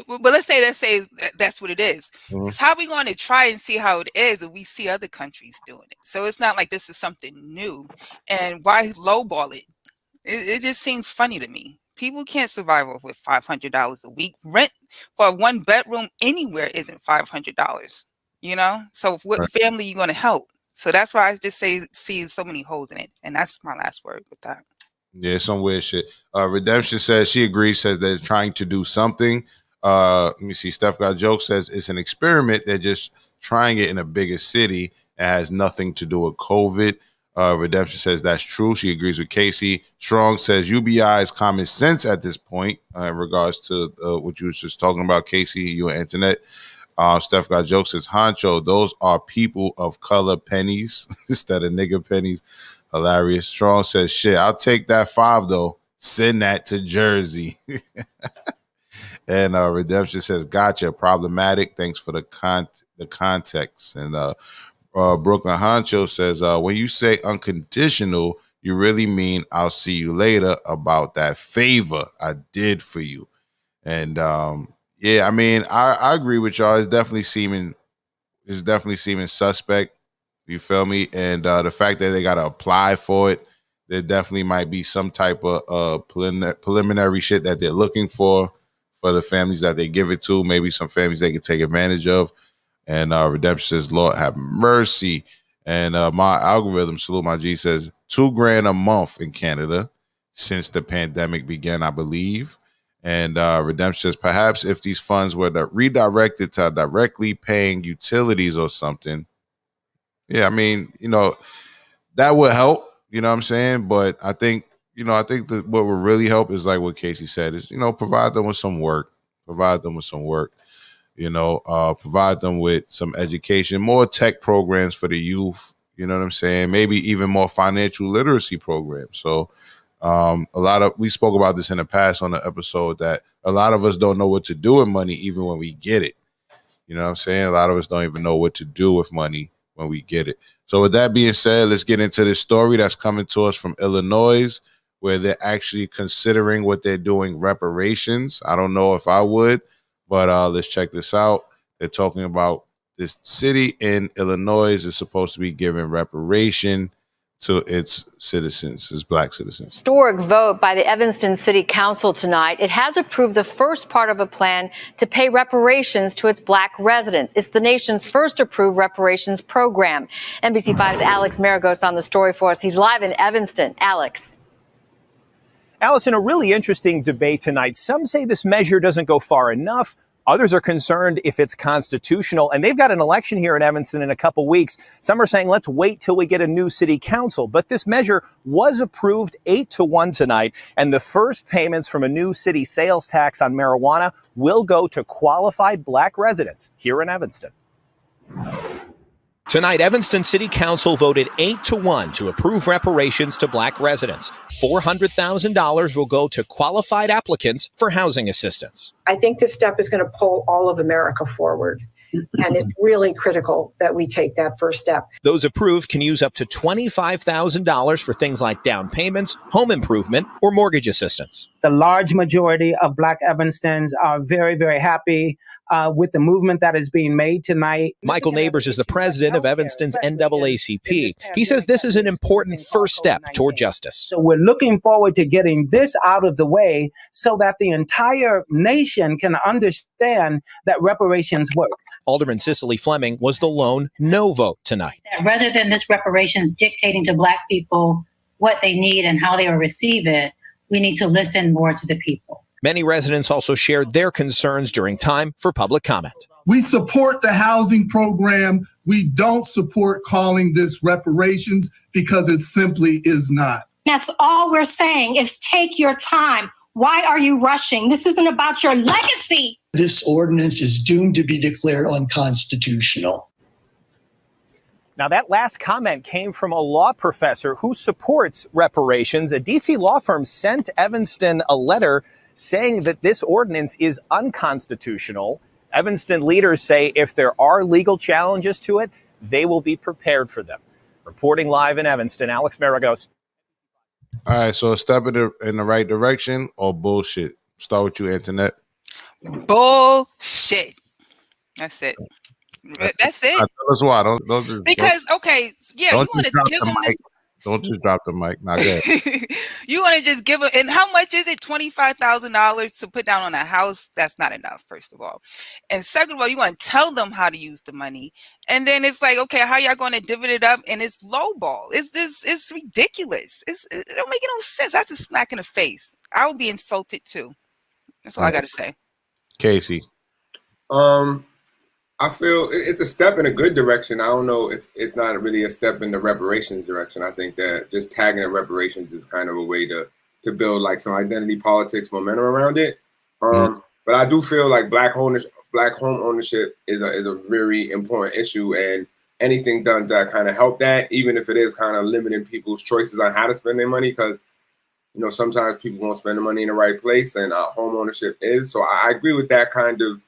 but let's say that's what it is. Mhm. It's how we going to try and see how it is if we see other countries doing it. So it's not like this is something new. And why lowball it? It just seems funny to me. People can't survive off with $500 a week. Rent for a 1-bedroom anywhere isn't $500. You know, so what family you going to help? So that's why I just see so many holes in it, and that's my last word with that. Yeah, some weird shit. Redemption says she agrees, says they're trying to do something. Let me see. Steph Got Joke says it's an experiment. They're just trying it in a bigger city. It has nothing to do with COVID. Redemption says that's true. She agrees with Casey. Strong says UBI is common sense at this point in regards to what you was just talking about, Casey, you and Antoinette. Steph Got Joke says, Honcho, those are people of color pennies instead of nigger pennies. Hilarious. Strong says, shit, I'll take that 5 though. Send that to Jersey. And Redemption says, gotcha. Problematic. Thanks for the context. And Brooklyn Honcho says, when you say unconditional, you really mean I'll see you later about that favor I did for you. And yeah, I mean, I agree with y'all. It's definitely seeming suspect. You feel me? And the fact that they got to apply for it, there definitely might be some type of preliminary shit that they're looking for the families that they give it to. Maybe some families they can take advantage of. And Redemption says, Lord have mercy. And my algorithm, Salute My G, says $2,000 a month in Canada since the pandemic began, I believe. And Redemption says, perhaps if these funds were redirected to directly paying utilities or something. Yeah, I mean, you know, that would help, you know what I'm saying? But I think that what would really help is like what Casey said is, you know, provide them with some work, you know, provide them with some education, more tech programs for the youth, you know what I'm saying? Maybe even more financial literacy programs. So we spoke about this in the past on the episode that a lot of us don't know what to do with money even when we get it. You know what I'm saying? A lot of us don't even know what to do with money when we get it. So with that being said, let's get into this story that's coming to us from Illinois, where they're actually considering what they're doing reparations. I don't know if I would, but let's check this out. They're talking about this city in Illinois is supposed to be giving reparation to its citizens, its black citizens. Historic vote by the Evanston City Council tonight. It has approved the first part of a plan to pay reparations to its black residents. It's the nation's first approved reparations program. NBC5's Alex Maragos on the story for us. He's live in Evanston. Alex. Allison, a really interesting debate tonight. Some say this measure doesn't go far enough. Others are concerned if it's constitutional, and they've got an election here in Evanston in a couple weeks. Some are saying, let's wait till we get a new city council. But this measure was approved 8-1 tonight, and the first payments from a new city sales tax on marijuana will go to qualified black residents here in Evanston. Tonight, Evanston City Council voted 8-1 to approve reparations to black residents. $400,000 will go to qualified applicants for housing assistance. I think this step is going to pull all of America forward. And it's really critical that we take that first step. Those approved can use up to $25,000 for things like down payments, home improvement, or mortgage assistance. The large majority of Black Evanstons are very, very happy with the movement that is being made tonight. Michael Neighbors is the president of Evanston's NAACP. He says this is an important first step toward justice. So we're looking forward to getting this out of the way so that the entire nation can understand that reparations work. Alderman Cicely Fleming was the lone no vote tonight. Rather than this reparations dictating to Black people what they need and how they will receive it, we need to listen more to the people. Many residents also shared their concerns during time for public comment. We support the housing program. We don't support calling this reparations because it simply is not. That's all we're saying is take your time. Why are you rushing? This isn't about your legacy. This ordinance is doomed to be declared unconstitutional. Now, that last comment came from a law professor who supports reparations. A D.C. law firm sent Evanston a letter saying that this ordinance is unconstitutional. Evanston leaders say if there are legal challenges to it, they will be prepared for them. Reporting live in Evanston, Alex Maragos. All right, so a step in the right direction or bullshit? Start with you, Antoinette. Bullshit. That's it. That's it. Tell us why. Don't just, because okay, yeah, you want to give them this. Don't just drop the mic. Not good. You want to just give them, and how much is it? $25,000 to put down on a house? That's not enough, first of all. And second of all, you want to tell them how to use the money. And then it's like, okay, how y'all going to divvy it up? And it's lowball. It's ridiculous. It don't make no sense. That's a smack in the face. I would be insulted too. That's all I got to say. Casey. I feel it's a step in a good direction. I don't know if it's not really a step in the reparations direction. I think that just tagging in reparations is kind of a way to build like some identity politics momentum around it. But I do feel like black home ownership is a very important issue, and anything done to kind of help that, even if it is kind of limiting people's choices on how to spend their money, because sometimes people won't spend the money in the right place, and home ownership is. So I agree with that kind of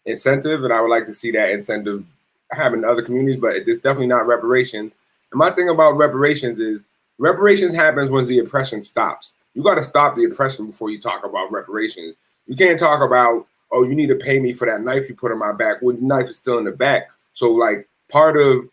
incentive, and I would like to see that incentive happen in other communities, but it's definitely not reparations. And my thing about reparations is reparations happens when the oppression stops. You got to stop the oppression before you talk about reparations. You can't talk about, oh, you need to pay me for that knife you put on my back when the knife is still in the back. So like part of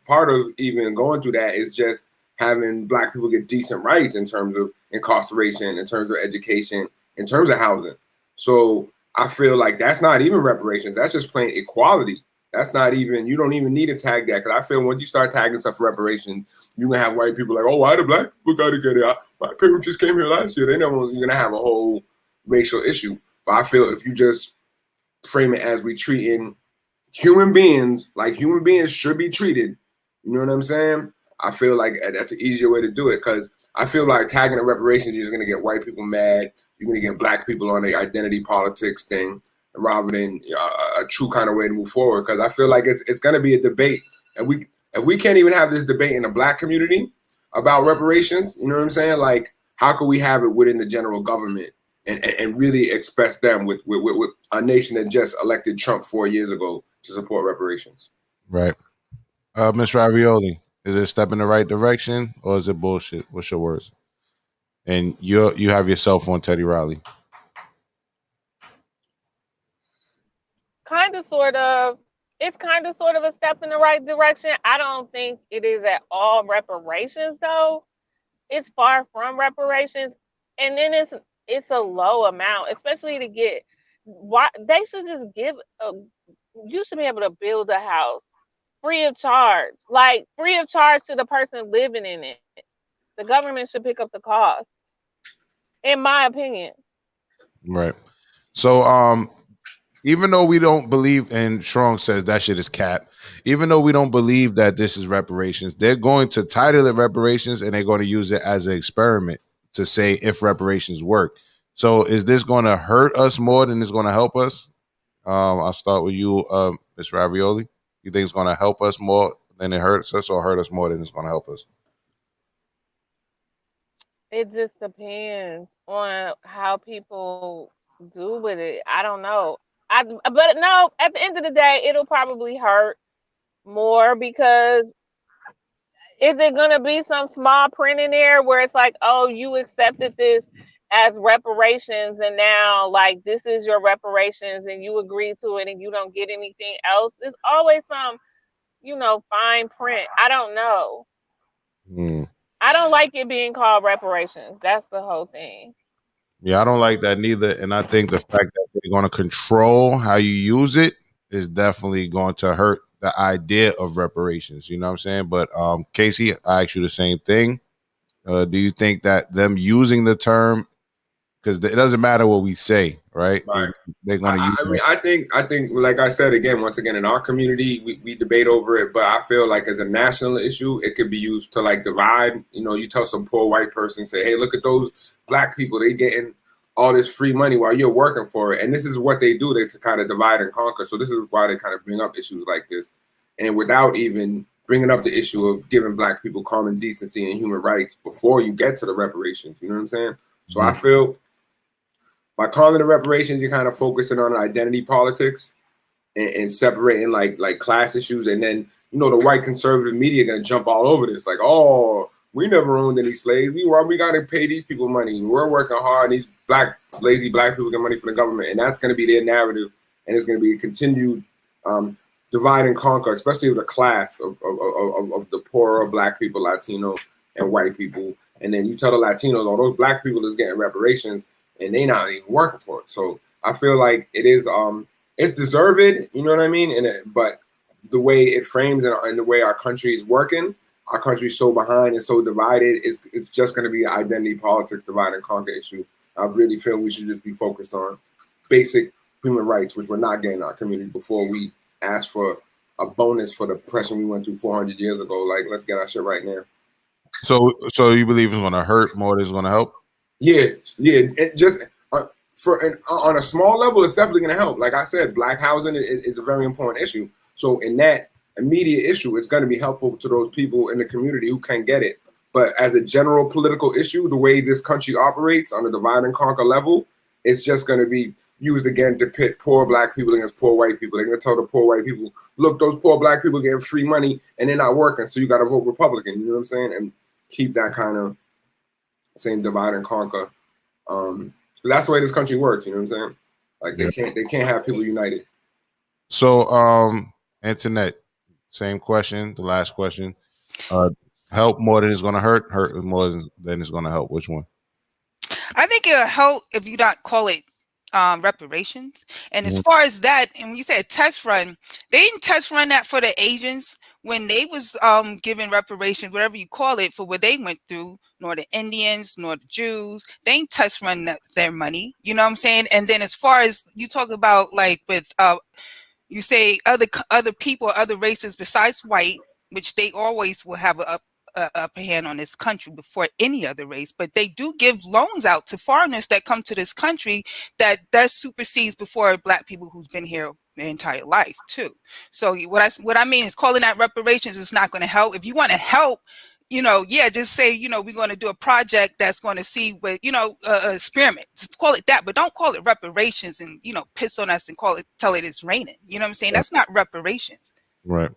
even going through that is just having Black people get decent rights in terms of incarceration, in terms of education, in terms of housing. So I feel like that's not even reparations. That's just plain equality. That's not even, you don't even need to tag that, because I feel once you start tagging stuff for reparations, you're going to have white people like, oh, why the Black people got to get it? My parents just came here last year. They know you're going to have a whole racial issue. But I feel if you just frame it as we treating human beings like human beings should be treated, you know what I'm saying? I feel like that's an easier way to do it, because I feel like tagging the reparations, you're just going to get white people mad. You're going to get Black people on the identity politics thing rather than a true kind of way to move forward. Because I feel like it's going to be a debate. And if we can't even have this debate in the Black community about reparations, you know what I'm saying? Like, how can we have it within the general government and really express them with a nation that just elected Trump 4 years ago to support reparations? Right. MsRavioli. Is it a step in the right direction or is it bullshit? What's your words? And you have your cell phone, Teddy Riley. Kind of, sort of. It's kind of, sort of a step in the right direction. I don't think it is at all reparations, though. It's far from reparations, and then it's a low amount, especially to get. Why they should just give you should be able to build a house free of charge, like free of charge to the person living in it. The government should pick up the cost, in my opinion. Right. So, even though we don't believe, and Strong says that shit is cap, even though we don't believe that this is reparations, they're going to title it reparations and they're going to use it as an experiment to say if reparations work. So is this going to hurt us more than it's going to help us? I'll start with you, MsRavioli. You think it's going to help us more than it hurts us, or hurt us more than it's going to help us? It just depends on how people do with it. I don't know. But no, at the end of the day, it'll probably hurt more, because is it going to be some small print in there where it's like, oh, you accepted this as reparations and now like this is your reparations and you agree to it and you don't get anything else? There's always some, fine print. I don't know. I don't like it being called reparations. That's the whole thing. Yeah, I don't like that neither. And I think the fact that they're going to control how you use it is definitely going to hurt the idea of reparations. You know what I'm saying? But Casey, I asked you the same thing. Do you think that them using the term, because it doesn't matter what we say, right? They're going to use it. I think, like I said, once again, in our community, we debate over it, but I feel like as a national issue, it could be used to like divide. You tell some poor white person, say, hey, look at those Black people, they getting all this free money while you're working for it. And this is what they do, to kind of divide and conquer. So this is why they kind of bring up issues like this. And without even bringing up the issue of giving Black people common decency and human rights before you get to the reparations. You know what I'm saying? So I feel by calling the reparations, you're kind of focusing on identity politics and separating like class issues, and then the white conservative media are gonna jump all over this, like, oh, we never owned any slaves. We gotta pay these people money. We're working hard. These lazy black people get money from the government, and that's gonna be their narrative, and it's gonna be a continued divide and conquer, especially with the class of the poorer Black people, Latino, and white people. And then you tell the Latinos, oh, those Black people is getting reparations, and they not even working for it. So I feel like it is it's deserved, you know what I mean? But the way it frames and the way our country is working, our country's so behind and so divided, it's just going to be an identity politics, divide and conquer issue. I really feel we should just be focused on basic human rights, which we're not getting in our community, before we ask for a bonus for the oppression we went through 400 years ago. Like, let's get our shit right now. So you believe it's going to hurt more than it's going to help? Yeah. It just on a small level, it's definitely going to help. Like I said, Black housing is a very important issue. So in that immediate issue, it's going to be helpful to those people in the community who can get it. But as a general political issue, the way this country operates on a divide and conquer level, it's just going to be used again to pit poor Black people against poor white people. They're going to tell the poor white people, look, those poor Black people getting free money and they're not working, so you got to vote Republican. You know what I'm saying? And keep that kind of same divide and conquer. That's the way this country works. You know what I'm saying? Like they can't have people united. So Antoinette, same question, the last question. Help more than it's going to hurt more than it's going to help. Which one? I think it'll help if you don't call it reparations. And as far as that, and when you say a test run, they didn't test run that for the Asians when they was giving reparations, whatever you call it, for what they went through, nor the Indians, nor the Jews. They ain't test run their money. You know what I'm saying? And then as far as you talk about, like, with you say other people, other races besides white, which they always will have a upper hand on this country before any other race, but they do give loans out to foreigners that come to this country that supersedes before Black people who's been here their entire life too. So what I mean is calling that reparations is not going to help. If you want to help, just say, we're going to do a project that's going to see what, experiment, just call it that, but don't call it reparations and, piss on us and tell it it's raining. You know what I'm saying? That's not reparations. Right.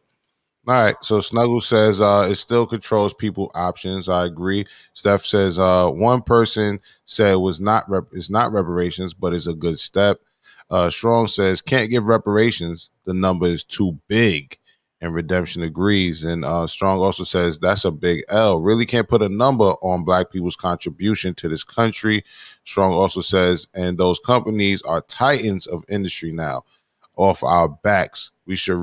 All right. So Snuggle says it still controls people options. I agree. Steph says one person said it's not reparations, but it's a good step. Strong says can't give reparations. The number is too big. And Redemption agrees. And Strong also says that's a big L. Really can't put a number on Black people's contribution to this country. Strong also says, and those companies are titans of industry now, off our backs. We should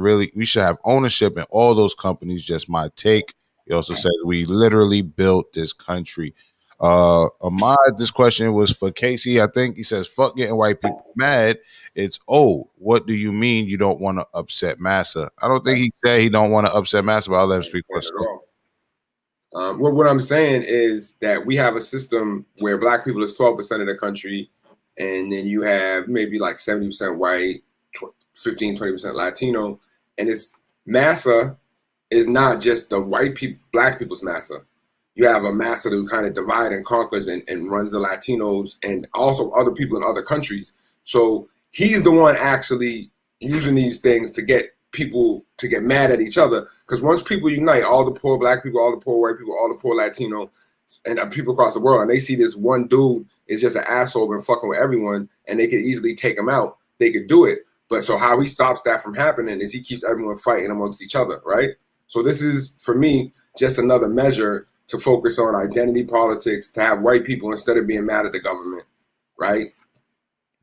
have ownership in all those companies. Just my take. He also said we literally built this country. Ahmad, this question was for Casey. I think he says, fuck getting white people mad. It's old. What do you mean you don't want to upset Massa? I don't think he said he don't want to upset Massa, but I'll let him speak for a second. What I'm saying is that we have a system where Black people is 12% of the country, and then you have maybe like 70% white, 15-20% Latino, and it's Massa is not just the white people, Black people's Massa. You have a Massa who kind of divide and conquers and runs the Latinos and also other people in other countries. So he's the one actually using these things to get people to get mad at each other. Because once people unite, all the poor Black people, all the poor white people, all the poor Latino, and people across the world, and they see this one dude is just an asshole and fucking with everyone, and they could easily take him out, they could do it. But so how he stops that from happening is he keeps everyone fighting amongst each other, right? So this is, for me, just another measure to focus on identity politics, to have white people instead of being mad at the government, right?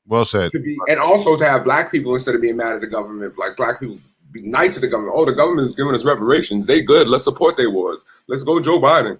Well said. And also to have Black people instead of being mad at the government, like Black people be nice to the government. Oh, the government is giving us reparations. They good. Let's support their wars. Let's go Joe Biden.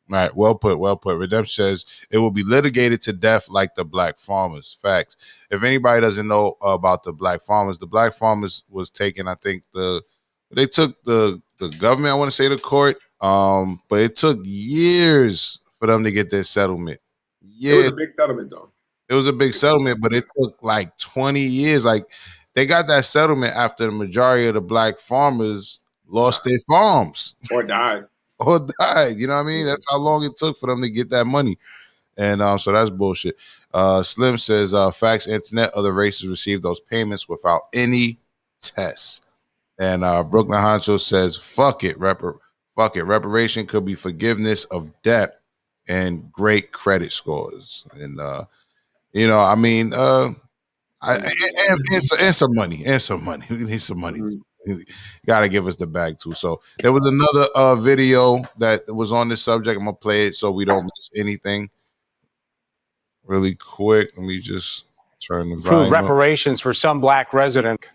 Right. Well put. Well put. Redemption says it will be litigated to death like the Black farmers. Facts. If anybody doesn't know about the Black farmers was taken, I think they took the government, I want to say, to court. But it took years for them to get their settlement. Yeah. It was a big settlement though. It was a big settlement, but it took like 20 years. Like they got that settlement after the majority of the Black farmers lost their farms or died. Or died. You know what I mean? That's how long it took for them to get that money. And so that's bullshit. Slim says, facts, Antoinette, other races received those payments without any tests. And Brooklyn Honcho says, fuck it. Fuck it. Reparation could be forgiveness of debt and great credit scores. And, you know, I mean, and some money. And some money. We need some money. You got to give us the bag, too. So there was another video that was on this subject. I'm going to play it so we don't miss anything. Really quick, let me just turn the volume up. Reparations for some black residents.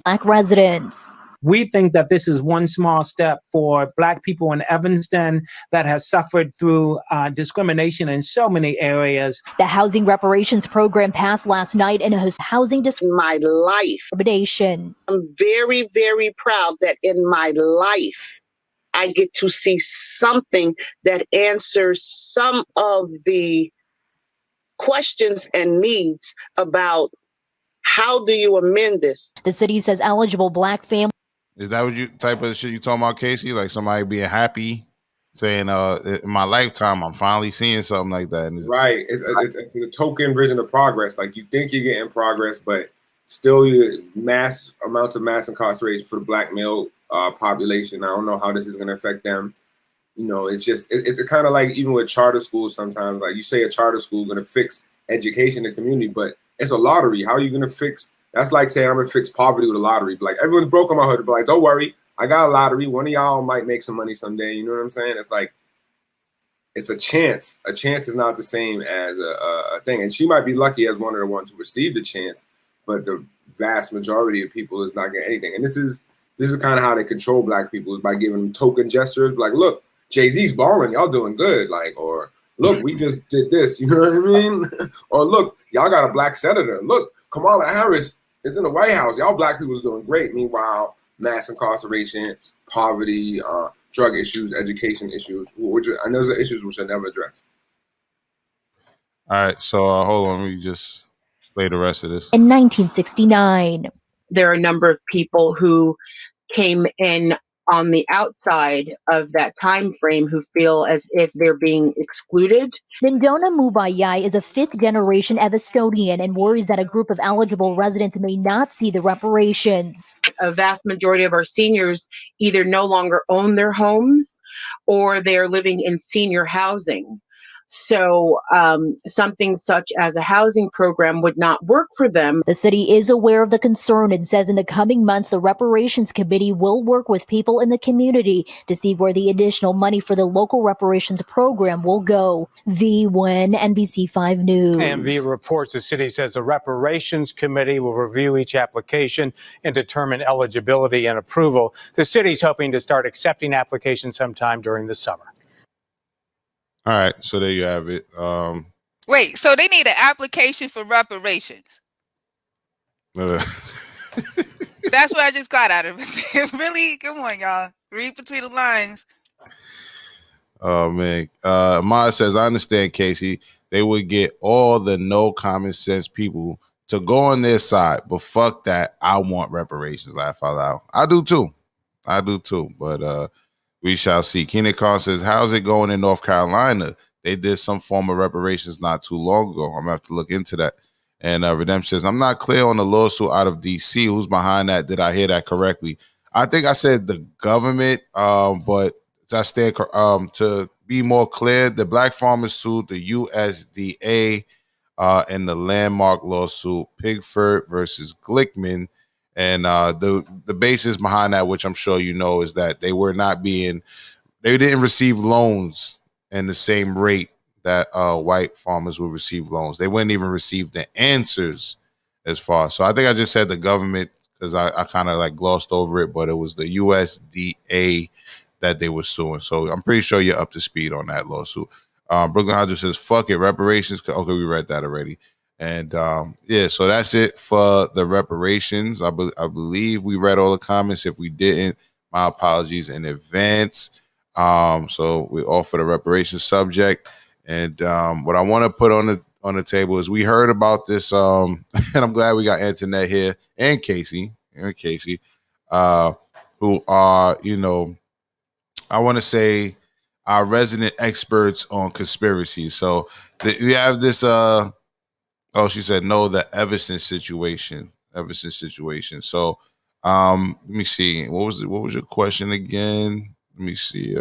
Black residents. We think that this is one small step for Black people in Evanston that has suffered through discrimination in so many areas. The housing reparations program passed last night in a housing my life. discrimination. I'm very, very proud that in my life, I get to see something that answers some of the questions and needs about how do you amend this? The city says eligible Black families. Is that what you type of shit you talking about, Casey? Like somebody being happy, saying, in my lifetime, I'm finally seeing something like that. And Right. It's a token vision of progress. Like you think you're getting progress, but still you mass amounts of mass incarceration for the Black male population. I don't know how this is going to affect them. You know, it's just, it's kind of like even with charter schools sometimes, like you say a charter school going to fix education in the community, but it's a lottery. How are you going to fix, that's like saying I'm going to fix poverty with a lottery. But like everyone's broke in my hood, but like, don't worry, I got a lottery. One of y'all might make some money someday. You know what I'm saying? It's like, it's a chance. A chance is not the same as a thing. And she might be lucky as one of the ones who received the chance, but the vast majority of people is not getting anything. And this is kind of how they control Black people, is by giving them token gestures. Like, look, Jay-Z's balling, y'all doing good. Like, or look, we just did this, you know what I mean? Or look, y'all got a Black senator. Look, Kamala Harris is in the White House. Y'all Black people is doing great. Meanwhile, mass incarceration, poverty, drug issues, education issues, and those are issues which are never addressed. All right, so hold on, let me just play the rest of this. In 1969. There are a number of people who came in on the outside of that time frame who feel as if they're being excluded. Ndona Mubayai is a fifth-generation Evastonian and worries that a group of eligible residents may not see the reparations. A vast majority of our seniors either no longer own their homes or they're living in senior housing. So something such as a housing program would not work for them. The city is aware of the concern and says in the coming months, the reparations committee will work with people in the community to see where the additional money for the local reparations program will go. V Win, NBC5 News. AMV reports the city says the reparations committee will review each application and determine eligibility and approval. The city's hoping to start accepting applications sometime during the summer. All right, so there you have it. Wait, so they need an application for reparations? That's what I just got out of it. Really? Come on, y'all. Read between the lines. Oh, man. Maya says, I understand, Casey. They would get all the no common sense people to go on their side, but fuck that. I want reparations, laugh out loud. I do too, but we shall see. Keenan Khan says, how's it going in North Carolina? They did some form of reparations not too long ago. I'm going to have to look into that. And Redemption says, I'm not clear on the lawsuit out of D.C. Who's behind that? Did I hear that correctly? I think I said the government, but I stand to be more clear. The Black farmers sued the USDA in the landmark lawsuit, Pigford versus Glickman. And the basis behind that, which I'm sure you know, is that they didn't receive loans in the same rate that white farmers would receive loans. They wouldn't even receive the answers as far. So I think I just said the government because I kind of like glossed over it, but it was the USDA that they were suing. So I'm pretty sure you're up to speed on that lawsuit. Brooklyn Hodges says, fuck it, reparations. Okay, we read that already. And yeah, so that's it for the reparations. I believe we read all the comments. If we didn't, my apologies in advance. So we're all for the reparations subject. And what I want to put on the table is we heard about this, and I'm glad we got Antoinette here and Casey, who who are, I want to say our resident experts on conspiracy. So we have this, she said, no, the Everson situation. So let me see. What was your question again? Let me see.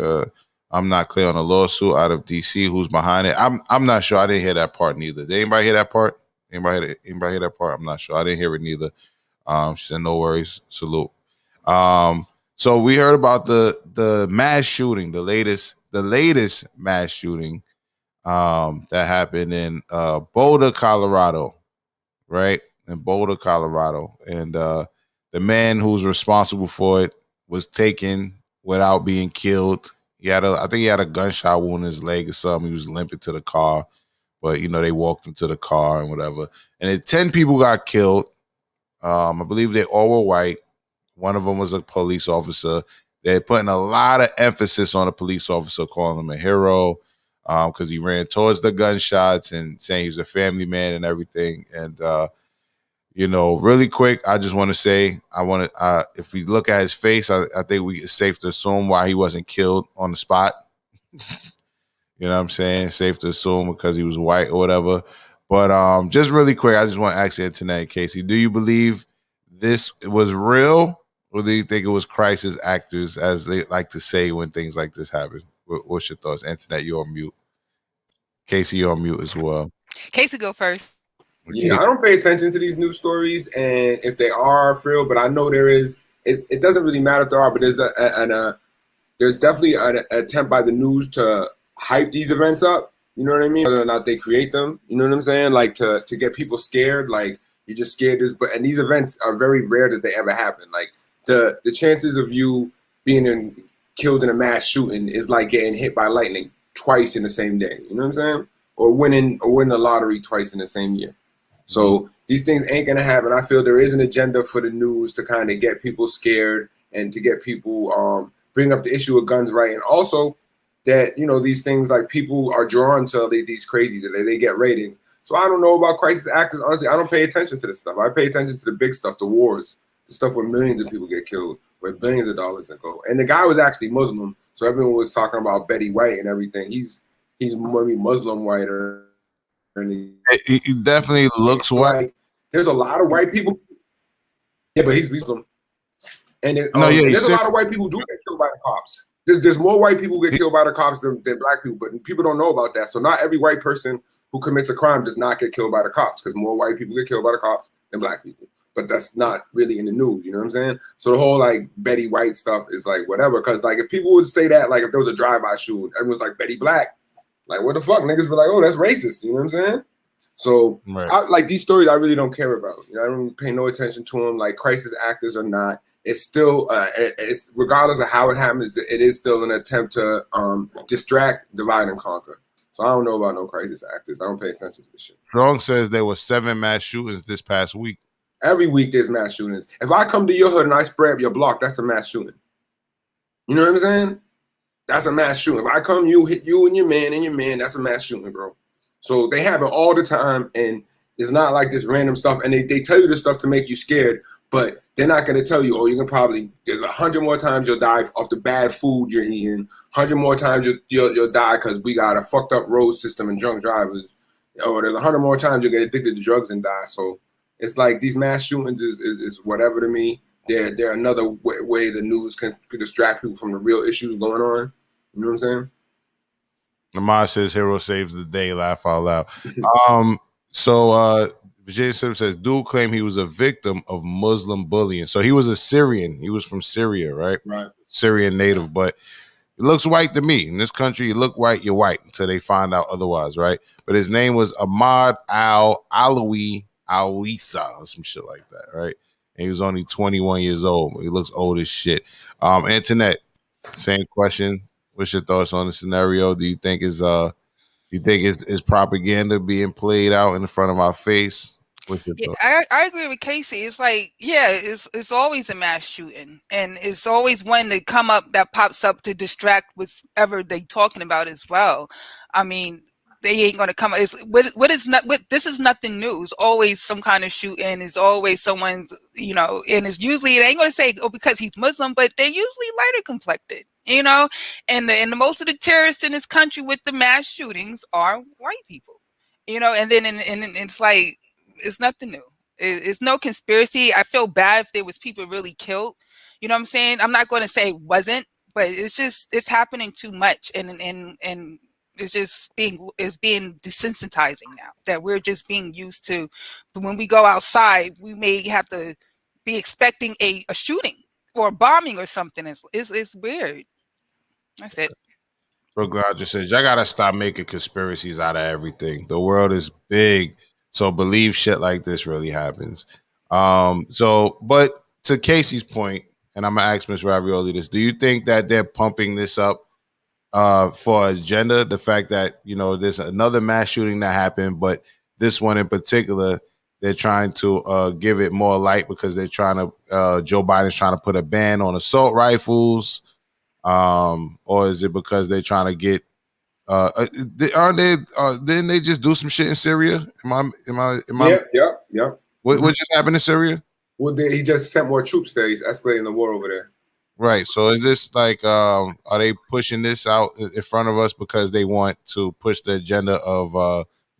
I'm not clear on a lawsuit out of DC. Who's behind it? I'm not sure. I didn't hear that part neither. Did anybody hear that part? Anybody hear that part? I'm not sure. I didn't hear it neither. She said, no worries. Salute. So we heard about the mass shooting, the latest mass shooting that happened in Boulder, Colorado, right? In Boulder, Colorado. And the man who's responsible for it was taken without being killed. I think he had a gunshot wound in his leg or something. He was limping to the car, but they walked him to the car and whatever. And then 10 people got killed. I believe they all were white. One of them was a police officer. They're putting a lot of emphasis on a police officer, calling him a hero because he ran towards the gunshots and saying he was a family man and everything. And really quick, I just want to say, if we look at his face, I think it's safe to assume why he wasn't killed on the spot. You know what I'm saying? Safe to assume because he was white or whatever. But just really quick, I just want to ask Antoinette and Casey, do you believe this was real, or do you think it was crisis actors, as they like to say when things like this happen? What's your thoughts? Antoinette, you're on mute. Casey, you're on mute as well. Casey, go first. Yeah, I don't pay attention to these news stories, and if they are real, but I know there is. It doesn't really matter if there are, but there's definitely an attempt by the news to hype these events up. You know what I mean? Whether or not they create them, you know what I'm saying? Like to get people scared, like you're just scared. And these events are very rare that they ever happen. Like the chances of you being killed in a mass shooting is like getting hit by lightning twice in the same day. You know what I'm saying? Or winning the lottery twice in the same year. So these things ain't gonna happen. I feel there is an agenda for the news to kind of get people scared and to get people bring up the issue of guns, right? And also that these things, like, people are drawn to these crazy, that they get ratings. So I don't know about crisis actors. Honestly, I don't pay attention to this stuff. I pay attention to the big stuff, the wars, the stuff where millions of people get killed, where billions of dollars go. And the guy was actually Muslim, so everyone was talking about Betty White and everything. He's maybe Muslim white, or he definitely looks white. There's a lot of white people. Yeah, but he's Muslim. And there's a lot of white people who do get killed by the cops. There's more white people who get killed by the cops than black people, but people don't know about that. So not every white person who commits a crime does not get killed by the cops, because more white people get killed by the cops than black people. But that's not really in the news, you know what I'm saying? So the whole like Betty White stuff is like whatever, because like if people would say that, like if there was a drive-by shooting, everyone's like Betty Black, like what the fuck? Niggas be like, oh, that's racist, you know what I'm saying? So like these stories, I really don't care about. I don't pay no attention to them. Like crisis actors or not, it's still it's regardless of how it happens, it is still an attempt to distract, divide, and conquer. So I don't know about no crisis actors. I don't pay attention to this shit. Strong says there were 7 mass shootings this past week. Every week there's mass shootings. If I come to your hood and I spray up your block, that's a mass shooting. You know what I'm saying? That's a mass shooting. If I come, you hit you and your man, that's a mass shooting, bro. So they have it all the time, and it's not like this random stuff. And they tell you this stuff to make you scared, but they're not going to tell you, oh, you can probably, there's 100 more times you'll die off the bad food you're eating, 100 more times you'll die because we got a fucked up road system and drunk drivers, or there's 100 more times you'll get addicted to drugs and die. So it's like these mass shootings is whatever to me. They're another way the news can distract people from the real issues going on. You know what I'm saying? Lamar says hero saves the day, laugh out loud. So Virginia Sim says, dude claimed he was a victim of Muslim bullying. So he was a Syrian. He was from Syria, right? Right. Syrian native, but it looks white to me. In this country, you look white, you're white until they find out otherwise, right? But his name was Ahmad Alawi Alisa or some shit like that, right? And he was only 21 years old. He looks old as shit. Antoinette, same question. What's your thoughts on the scenario? Do you think is propaganda being played out in front of our face? What's your thoughts? I agree with Casey. It's like, yeah, it's always a mass shooting, and it's always one that come up that pops up to distract whatever they talking about as well. I mean, they ain't gonna come. It's what is not what this is nothing new. It's always some kind of shooting. It's always someone's, and it's usually, it ain't gonna say because he's Muslim, but they're usually lighter complected, and the most of the terrorists in this country with the mass shootings are white people, and then and it's like it's nothing new. It's no conspiracy. I feel bad if there was people really killed. You know what I'm saying? I'm not going to say it wasn't, but it's happening too much, and it's being desensitizing now that we're just being used to. But when we go outside, we may have to be expecting a shooting or a bombing or something. It's weird. That's it. Brooklyn just says, y'all gotta stop making conspiracies out of everything. The world is big, so believe shit like this really happens. But to Casey's point, and I'm gonna ask MsRavioli this: do you think that they're pumping this up for agenda? The fact that there's another mass shooting that happened, but this one in particular, they're trying to give it more light because they're trying to Joe Biden's trying to put a ban on assault rifles. Or is it because they're trying to get didn't they just do some shit in Syria? Yep. What just happened in Syria? Well, he just sent more troops there. He's escalating the war over there. Right. So is this like are they pushing this out in front of us because they want to push the agenda of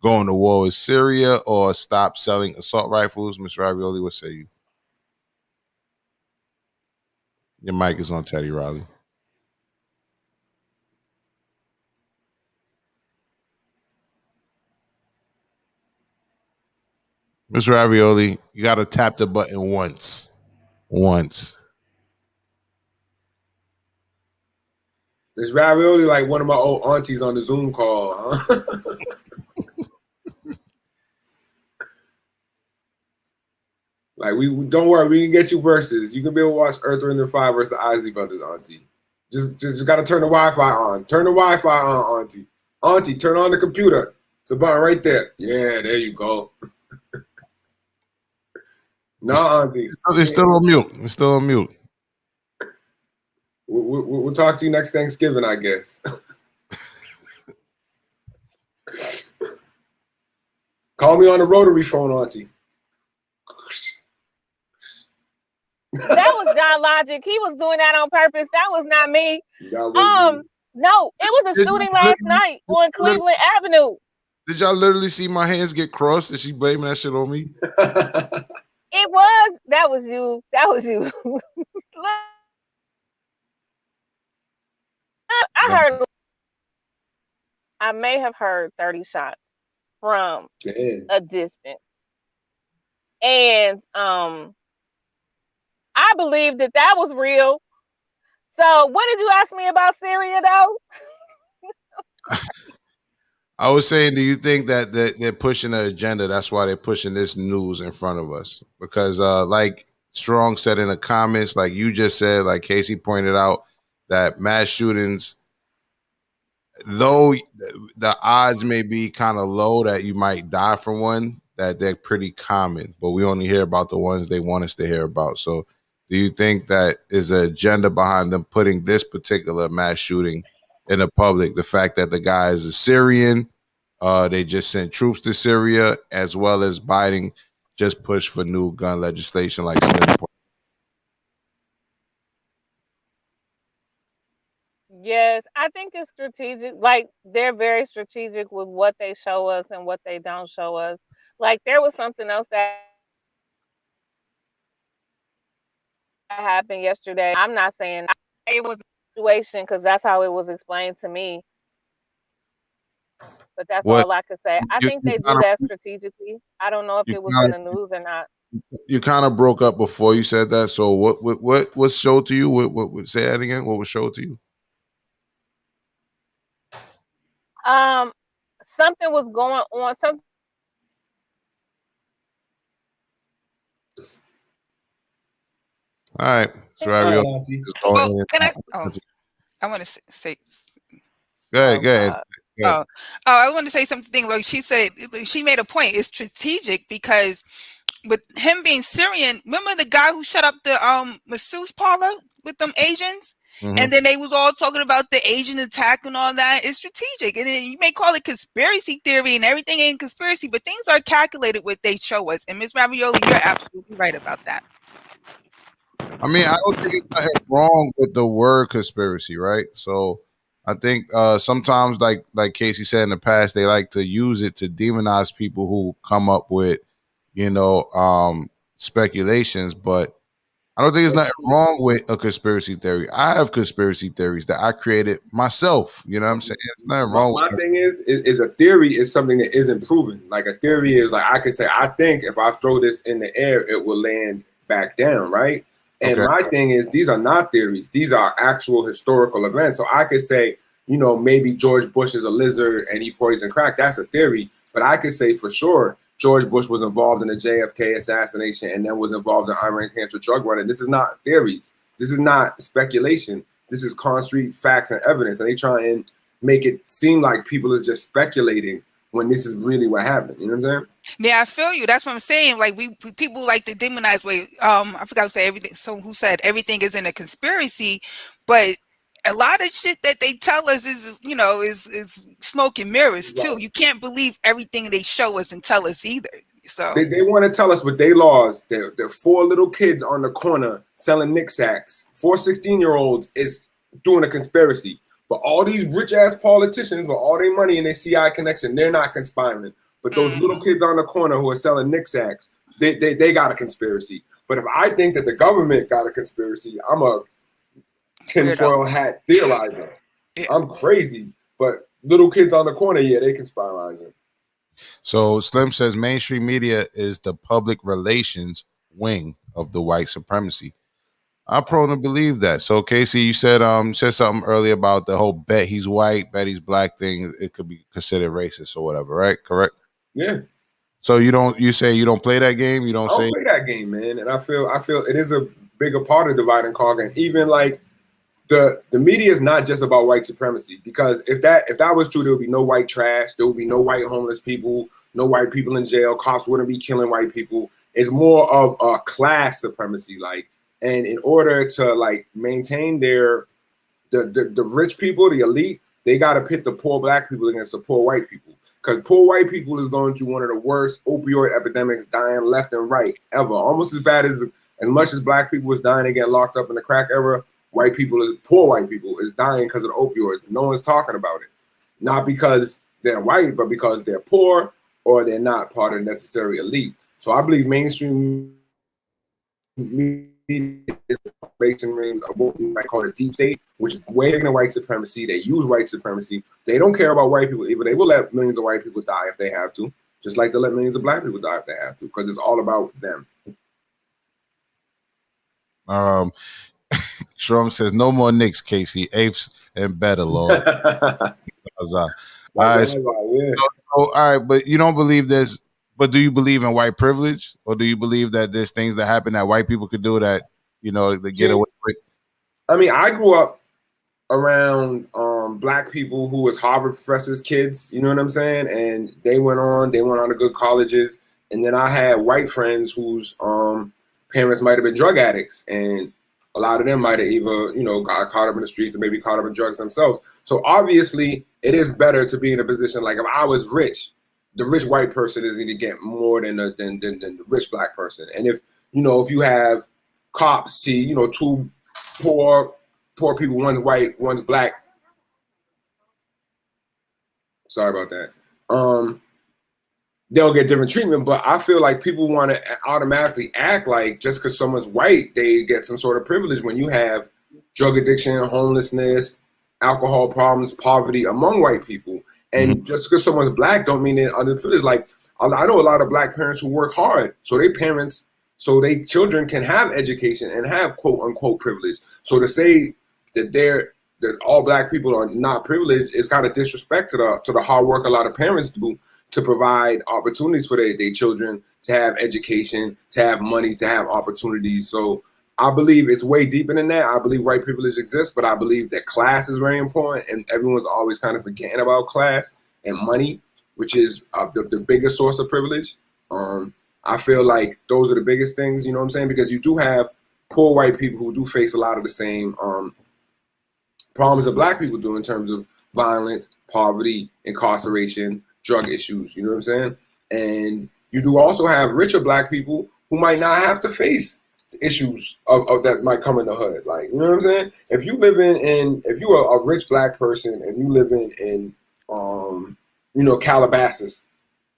going to war with Syria or stop selling assault rifles? MsRavioli, what say you? Your mic is on, Teddy Riley. MsRavioli, you got to tap the button once. MsRavioli like one of my old aunties on the Zoom call. Huh? Like don't worry, we can get you verses. You can be able to watch Earth, Wind & Fire versus the Isley Brothers, auntie. Just got to turn the Wi-Fi on. Turn the Wi-Fi on, auntie. Auntie, turn on the computer. It's a button right there. Yeah, there you go. No, auntie. It's still on mute. We'll talk to you next Thanksgiving, I guess. Call me on the rotary phone, auntie. That was JahLogic. He was doing that on purpose. That was not me. No, it was a shooting last night on Cleveland Avenue. Did y'all literally see my hands get crossed? Is she blaming that shit on me? It was. That was you. I may have heard 30 shots from a distance. And I believe that was real. So what did you ask me about Syria, though? I was saying, do you think that they're pushing an agenda? That's why they're pushing this news in front of us. Because like Strong said in the comments, like you just said, like Casey pointed out, that mass shootings, though the odds may be kind of low that you might die from one, that they're pretty common. But we only hear about the ones they want us to hear about. So do you think that is an agenda behind them putting this particular mass shooting in the public? The fact that the guy is a Syrian, they just sent troops to Syria, as well as Biden just pushed for new gun legislation like Slim. Yes, I think it's strategic. Like, they're very strategic with what they show us and what they don't show us. Like, there was something else that happened yesterday. I'm not saying it was a situation because that's how it was explained to me. But that's all I could say. I think they do that strategically. I don't know if it was in the news or not. You kind of broke up before you said that. So what was showed to you? What say that again? What was showed to you? Something was going on. All right. So I want to say. Go ahead. I want to say something. Like she said, she made a point. It's strategic because with him being Syrian, remember the guy who shut up the masseuse parlor with them Asians? And then they was all talking about the Asian attack and all that. It's strategic. And then you may call it conspiracy theory and everything ain't conspiracy, but things are calculated what they show us. And MsRavioli, you're absolutely right about that. I mean, I don't think it's nothing wrong with the word conspiracy, right? So I think sometimes, like Casey said in the past, they like to use it to demonize people who come up with, speculations. But I don't think there's nothing wrong with a conspiracy theory. I have conspiracy theories that I created myself. You know what I'm saying? There's nothing wrong with My thing is a theory is something that isn't proven. Like a theory is like I can say, I think if I throw this in the air, it will land back down, right? And my thing is, these are not theories. These are actual historical events. So I could say, maybe George Bush is a lizard and he poisoned crack. That's a theory. But I could say for sure George Bush was involved in the JFK assassination and then was involved in Iran Contra drug running. This is not theories. This is not speculation. This is concrete facts and evidence. And they try and make it seem like people is just speculating when this is really what happened. You know what I'm saying? Yeah, I feel you. That's what I'm saying. Like people like to demonize. I forgot to say everything. So who said everything is in a conspiracy? But a lot of shit that they tell us is smoke and mirrors too. You can't believe everything they show us and tell us either. So they want to tell us with their laws. There are 4 little kids on the corner selling Nick sacks. 4 16-year-olds is doing a conspiracy. But all these rich ass politicians with all their money and their CI connection, they're not conspiring. But those little kids on the corner who are selling Nick sacks, they got a conspiracy. But if I think that the government got a conspiracy, I'm a tinfoil hat theorizer. Yeah. I'm crazy. But little kids on the corner, yeah, they conspirizing. So Slim says mainstream media is the public relations wing of the white supremacy. I'm prone to believe that. So Casey, you said something earlier about the whole bet he's white, bet he's black thing. It could be considered racist or whatever, right? Correct? Yeah. So you say you don't play that game? You don't I don't play that game, man. And I feel it is a bigger part of divide and conquer. And even like the media is not just about white supremacy, because if that was true, there would be no white trash, there would be no white homeless people, no white people in jail, cops wouldn't be killing white people. It's more of a class supremacy, like. And in order to like maintain the rich people, the elite, they got to pit the poor black people against the poor white people, because poor white people is going through one of the worst opioid epidemics, dying left and right ever. Almost as bad as much as black people was dying and getting locked up in the crack era, poor white people is dying because of the opioids. No one's talking about it, not because they're white, but because they're poor or they're not part of the necessary elite. So I believe mainstream media is the rings of what we might call a deep state, which is way bigger than white supremacy. They use white supremacy. They don't care about white people either. They will let millions of white people die if they have to, just like they let millions of black people die if they have to, because it's all about them. Strong says no more Knicks, Casey. Apes and better, Lord. All right, but you don't believe this. But do you believe in white privilege, or do you believe that there's things that happen that white people could do that, they get away with? I mean, I grew up around black people who was Harvard professors' kids, you know what I'm saying? And they went on to good colleges. And then I had white friends whose parents might have been drug addicts, and a lot of them might have either, got caught up in the streets or maybe caught up in drugs themselves. So obviously it is better to be in a position like if I was rich, the rich white person is going to get more than the rich black person. And if you have cops see, 2 poor people, one's white, one's black. Sorry about that. They'll get different treatment, but I feel like people want to automatically act like just because someone's white, they get some sort of privilege when you have drug addiction, homelessness, alcohol problems, poverty among white people. And just because someone's black don't mean they're underprivileged. Like I know a lot of black parents who work hard so their children can have education and have quote unquote privilege. So to say that all black people are not privileged is kind of disrespect to the hard work a lot of parents do to provide opportunities for their children to have education, to have money, to have opportunities. So I believe it's way deeper than that. I believe white privilege exists, but I believe that class is very important, and everyone's always kind of forgetting about class and money, which is the biggest source of privilege. I feel like those are the biggest things, you know what I'm saying? Because you do have poor white people who do face a lot of the same problems that black people do in terms of violence, poverty, incarceration, drug issues. You know what I'm saying? And you do also have richer black people who might not have to face issues of that might come in the hood. Like, you know what I'm saying? If you live if you are a rich black person and you live in Calabasas,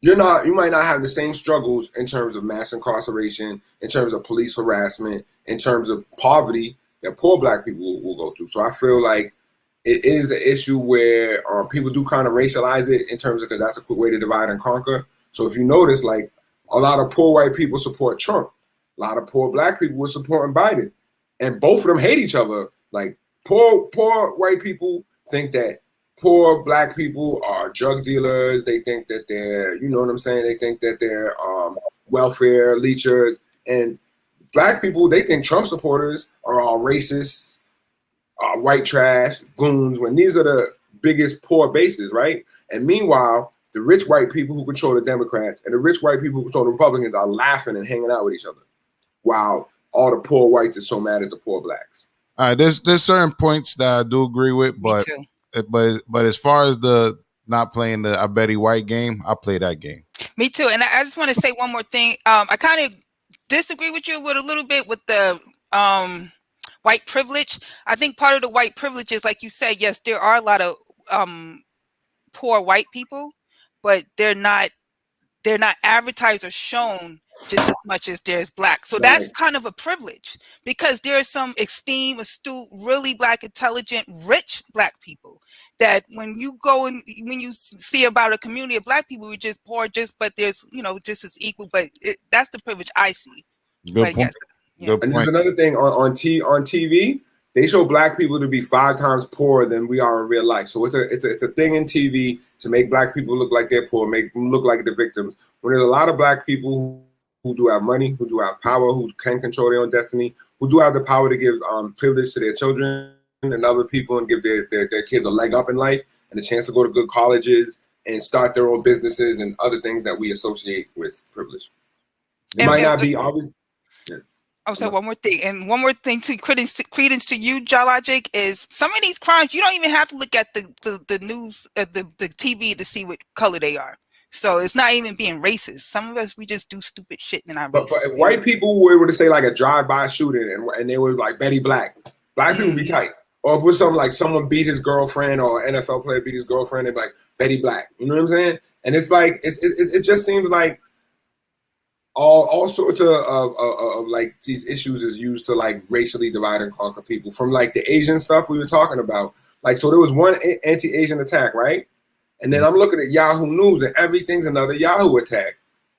you might not have the same struggles in terms of mass incarceration, in terms of police harassment, in terms of poverty that poor black people will go through. So I feel like it is an issue where people do kind of racialize it in terms of, because that's a quick way to divide and conquer. So if you notice, like, a lot of poor white people support Trump. A lot of poor black people were supporting Biden. And both of them hate each other. Like, poor white people think that poor black people are drug dealers. They think that they're, you know what I'm saying? They think that they're welfare leechers. And black people, they think Trump supporters are all racists, white trash, goons, when these are the biggest poor bases, right? And meanwhile, the rich white people who control the Democrats and the rich white people who control the Republicans are laughing and hanging out with each other, while all the poor whites are so mad at the poor blacks. All right, there's certain points that I do agree with, but as far as the not playing the I bet he white game, I play that game. Me too. And I just want to say one more thing. I kind of disagree with you with a little bit with the white privilege. I think part of the white privilege is, like you said, yes, there are a lot of poor white people, but they're not advertised or shown just as much as there's black. So that's kind of a privilege, because there's some esteemed, astute, really black, intelligent, rich black people that when you go and when you see about a community of black people who are just poor, but there's, just as equal, but that's the privilege I see. Good point. Yes, Good and point. there's another thing on TV, they show black people to be 5 times poorer than we are in real life. So it's a thing in TV to make black people look like they're poor, make them look like the victims. When there's a lot of black people who do have money, who do have power, who can control their own destiny, who do have the power to give privilege to their children and other people and give their kids a leg up in life and a chance to go to good colleges and start their own businesses and other things that we associate with privilege. It might not be obvious. I'll say one more thing, and one more thing to credence to you, JahLogic, is some of these crimes you don't even have to look at the news, the TV to see what color they are. So it's not even being racist. Some of us, we just do stupid shit in our But if white people were to say like a drive-by shooting and they were like Betty Black people be tight. Or if it was something like someone beat his girlfriend or an NFL player beat his girlfriend, they'd be like Betty Black. You know what I'm saying? And it's like it just seems like all sorts of like these issues is used to like racially divide and conquer people, from like the Asian stuff we were talking about. Like, so there was one anti-Asian attack, right? And then I'm looking at Yahoo News and everything's another Yahoo attack.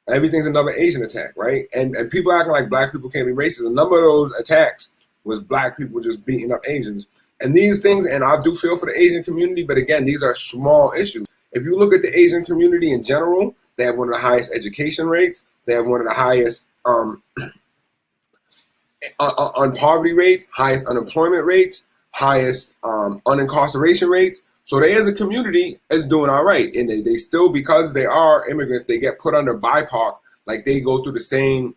Everything's another Asian attack, right? And people acting like black people can't be racist. A number of those attacks was black people just beating up Asians. And these things, and I do feel for the Asian community, but again, these are small issues. If you look at the Asian community in general, they have one of the highest education rates. They have one of the highest on poverty rates, highest unemployment rates, highest unincarceration rates. So they as a community is doing all right. And they still, because they are immigrants, they get put under BIPOC. Like, they went through the same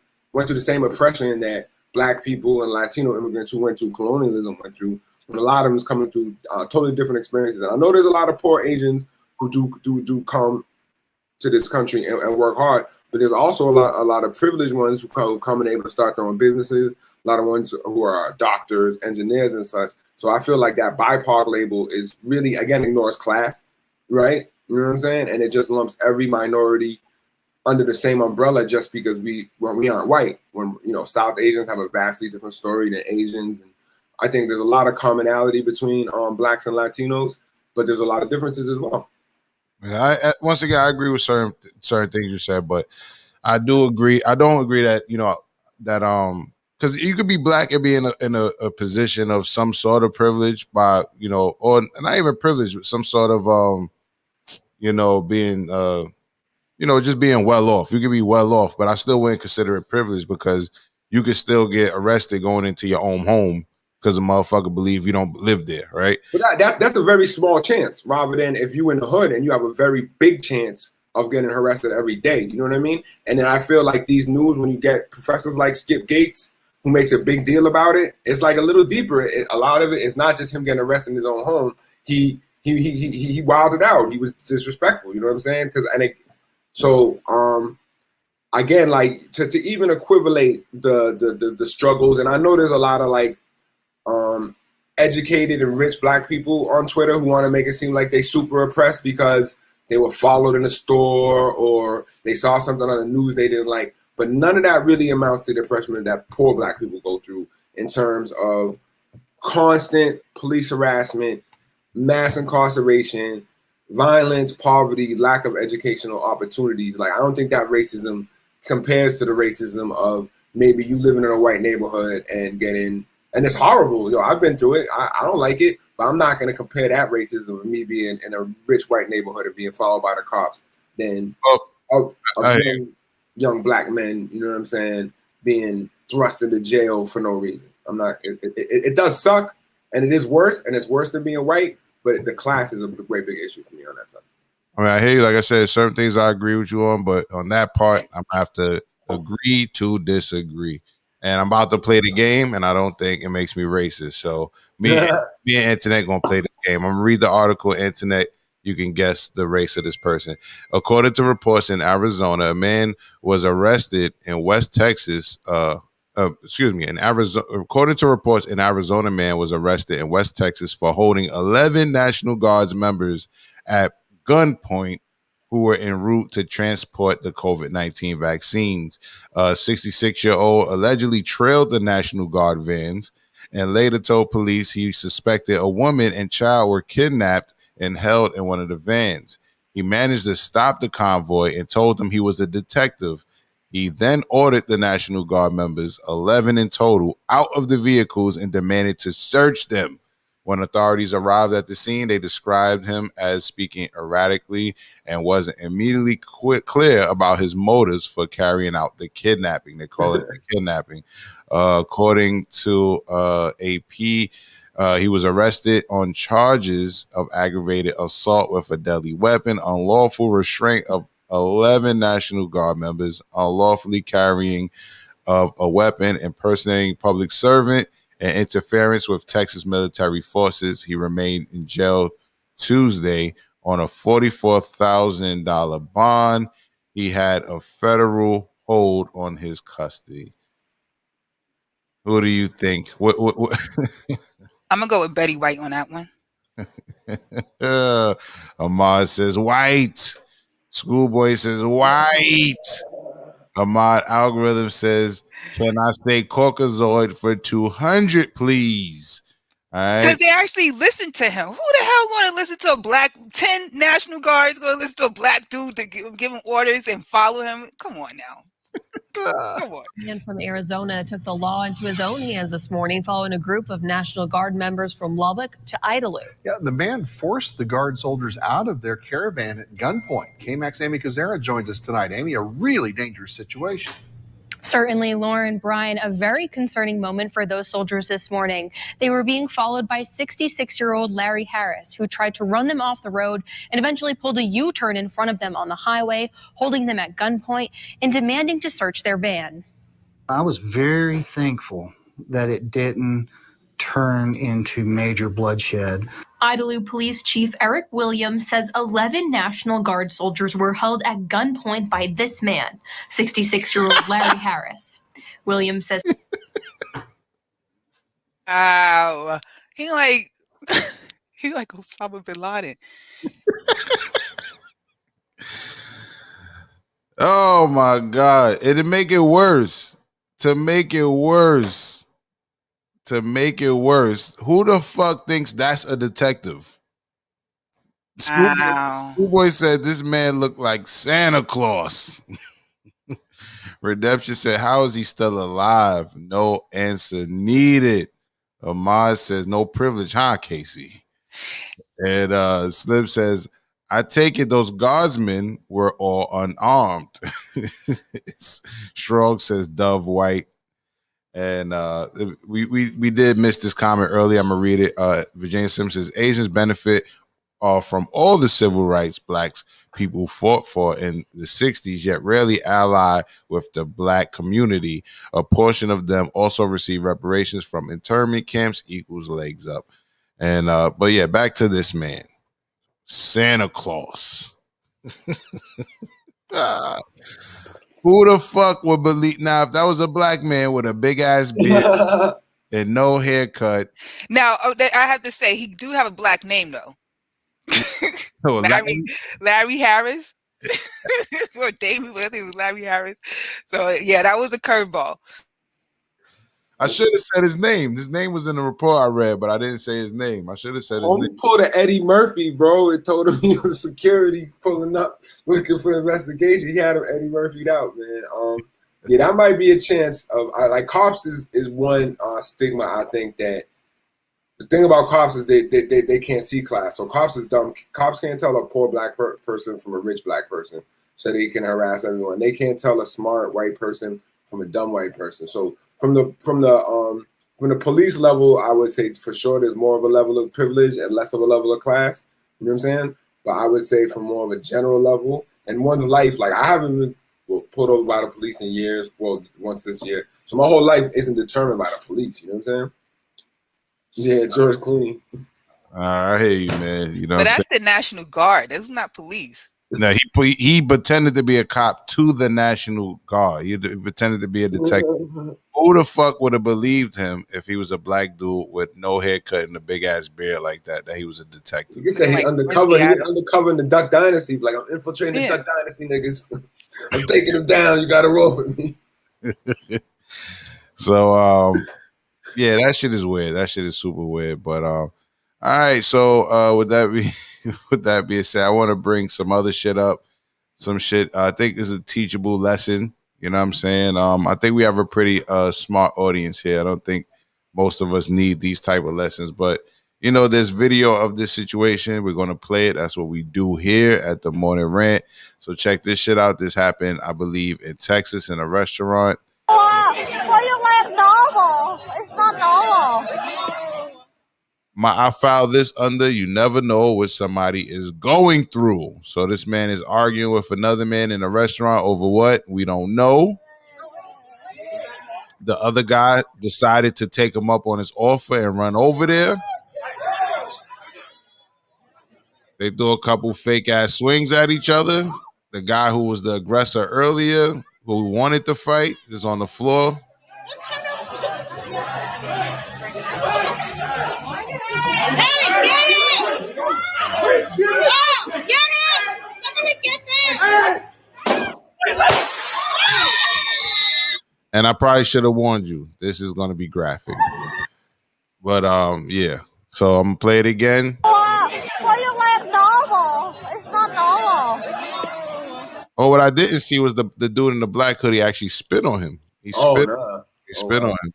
oppression that black people and Latino immigrants who went through colonialism went through. And a lot of them is coming through totally different experiences. And I know there's a lot of poor Asians who do come to this country and work hard, but there's also a lot of privileged ones who come and able to start their own businesses, a lot of ones who are doctors, engineers, and such. So I feel like that BIPOC label is really, again, ignores class, right? You know what I'm saying? And it just lumps every minority under the same umbrella just because we aren't white. When, South Asians have a vastly different story than Asians. And I think there's a lot of commonality between blacks and Latinos, but there's a lot of differences as well. Yeah, once again, I agree with certain things you said, but I do agree. I don't agree that because you could be black and be in a position of some sort of privilege by or not even privilege, but some sort of being just being well off. You could be well off, but I still wouldn't consider it privilege, because you could still get arrested going into your own home because a motherfucker believe you don't live there, right? But that's a very small chance, rather than if you in the hood and you have a very big chance of getting arrested every day. You know what I mean? And then I feel like these news, when you get professors like Skip Gates who makes a big deal about it. It's like a little deeper. A lot of it is not just him getting arrested in his own home. He wilded out. He was disrespectful. You know what I'm saying? Again, like to even equivalate the struggles, and I know there's a lot of like educated and rich Black people on Twitter who want to make it seem like they super oppressed because they were followed in a store or they saw something on the news they didn't like. But none of that really amounts to the oppression that poor Black people go through in terms of constant police harassment, mass incarceration, violence, poverty, lack of educational opportunities. Like, I don't think that racism compares to the racism of maybe you living in a white neighborhood and and it's horrible. Yo, I've been through it. I don't like it, but I'm not going to compare that racism of me being in a rich white neighborhood and being followed by the cops than young Black men, you know what I'm saying, being thrust into jail for no reason. It does suck, and it is worse, and it's worse than being white, but the class is a great big issue for me on that topic. I mean, I hear you. Like I said, certain things I agree with you on, but on that part, I'm going to have to agree to disagree. And I'm about to play the game, and I don't think it makes me racist. So me and Antoinette going to play the game. I'm going to read the article, Antoinette. You can guess the race of this person. According to reports in Arizona, a man was arrested in West Texas. In Arizona, according to reports in Arizona, a man was arrested in West Texas for holding 11 National Guards members at gunpoint who were en route to transport the COVID-19 vaccines. A 66-year-old allegedly trailed the National Guard vans and later told police he suspected a woman and child were kidnapped and held in one of the vans. He managed to stop the convoy and told them he was a detective. He then ordered the National Guard members, 11 in total, out of the vehicles and demanded to search them. When authorities arrived at the scene, they described him as speaking erratically and wasn't immediately clear about his motives for carrying out the kidnapping. They call it the kidnapping. According to AP, he was arrested on charges of aggravated assault with a deadly weapon, unlawful restraint of 11 National Guard members, unlawfully carrying of a weapon, impersonating public servant, and interference with Texas military forces. He remained in jail Tuesday on a $44,000 bond. He had a federal hold on his custody. Who do you think? What? I'm gonna go with Betty White on that one. Ahmad says white. Schoolboy says white. Ahmad algorithm says, can I say Caucasoid for 200, please? All right. Because they actually listened to him. Who the hell want to listen to a black 10 National Guards going to listen to a black dude to give him orders and follow him? Come on now. Come on. Man from Arizona took the law into his own hands this morning following a group of National Guard members from Lubbock to Idalou. Yeah, the man forced the Guard soldiers out of their caravan at gunpoint. KMAC's Amy Kazera joins us tonight. Amy, a really dangerous situation. Certainly, Lauren, Brian, a very concerning moment for those soldiers this morning. They were being followed by 66-year-old Larry Harris, who tried to run them off the road and eventually pulled a U-turn in front of them on the highway, holding them at gunpoint and demanding to search their van. I was very thankful that it didn't turn into major bloodshed. Idalou Police Chief Eric Williams says 11 National Guard soldiers were held at gunpoint by this man, 66-year-old Larry Harris. Williams says, Wow. He like Osama bin Laden. Oh my God. And to make it worse, who the fuck thinks that's a detective? Schoolboy said this man looked like Santa Claus. Redemption said, how is he still alive? No answer needed. Ahmad says, no privilege, huh, Casey? And Slim says, I take it those guardsmen were all unarmed. Strong says Dove White. And we did miss this comment earlier. I'm gonna read it. Virginia Sims says Asians benefit are from all the civil rights blacks people fought for in the 60s, yet rarely ally with the black community. A portion of them also receive reparations from internment camps equals legs up. And but yeah, back to this man. Santa Claus. Who the fuck would believe? Now, if that was a black man with a big ass beard and no haircut. Now, I have to say, he do have a black name though. Larry Harris. Or David, I think it was Larry Harris. So yeah, that was a curveball. I should have said his name. His name was in the report I read, but I didn't say his name. I should have said his name. Pulled an Eddie Murphy, bro. It told him he was security pulling up, looking for the investigation. He had him Eddie Murphy'd out, man. Yeah, that might be a chance of like cops is one stigma. I think that the thing about cops is they can't see class. So cops is dumb. Cops can't tell a poor black person from a rich black person, so they can harass everyone. They can't tell a smart white person from a dumb white person. So from the police level, I would say for sure there's more of a level of privilege and less of a level of class. You know what I'm saying? But I would say from more of a general level and one's life, like I haven't been pulled over by the police in years. Well, once this year. So my whole life isn't determined by the police. You know what I'm saying? Yeah, George Clooney. I hear you, man. You know, but that's the National Guard. That's not police. No, he pretended to be a cop to the National Guard. He pretended to be a detective. Who the fuck would have believed him if he was a black dude with no haircut and a big ass beard like that he was a detective? You say he's undercover. He's undercover in the Duck Dynasty. Like, I'm infiltrating the Duck Dynasty niggas. I'm taking them down. You got to roll with me. So, yeah, that shit is weird. That shit is super weird. But all right. So with that being said, I want to bring some other shit up. Some shit I think is a teachable lesson. You know what I'm saying? I think we have a pretty smart audience here. I don't think most of us need these type of lessons. But, you know, there's video of this situation. We're going to play it. That's what we do here at the Morning Rant. So check this shit out. This happened, I believe, in Texas in a restaurant. Why you like normal? It's not normal. I filed this under you never know what somebody is going through. So this man is arguing with another man in a restaurant over what? We don't know. The other guy decided to take him up on his offer and run over there. They threw a couple fake ass swings at each other. The guy who was the aggressor earlier, who wanted to fight, is on the floor. And I probably should have warned you. This is going to be graphic. But yeah. So I'm gonna play it again. Why you like normal? It's not normal. Oh, what I didn't see was the dude in the black hoodie actually spit on him. He spit. He spit on him.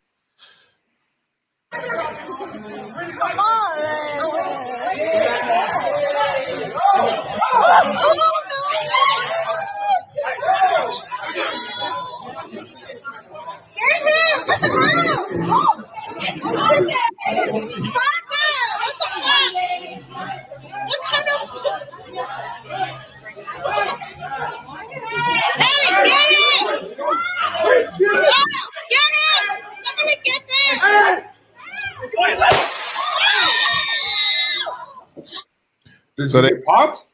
Did he get popped?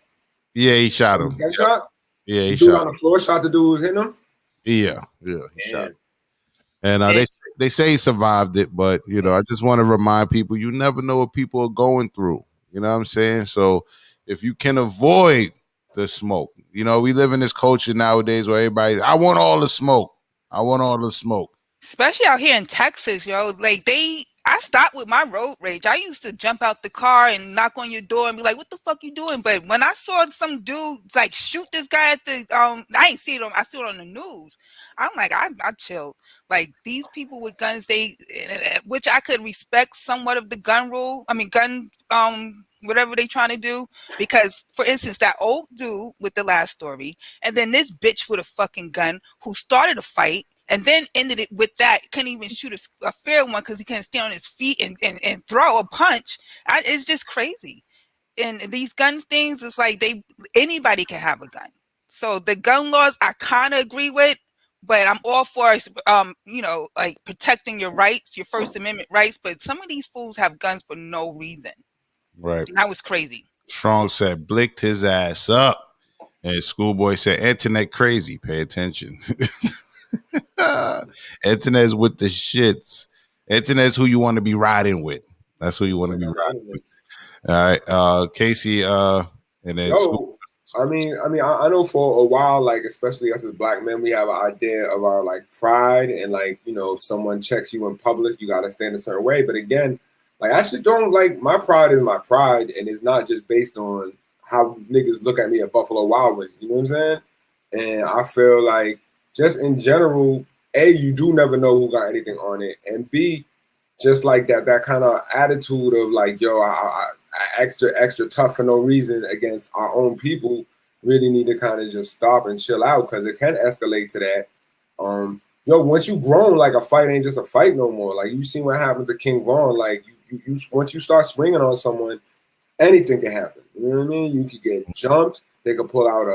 Yeah, he shot him. Headshot? Yeah, he the dude shot on the floor. Shot the dude who was hitting him. Yeah, he shot him. And they say he survived it, but you know, I just want to remind people, you never know what people are going through. You know what I'm saying? So if you can avoid the smoke, you know, we live in this culture nowadays where everybody, I want all the smoke. I want all the smoke. Especially out here in Texas, yo. Like I stopped with my road rage. I used to jump out the car and knock on your door and be like, "What the fuck you doing?" But when I saw some dude like shoot this guy at the I ain't see it on. I saw it on the news. I'm like, I chill. Like these people with guns, which I could respect somewhat of the gun rule. I mean, gun whatever they trying to do. Because for instance, that old dude with the last story, and then this bitch with a fucking gun who started a fight. And then ended it with that. Couldn't even shoot a fair one because he couldn't stand on his feet and throw a punch. It's just crazy. and these guns things, it's like anybody can have a gun. So the gun laws I kind of agree with, but I'm all for like protecting your rights, your First Amendment rights. But some of these fools have guns for no reason. Right. And that was crazy. Strong said, blicked his ass up. And Schoolboy said, Antoinette crazy. Pay attention. Antoinette's with the shits. Antoinette's who you want to be riding with. That's who you want to be riding with. All right. Casey, and then I know for a while, like, especially us as black men, we have an idea of our like pride and like, you know, if someone checks you in public, you got to stand a certain way. But again, like, I actually don't like, my pride is my pride, and it's not just based on how niggas look at me at Buffalo Wild Wings. You know what I'm saying? And I feel like just in general, A, you do never know who got anything on it, and B, just like that kind of attitude of like, yo, I extra tough for no reason against our own people, really need to kind of just stop and chill out, because it can escalate to that. Once you grown, like, a fight ain't just a fight no more. Like, you seen what happened to King Von. Like, you once you start swinging on someone, anything can happen. You know what I mean? You could get jumped. They could pull out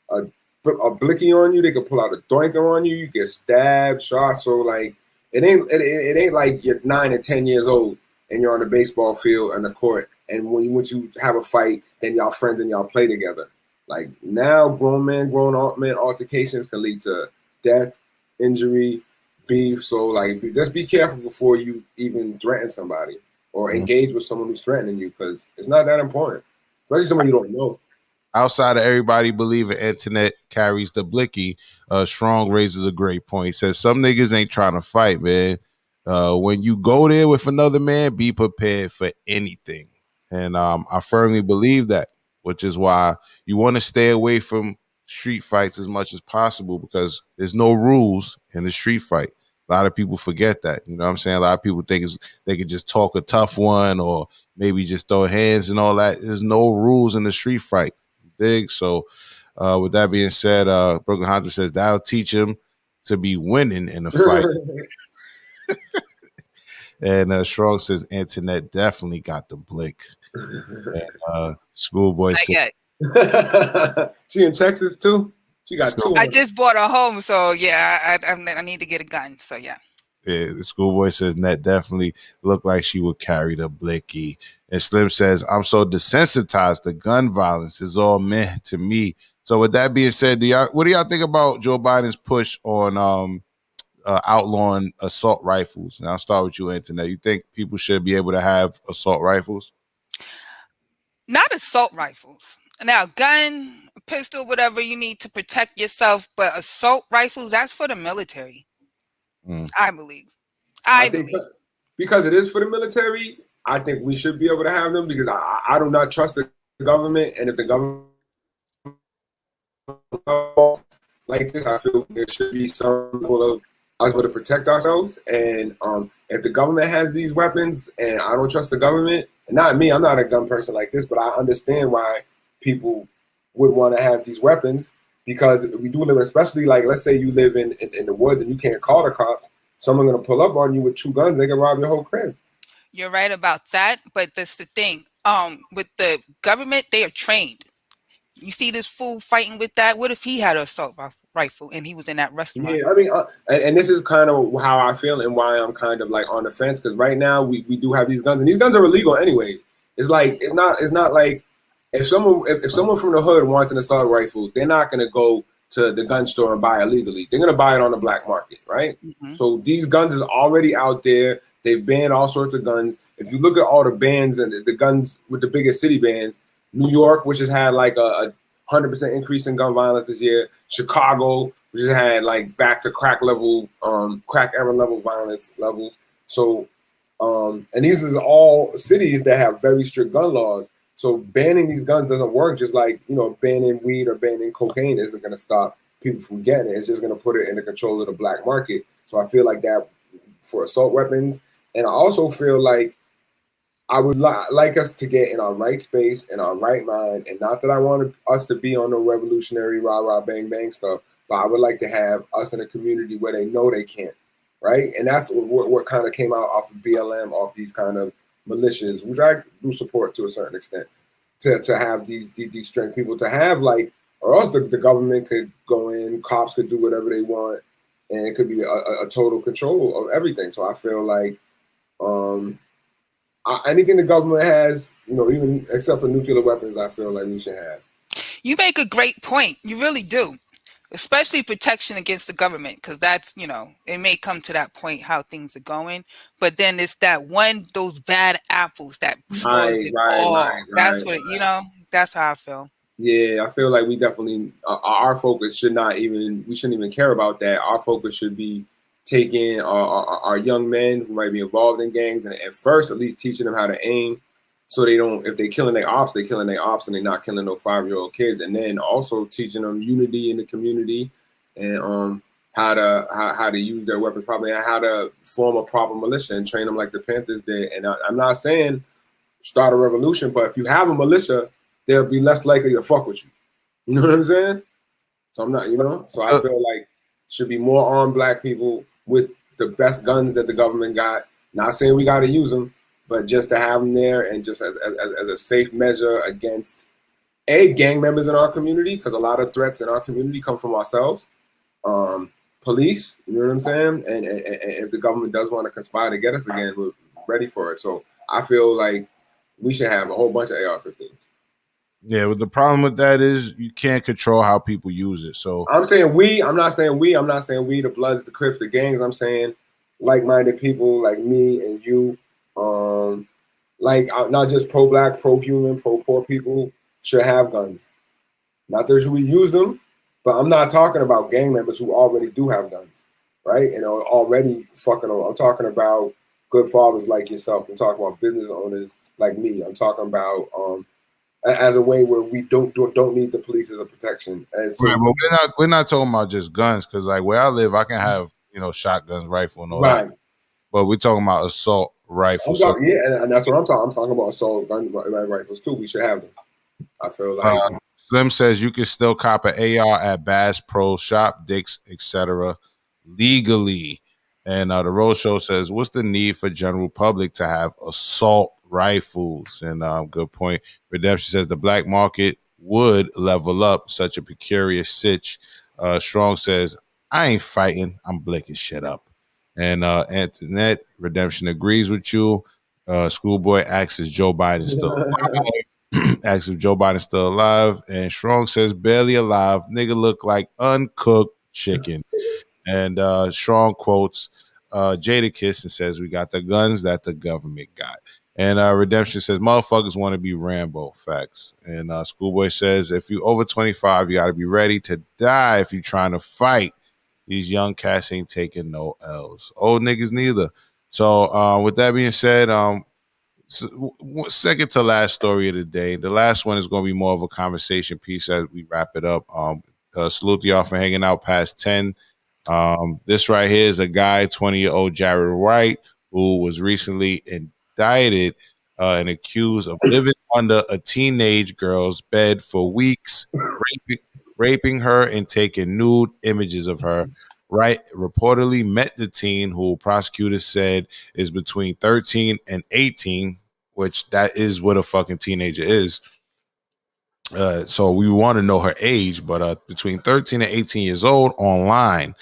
a blicky on you. They could pull out a doinker on you. You get stabbed, shot. So like, it ain't like you're 9 and 10 years old and you're on the baseball field and the court, and once you have a fight, then y'all friends and y'all play together. Like, now grown men altercations can lead to death, injury, beef. So like, just be careful before you even threaten somebody or engage with someone who's threatening you, because it's not that important, especially someone you don't know. Outside of everybody believing Antoinette carries the blicky, Strong raises a great point. He says, some niggas ain't trying to fight, man. When you go there with another man, be prepared for anything. And I firmly believe that, which is why you want to stay away from street fights as much as possible, because there's no rules in the street fight. A lot of people forget that. You know what I'm saying? A lot of people think they could just talk a tough one or maybe just throw hands and all that. There's no rules in the street fight. Dig? So with that being said, Brooklyn Hunter says that'll teach him to be winning in the fight. And Strong says Antoinette definitely got the blick. And Schoolboy said she in Texas too? She got two. I just bought a home, so yeah, I need to get a gun. So yeah. Yeah, the Schoolboy says Net definitely looked like she would carry the blicky. And Slim says, I'm so desensitized to gun violence. It's all meh to me. So with that being said, what do y'all think about Joe Biden's push on outlawing assault rifles? And I'll start with you, Antoinette. You think people should be able to have assault rifles? Not assault rifles. Now, gun, pistol, whatever you need to protect yourself, but assault rifles, that's for the military. I believe. I believe. Because it is for the military, I think we should be able to have them, because I do not trust the government. And if the government like this, I feel there should be some level of us able to protect ourselves. And if the government has these weapons and I don't trust the government, and not me, I'm not a gun person like this, but I understand why people would want to have these weapons. Because we do live, especially like, let's say you live in the woods and you can't call the cops, someone's going to pull up on you with 2 guns, they can rob your whole crib. You're right about that, but that's the thing. With the government, they are trained. You see this fool fighting with that? What if he had an assault rifle and he was in that restaurant? Yeah, I mean, and this is kind of how I feel and why I'm kind of like on the fence, because right now we do have these guns, and these guns are illegal anyways. It's like, it's not like, if someone from the hood wants an assault rifle, they're not going to go to the gun store and buy it illegally. They're going to buy it on the black market, right? So these guns is already out there. They've banned all sorts of guns. If you look at all the bans and the guns with the biggest city bans, New York, which has had like a 100% increase in gun violence this year. Chicago, which has had like back to crack level, crack era level violence levels. So, and these are all cities that have very strict gun laws. So banning these guns doesn't work. Just like, you know, banning weed or banning cocaine isn't going to stop people from getting it. It's just going to put it in the control of the black market. So I feel like that for assault weapons. And I also feel like I would like us to get in our right space, in our right mind. And not that I want us to be on no revolutionary rah-rah bang bang stuff, but I would like to have us in a community where they know they can't, right? And that's what kind of came out off of BLM, off these kind of militias, which I do support to a certain extent. to have these strength people to have like, or else the government could go in, cops could do whatever they want, and it could be a total control of everything. So I feel like anything the government has, even except for nuclear weapons, I feel like we should have. You make a great point. You really do. Especially protection against the government, because that's, it may come to that point how things are going, but then it's those bad apples that spoils it all. That's what, that's how I feel. Yeah, I feel like we definitely, our focus we shouldn't even care about that. Our focus should be taking our young men who might be involved in gangs and at first at least teaching them how to aim, so they don't, if they're killing their ops, they're killing their ops and they're not killing no 5-year-old kids. And then also teaching them unity in the community and how to use their weapons properly and how to form a proper militia and train them like the Panthers did. And I'm not saying start a revolution, but if you have a militia, they'll be less likely to fuck with you. You know what I'm saying? So I'm not, so I feel like should be more armed black people with the best guns that the government got. Not saying we got to use them, but just to have them there and just as a safe measure against gang members in our community, because a lot of threats in our community come from ourselves. Police, you know what I'm saying? And if the government does want to conspire to get us again, we're ready for it. So I feel like we should have a whole bunch of AR-15s. Yeah, but the problem with that is you can't control how people use it. So I'm saying we. I'm not saying we. I'm not saying we, the Bloods, the Crips, the gangs. I'm saying like-minded people like me and you. Like not just pro-black, pro-human, pro-poor people should have guns. Not that we use them, but I'm not talking about gang members who already do have guns, right? And are already fucking on. I'm talking about good fathers like yourself. I'm talking about business owners like me. I'm talking about as a way where we don't need the police as a protection. And so, right, but we're not talking about just guns, because like where I live, I can have shotguns, rifle, and all that. But we're talking about assault rifles. And that's what I'm talking. I'm talking about assault gun rifles too. We should have them. I feel like Slim says you can still cop an AR at Bass Pro Shop, Dick's, etc. legally. And the Road Show says, what's the need for general public to have assault rifles? And good point. Redemption says the black market would level up such a precarious sitch. Strong says, I ain't fighting. I'm blicking shit up. And Antoinette, Redemption agrees with you. Schoolboy asks, is Joe Biden still alive? Asks if Joe Biden's still alive. And Strong says, barely alive. Nigga look like uncooked chicken. And Strong quotes Jadakiss and says, we got the guns that the government got. And Redemption says, motherfuckers want to be Rambo. Facts. And Schoolboy says, if you over 25, you got to be ready to die if you're trying to fight. These young cats ain't taking no L's. Old niggas neither. So with that being said, second to last story of the day. The last one is going to be more of a conversation piece as we wrap it up. Salute to y'all for hanging out past 10. This right here is a guy, 20-year-old Jared Wright, who was recently indicted and accused of living under a teenage girl's bed for weeks, raping her and taking nude images of her. Wright reportedly met the teen, who prosecutors said is between 13 and 18, which that is what a fucking teenager is. So we want to know her age, but between 13 and 18 years old online.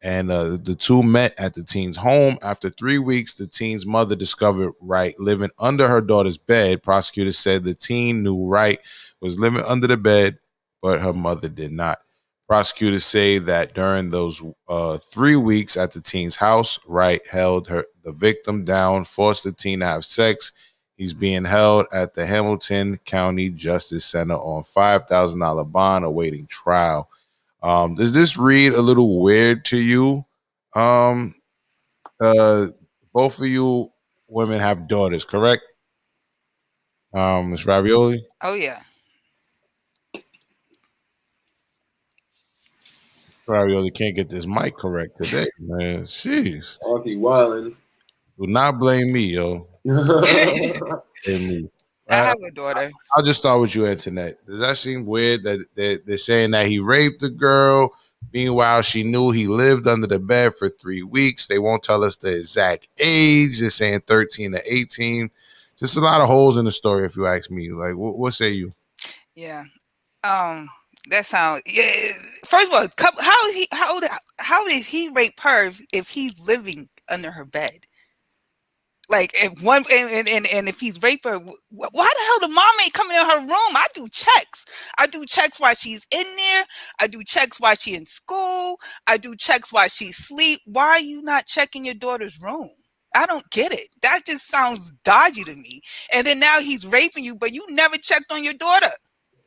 And the two met at the teen's home. After 3 weeks, the teen's mother discovered Wright living under her daughter's bed. Prosecutors said the teen knew Wright was living under the bed, but her mother did not. Prosecutors say that during those 3 weeks at the teen's house, Wright held the victim down, forced the teen to have sex. He's being held at the Hamilton County Justice Center on $5,000 bond awaiting trial. Does this read a little weird to you? Both of you women have daughters, correct? MsRavioli? Oh, yeah. Ravioli can't get this mic correct today, man. Jeez. Auntie Wildin'. Do not blame me, yo. Blame me. I have a daughter. I'll just start with you, Antoinette. Does that seem weird that they're saying that he raped the girl? Meanwhile, she knew he lived under the bed for 3 weeks. They won't tell us the exact age. They're saying 13 to 18. just a lot of holes in the story, if you ask me. Like, what say you? Yeah. That sounds. Yeah. First of all, how did he rape her if he's living under her bed? Like if one and if he's raped her, why the hell the mom ain't coming in her room? I do checks. I do checks while she's in there. I do checks while she's in school. I do checks while she's asleep. Why are you not checking your daughter's room? I don't get it. That just sounds dodgy to me. And then now he's raping you, but you never checked on your daughter.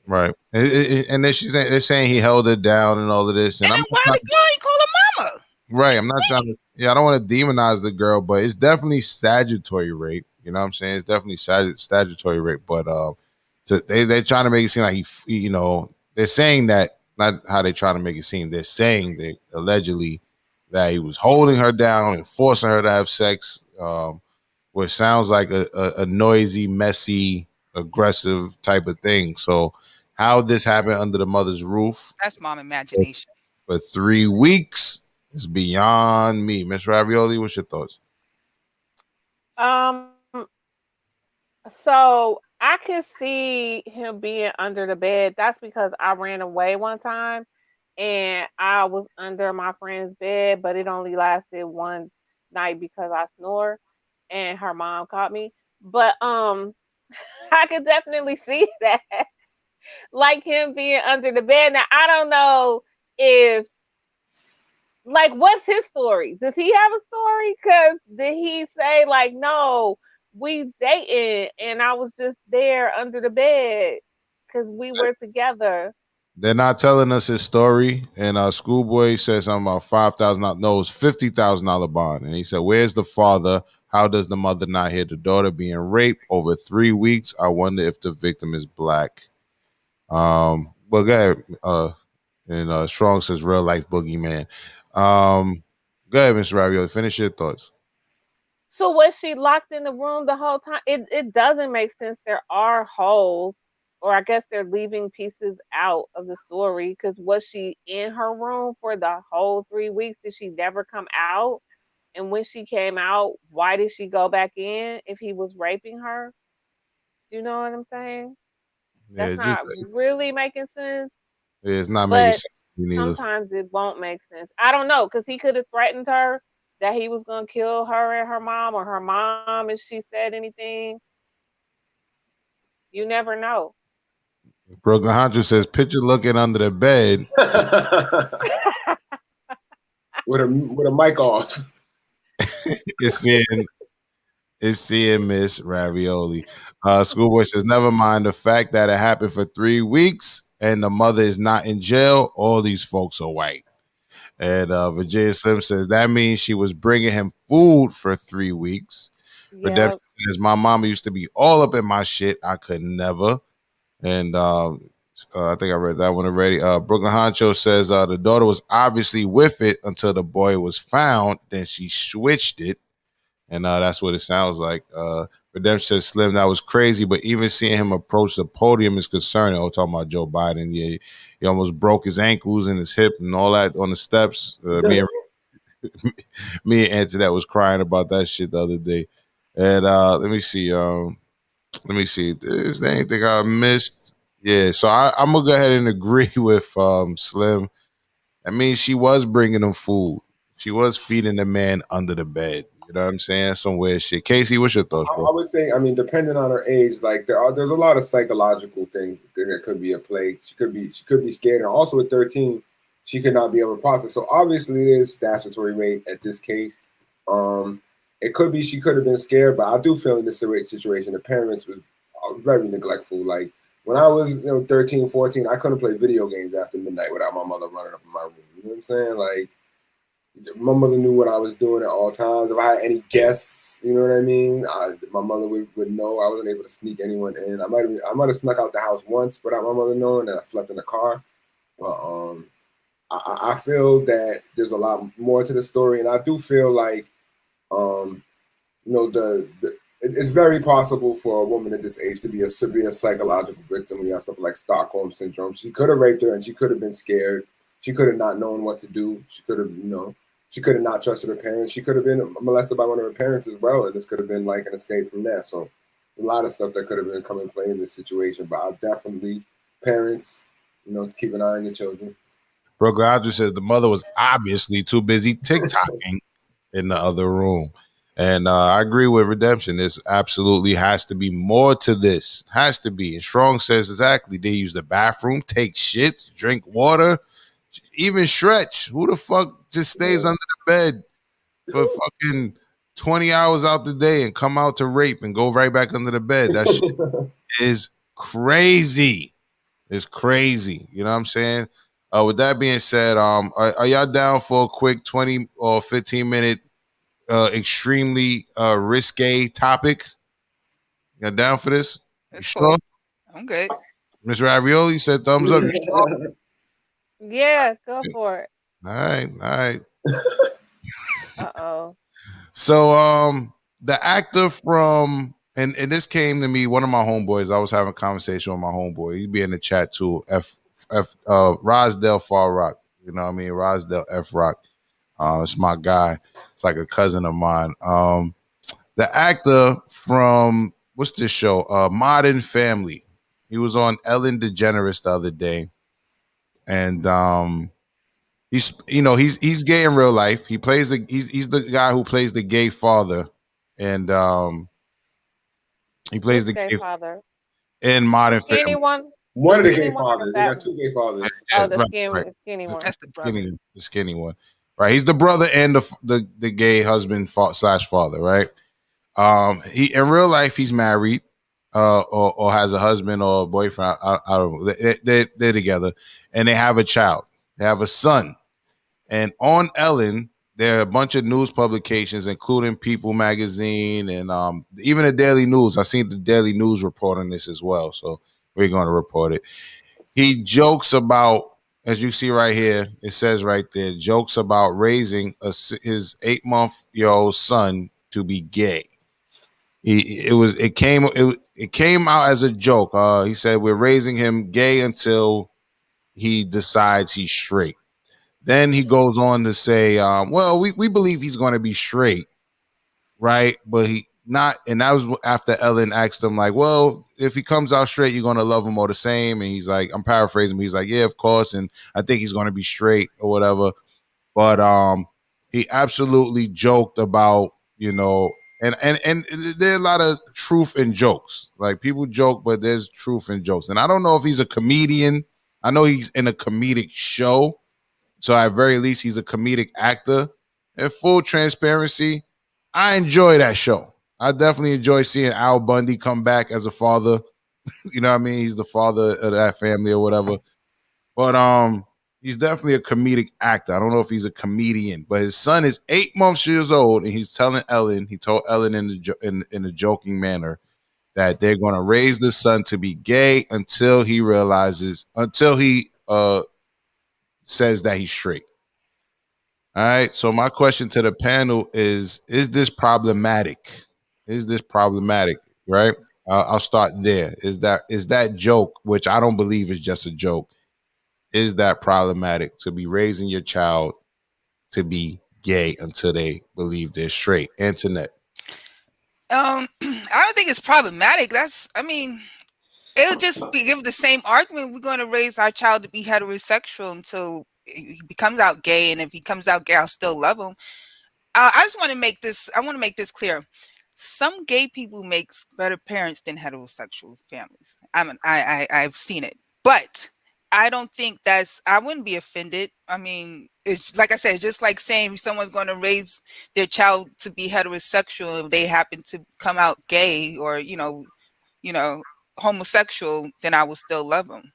Right. And then they're saying he held her down and all of this. And then why the girl ain't call her mama? Right. I'm not trying to. Yeah, I don't want to demonize the girl, but it's definitely statutory rape. You know what I'm saying? It's definitely statutory rape. But they're trying to make it seem like they're saying that, not how they're trying to make it seem. They're saying that allegedly that he was holding her down and forcing her to have sex, which sounds like a noisy, messy, aggressive type of thing. So how this happened under the mother's roof? That's mom imagination. For 3 weeks. It's beyond me. MsRavioli, what's your thoughts? So I can see him being under the bed. That's because I ran away one time and I was under my friend's bed, but it only lasted one night because I snore and her mom caught me. But I could definitely see that. Like him being under the bed. Now I don't know if like what's his story? Does he have a story? Cause did he say like no, we dating and I was just there under the bed because we were together. They're not telling us his story. And Schoolboy said something about $5,000. No, it's $50,000 bond. And he said, "Where's the father? How does the mother not hear the daughter being raped over 3 weeks? I wonder if the victim is black." Well, go ahead. And Strong says real life boogeyman. Go ahead, MsRavioli. Finish your thoughts. So was she locked in the room the whole time? It doesn't make sense. There are holes, or I guess they're leaving pieces out of the story. Because was she in her room for the whole 3 weeks? Did she never come out? And when she came out, why did she go back in if he was raping her? Do you know what I'm saying? Yeah, That's not really making sense. It's not making But sense to me neither. sometimes it won't make sense. I don't know, because he could have threatened her that he was going to kill her and her mom, or her mom if she said anything. You never know. Brooklyn Hunter says, "Picture looking under the bed with a mic off." It's seeing MsRavioli. Schoolboy says, "Never mind the fact that it happened for 3 weeks and the mother is not in jail. All these folks are white." And Virginia Slim says, "That means she was bringing him food for 3 weeks." Redemption says, "My mama used to be all up in my shit. I could never." And I think I read that one already. Brooklyn Honcho says the daughter was obviously with it until the boy was found. Then she switched it. And that's what it sounds like. Redemption says, "Slim, that was crazy, but even seeing him approach the podium is concerning." Oh, talking about Joe Biden. Yeah, he almost broke his ankles and his hip and all that on the steps. Me and Antoinette was crying about that shit the other day. And let me see. Is there anything I missed? Yeah, so I'm going to go ahead and agree with Slim. I mean, she was bringing him food. She was feeding the man under the bed. You know what I'm saying? Some weird shit. Casey, what's your thoughts, bro? I would say, I mean, depending on her age, like there's a lot of psychological things that could be at play. She could be scared, and also at 13, she could not be able to process. So obviously, it is statutory rape at this case. It could be she could have been scared, but I do feel in this situation, the parents was very neglectful. Like when I was 13, 14, I couldn't play video games after midnight without my mother running up in my room. You know what I'm saying? Like, my mother knew what I was doing at all times. If I had any guests, you know what I mean, my mother would know. I wasn't able to sneak anyone in. I might have snuck out the house once without my mother knowing, and I slept in the car. But I feel that there's a lot more to the story, and I do feel like it's very possible for a woman at this age to be a severe psychological victim when you have something like Stockholm syndrome. She could have raped her, and she could have been scared. She could have not known what to do. She could have, she could have not trusted her parents. She could have been molested by one of her parents as well, and this could have been like an escape from that. So a lot of stuff that could have been come and play in this situation. But I'll definitely, parents, keep an eye on your children. Bro, Gladys says the mother was obviously too busy TikToking in the other room. And I agree with Redemption. This absolutely has to be more to this. Has to be. And Strong says exactly. They use the bathroom, take shits, drink water, even stretch. Who the fuck just stays under the bed for fucking 20 hours out the day and come out to rape and go right back under the bed? That shit is crazy. It's crazy. You know what I'm saying? With that being said, are y'all down for a quick 20 or 15 minute extremely risque topic? Y'all down for this? You sure? I'm good. MsRavioli said thumbs up. You sure? Yeah, go for it. All right. Uh-oh. So the actor from and this came to me, one of my homeboys. I was having a conversation with my homeboy. He'd be in the chat too. Rosdale Far Rock. You know what I mean? Rosdale F Rock. It's my guy. It's like a cousin of mine. The actor from what's this show? Modern Family. He was on Ellen DeGeneres the other day, and he's gay in real life. He plays he's the guy who plays the gay father, and he plays the gay father in Modern Skinny Family. One of the gay fathers. They got two gay fathers. Oh, the Right. skinny one. That's the brother. The skinny one. Right. He's the brother and the gay husband slash father, right? He in real life he's married, or has a husband or a boyfriend. I don't know. They're together and they have a child. They have a son. And on Ellen, there are a bunch of news publications, including People Magazine and even the Daily News. I've seen the Daily News report on this as well. So we're going to report it. He jokes about, as you see right here, it says right there, jokes about raising his 8-month-old son to be gay. It came out as a joke. He said, we're raising him gay until he decides he's straight. Then he goes on to say, well, we believe he's going to be straight, right? But he not, and that was after Ellen asked him, like, well, if he comes out straight, you're going to love him all the same. And he's like, I'm paraphrasing, he's like, yeah, of course. And I think he's going to be straight or whatever. But he absolutely joked about, and there are a lot of truth in jokes. Like, people joke, but there's truth in jokes. And I don't know if he's a comedian. I know he's in a comedic show. So at very least, he's a comedic actor. In full transparency, I enjoy that show. I definitely enjoy seeing Al Bundy come back as a father. You know what I mean? He's the father of that family or whatever. But he's definitely a comedic actor. I don't know if he's a comedian, but his son is 8 months old, and he's telling Ellen. He told Ellen in a joking manner that they're going to raise the son to be gay until he says that he's straight. All right. So my question to the panel is this problematic? Is this problematic? Right. I'll start there. Is that joke, which I don't believe is just a joke, is that problematic to be raising your child to be gay until they believe they're straight? Antoinette. I don't think it's problematic. It'll just give the same argument. We're going to raise our child to be heterosexual until he becomes out gay, and if he comes out gay, I'll still love him. I just want to make this. I want to make this clear. Some gay people make better parents than heterosexual families. I've seen it, but I don't think I wouldn't be offended. I mean, it's like I said, just like saying someone's going to raise their child to be heterosexual if they happen to come out gay or homosexual, then I will still love him.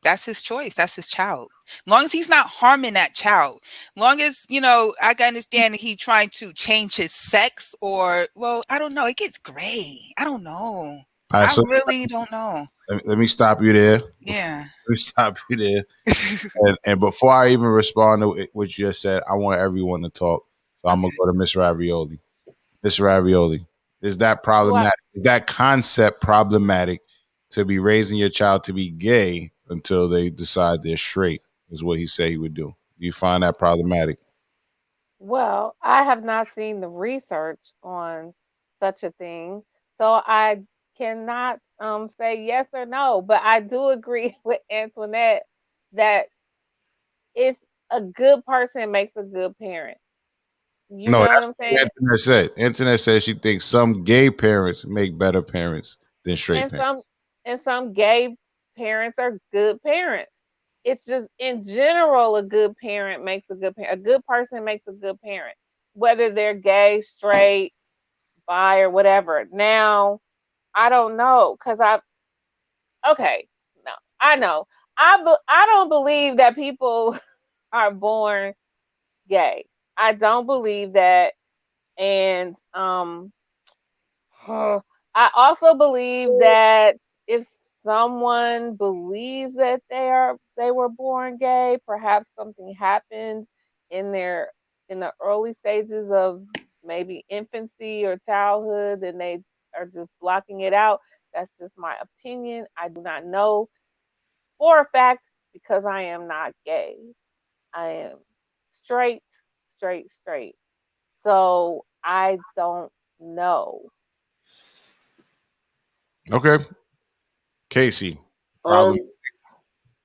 That's his choice. That's his child. As long as he's not harming that child. Long as, I can understand that he's trying to change his sex I don't know. It gets gray. I don't know. Right, I really don't know. Let me stop you there. Yeah. Let me stop you there. and before I even respond to what you just said, I want everyone to talk. So I'm going to go to MsRavioli. MsRavioli, is that problematic? Is that concept problematic to be raising your child to be gay until they decide they're straight, is what he said he would do? Do you find that problematic? Well, I have not seen the research on such a thing, so I cannot say yes or no. But I do agree with Antoinette that if a good person makes a good parent. You No, know what that's I'm what saying? Antoinette said. Antoinette said she thinks some gay parents make better parents than straight And parents. some gay parents are good parents. It's just in general a good parent makes a good parent. A good person makes a good parent, whether they're gay, straight, bi, or whatever. Now, I don't know because okay, no, I know. I don't believe that people are born gay. I don't believe that, and I also believe that if someone believes that they were born gay, perhaps something happened in their in the early stages of maybe infancy or childhood, and they are just blocking it out. That's just my opinion. I do not know for a fact because I am not gay. I am straight, straight, straight. So I don't know. Okay. Casey. Um, Problem.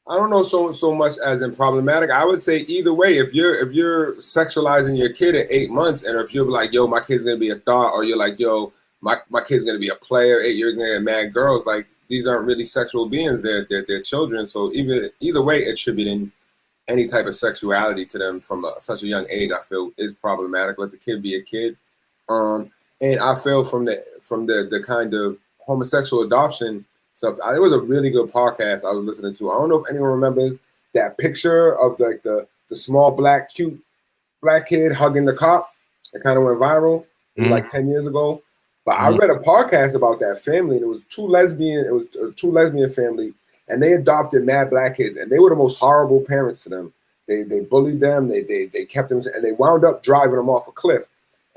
I don't know so much as in problematic. I would say either way, if you're sexualizing your kid at 8 months, and if you're like, yo, my kid's gonna be a thought, or you're like, yo, my kid's gonna be a player, 8 years gonna get mad girls, like these aren't really sexual beings, they're children. So either way, attributing any type of sexuality to them from such a young age, I feel is problematic. Let the kid be a kid. And I feel from the kind of homosexual adoption stuff. It was a really good podcast I was listening to. I don't know if anyone remembers that picture of like the small black cute black kid hugging the cop. It kind of went viral. It was like 10 years ago. But I read a podcast about that family, and it was two lesbian family, and they adopted mad black kids, and they were the most horrible parents to them. They bullied them, they kept them, and they wound up driving them off a cliff.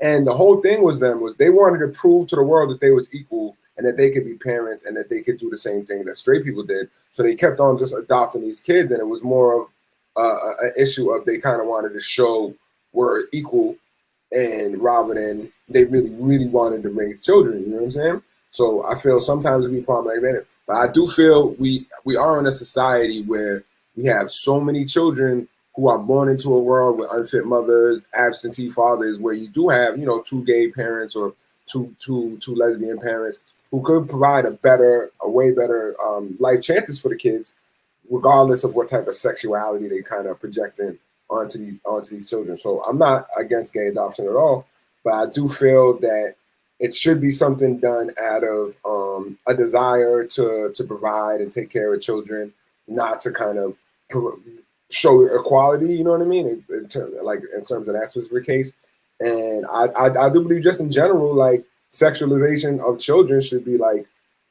And the whole thing was they wanted to prove to the world that they was equal and that they could be parents and that they could do the same thing that straight people did. So they kept on just adopting these kids, and it was more of an issue of they kind of wanted to show we're equal, and rather than they really, really wanted to raise children. You know what I'm saying? So I feel sometimes we problematic, but I do feel we are in a society where we have so many children who are born into a world with unfit mothers, absentee fathers, where you do have, two gay parents or two lesbian parents who could provide a way better life chances for the kids, regardless of what type of sexuality they kind of projecting onto these children. So I'm not against gay adoption at all, but I do feel that it should be something done out of a desire to provide and take care of children, not to kind of show equality. You know what I mean? In terms of that specific case. And I do believe just in general, like sexualization of children should be like,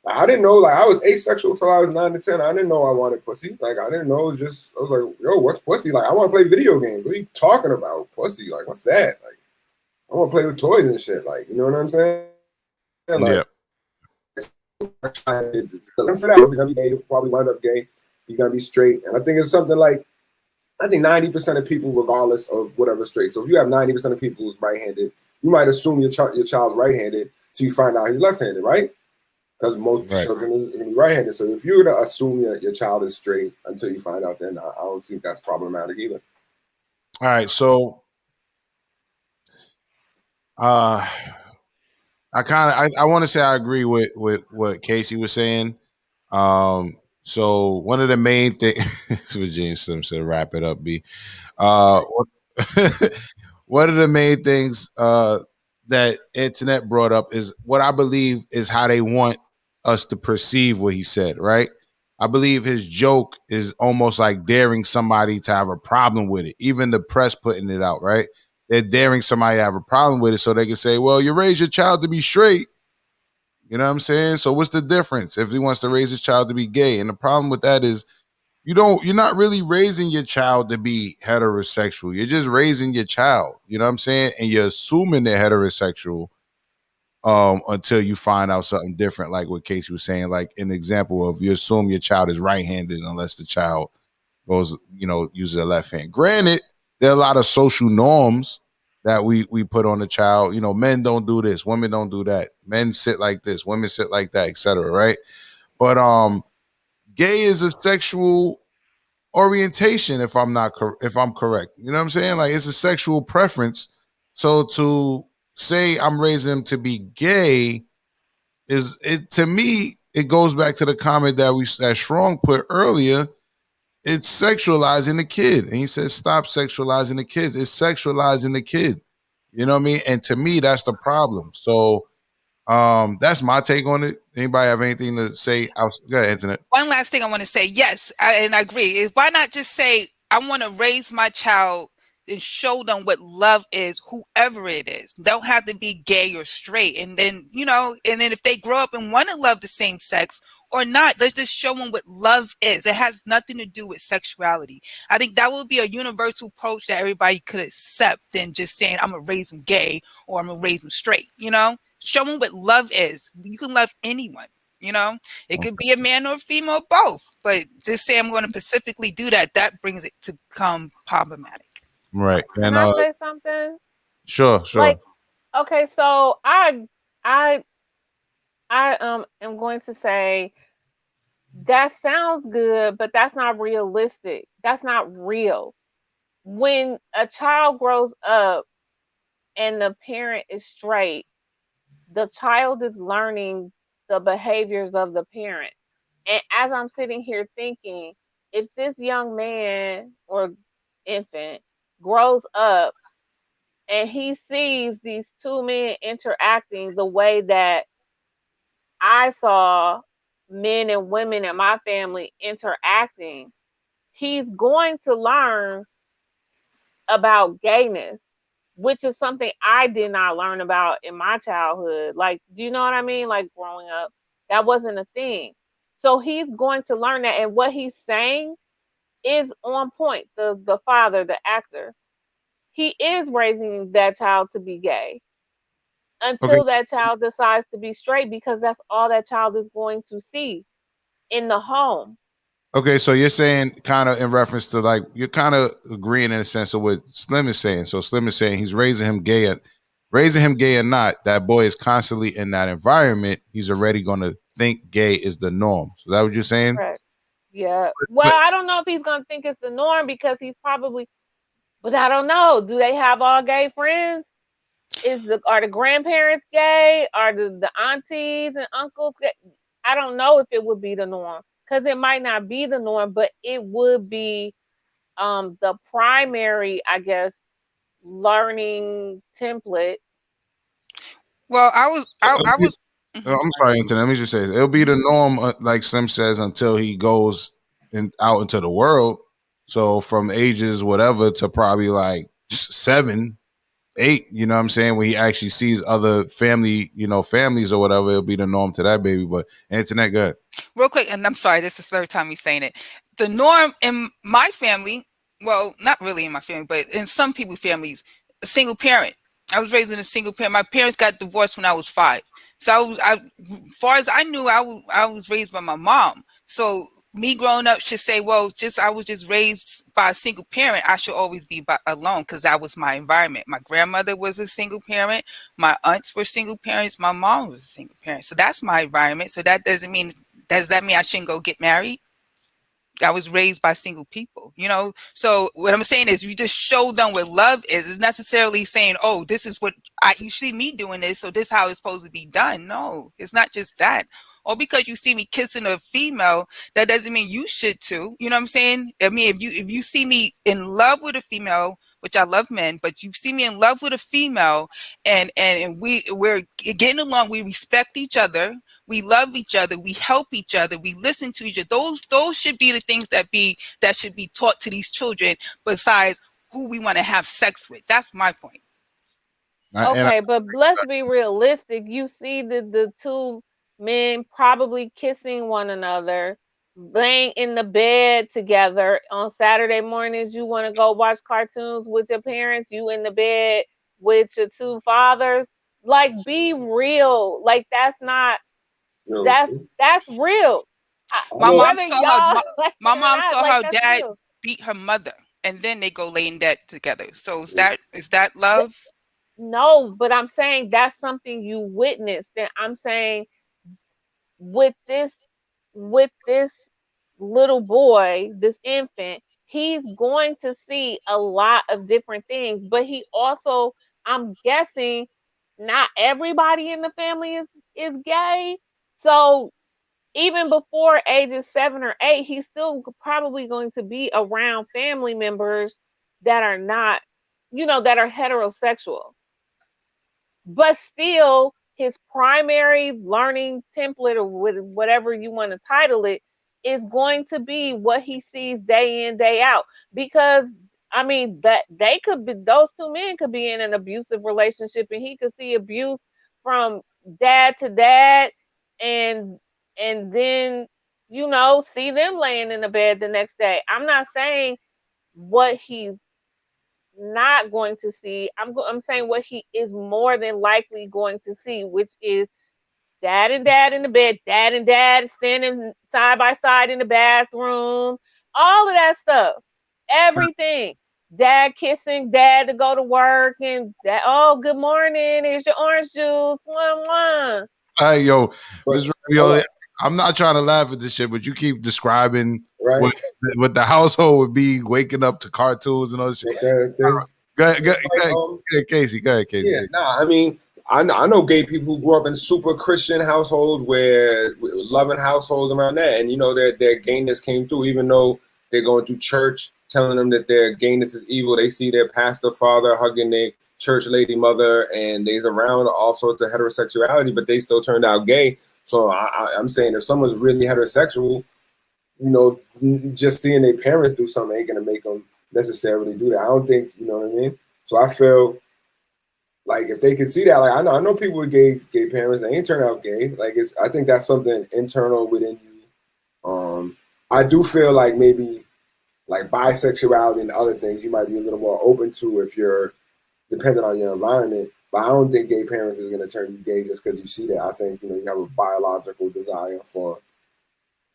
I didn't know, like I was asexual till I was 9 to 10. I didn't know I wanted pussy. Like I didn't know, I was like, yo, what's pussy? Like I want to play video games. What are you talking about? Pussy? Like what's that? Like I want to play with toys and shit. Like, you know what I'm saying? Like, for that, he's gonna be gay, he'll probably wind up gay, he's gonna be straight. And I think it's something like, I think 90% of people, regardless of whatever straight. So if you have 90% of people who's right-handed, you might assume your child's right-handed till you find out he's left-handed, right? Because most children are going to be right-handed. So if you're going to assume your child is straight until you find out, then I don't think that's problematic either. All right, so I want to say I agree with what Casey was saying. So one of the main things, Virginia Slim said, wrap it up, B. One of the main things that Antoinette brought up is what I believe is how they want us to perceive what he said, right? I believe his joke is almost like daring somebody to have a problem with it. Even the press putting it out, right? They're daring somebody to have a problem with it so they can say, well, you raise your child to be straight. You know what I'm saying? So what's the difference if he wants to raise his child to be gay? And the problem with that is you're not really raising your child to be heterosexual. You're just raising your child. You know what I'm saying? And you're assuming they're heterosexual until you find out something different, like what Casey was saying, like an example of you assume your child is right-handed unless the child goes, uses a left hand. Granted, there are a lot of social norms that we put on the child. You know, men don't do this, women don't do that. Men sit like this, women sit like that, etc. Right? But gay is a sexual orientation, if I'm correct. You know what I'm saying? Like, it's a sexual preference. So to say I'm raising him to be gay is, it to me, it goes back to the comment that Strong put earlier. It's sexualizing the kid. And he says, stop sexualizing the kids. It's sexualizing the kid. You know what I mean? And to me, that's the problem. So that's my take on it. Anybody have anything to say? Go ahead, Antoinette. One last thing I want to say. Yes, and I agree. Why not just say, I want to raise my child and show them what love is, whoever it is. Don't have to be gay or straight. And then, and then if they grow up and want to love the same sex or not, let's just show them what love is. It has nothing to do with sexuality. I think that would be a universal approach that everybody could accept than just saying, I'm going to raise them gay or I'm going to raise them straight, Show them what love is. You can love anyone, It could be a man or a female, both. But just say I'm going to specifically do that, that brings it to become problematic. Right. Can I say something? Sure. Like, okay, so I am going to say that sounds good, but that's not realistic. That's not real. When a child grows up and the parent is straight, the child is learning the behaviors of the parent. And as I'm sitting here thinking, if this young man or infant grows up and he sees these two men interacting the way that I saw men and women in my family interacting, he's going to learn about gayness, which is something I did not learn about in my childhood. Like, do you know what I mean? Like, growing up, that wasn't a thing. So he's going to learn that, and what he's saying is on point. The father, the actor, he is raising that child to be gay until that child decides to be straight, because that's all that child is going to see in the home. Okay, so you're saying, kind of in reference to, like, you're kind of agreeing in a sense of what Slim is saying. So Slim is saying he's raising him gay or not, that boy is constantly in that environment. He's already going to think gay is the norm. So that what you're saying? Correct. Yeah. Well, I don't know if he's going to think it's the norm, because he's probably, but I don't know. Do they have all gay friends? Are the grandparents gay? Are the aunties and uncles gay? I don't know if it would be the norm, because it might not be the norm, but it would be the primary, I guess, learning template. Well, I was. I'm sorry, Anthony. Let me just say this. It'll be the norm, like Slim says, until he goes out into the world. So from ages whatever to probably like 7, 8, you know what I'm saying, when he actually sees other families or whatever, it'll be the norm to that baby. But Antoinette, go ahead. Real quick, and I'm sorry, this is the third time he's saying it. The norm in my family, well, not really in my family, but in some people's families, a single parent. I was raised in a single parent. My parents got divorced when I was 5. So as far as I knew, I was raised by my mom. So me growing up should say, well, I was just raised by a single parent. I should always be alone, because that was my environment. My grandmother was a single parent. My aunts were single parents. My mom was a single parent. So that's my environment. So that does that mean I shouldn't go get married? I was raised by single people, So what I'm saying is, you just show them what love is. It's necessarily saying, oh, this is what you see me doing this, so this is how it's supposed to be done. No, it's not just that. Or because you see me kissing a female, that doesn't mean you should too. You know what I'm saying? I mean, if you see me in love with a female, which I love men, but you see me in love with a female, and we're getting along, we respect each other. We love each other. We help each other. We listen to each other. Those should be the things that should be taught to these children, besides who we want to have sex with. That's my point. Okay, but let's be realistic. You see the two men probably kissing one another, laying in the bed together on Saturday mornings. You want to go watch cartoons with your parents. You in the bed with your two fathers. Like, be real. Like, that's not. That's real. My mom saw her dad beat her mother, and then they go lay in bed together. So is that love? No, but I'm saying that's something you witnessed. And I'm saying with this little boy, this infant, he's going to see a lot of different things, but he also, I'm guessing, not everybody in the family is gay. So even before ages 7 or 8, he's still probably going to be around family members that are not, that are heterosexual. But still, his primary learning template, or whatever you want to title it, is going to be what he sees day in, day out. Because I mean, that they could be, those two men could be in an abusive relationship, and he could see abuse from dad to dad, and then see them laying in the bed the next day. I'm not saying what he's not going to see. I'm saying what he is more than likely going to see, which is dad and dad in the bed, dad and dad standing side by side in the bathroom, all of that stuff, everything. Dad kissing dad to go to work, and dad, oh, good morning, here's your orange juice, mwah, mwah. Hey, yo, MsRavioli, I'm not trying to laugh at this shit, but you keep describing what the household would be, waking up to cartoons and all this shit. Go ahead, Casey. Go ahead, Casey. Yeah, nah, I mean, I know gay people who grew up in super Christian households, where loving households around that, and their gayness came through, even though they're going through church telling them that their gayness is evil. They see their pastor father hugging their church lady mother, and they's around all sorts of heterosexuality, but they still turned out gay. So I'm saying if someone's really heterosexual, just seeing their parents do something ain't gonna make them necessarily do that. I don't think, you know what I mean? So I feel like if they could see that, like I know people with gay parents, they ain't turn out gay. Like I think that's something internal within you. I do feel like maybe like bisexuality and other things you might be a little more open to if you're dependent on your environment. But I don't think gay parents is gonna turn you gay just because you see that. I think you have a biological desire for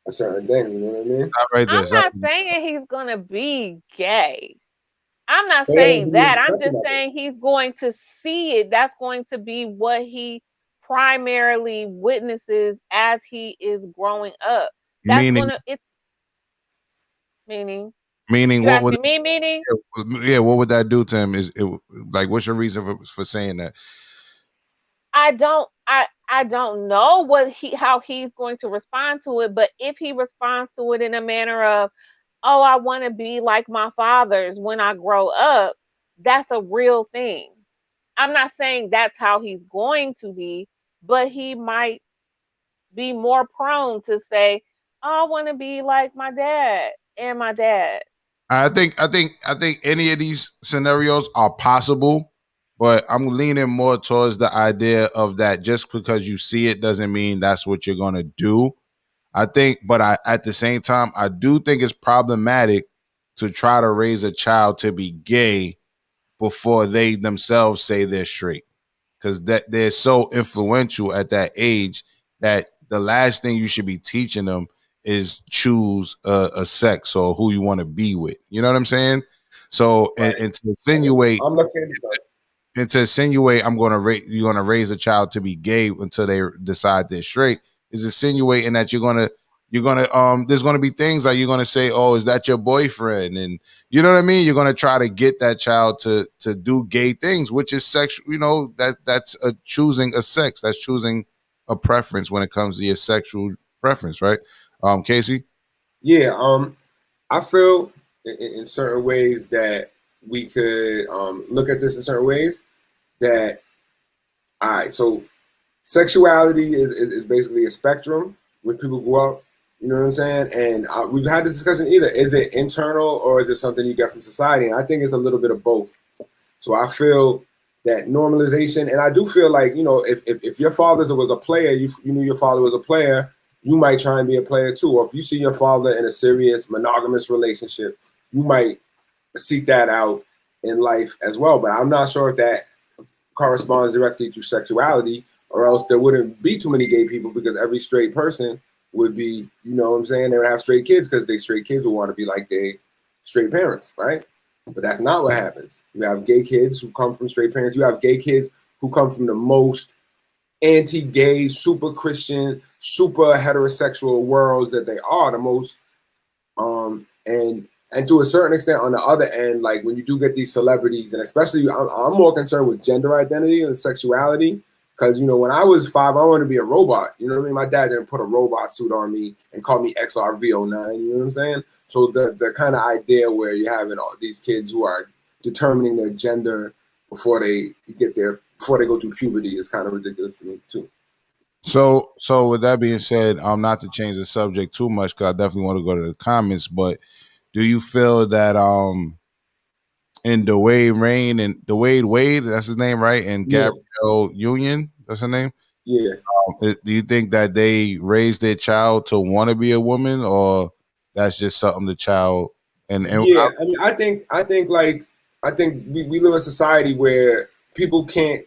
a certain thing. You know what I mean? I'm not saying he's gonna be gay. I'm not saying that. I'm just saying he's going to see it. That's going to be what he primarily witnesses as he is growing up. That's meaning what would meaning? what would that do to him? Is it like, what's your reason for saying that? I don't know how he's going to respond to it, but if he responds to it in a manner of, oh, I want to be like my fathers when I grow up, that's a real thing. I'm not saying that's how he's going to be, but he might be more prone to say, oh, I want to be like my dad and my dad. I think any of these scenarios are possible, but I'm leaning more towards the idea of that just because you see it doesn't mean that's what you're going to do. I think, but at the same time, I do think it's problematic to try to raise a child to be gay before they themselves say they're straight, because they're so influential at that age that the last thing you should be teaching them is choose a sex or who you want to be with. You know what I'm saying? So and to insinuate, you're gonna raise a child to be gay until they decide they're straight is insinuating that you're gonna there's gonna be things like you're gonna say, oh, is that your boyfriend? And you know what I mean? You're gonna try to get that child to do gay things, which is sexual. You know, that's choosing a sex. That's choosing a preference when it comes to your sexual preference, right? Casey? Yeah, I feel in certain ways that we could look at this in certain ways that, all right, so sexuality is basically a spectrum when people grow up, you know what I'm saying? And we've had this discussion either, is it internal or is it something you get from society? And I think it's a little bit of both. So I feel that normalization, and I do feel like, if your father was a player, you knew your father was a player, you might try and be a player too. Or if you see your father in a serious monogamous relationship, you might seek that out in life as well. But I'm not sure if that corresponds directly to sexuality, or else there wouldn't be too many gay people, because every straight person would be, you know what I'm saying, they would have straight kids because they straight kids would want to be like their straight parents, right? But that's not what happens. You have gay kids who come from straight parents. You have gay kids who come from the most anti-gay, super Christian, super heterosexual worlds that they are, the most and to a certain extent on the other end, like when you do get these celebrities, and especially I'm more concerned with gender identity and sexuality, because when I was 5, I wanted to be a robot. You know what I mean? My dad didn't put a robot suit on me and call me XRV09. You know what I'm saying? So the kind of idea where you're having all these kids who are determining their gender before they go through puberty is kind of ridiculous to me too. So with that being said, not to change the subject too much, because I definitely want to go to the comments, but do you feel that in Dwayne Wade, that's his name, right? And Gabrielle Union, that's her name? Yeah. Do you think that they raised their child to want to be a woman, or that's just something the child and yeah, I think we live in a society where people can't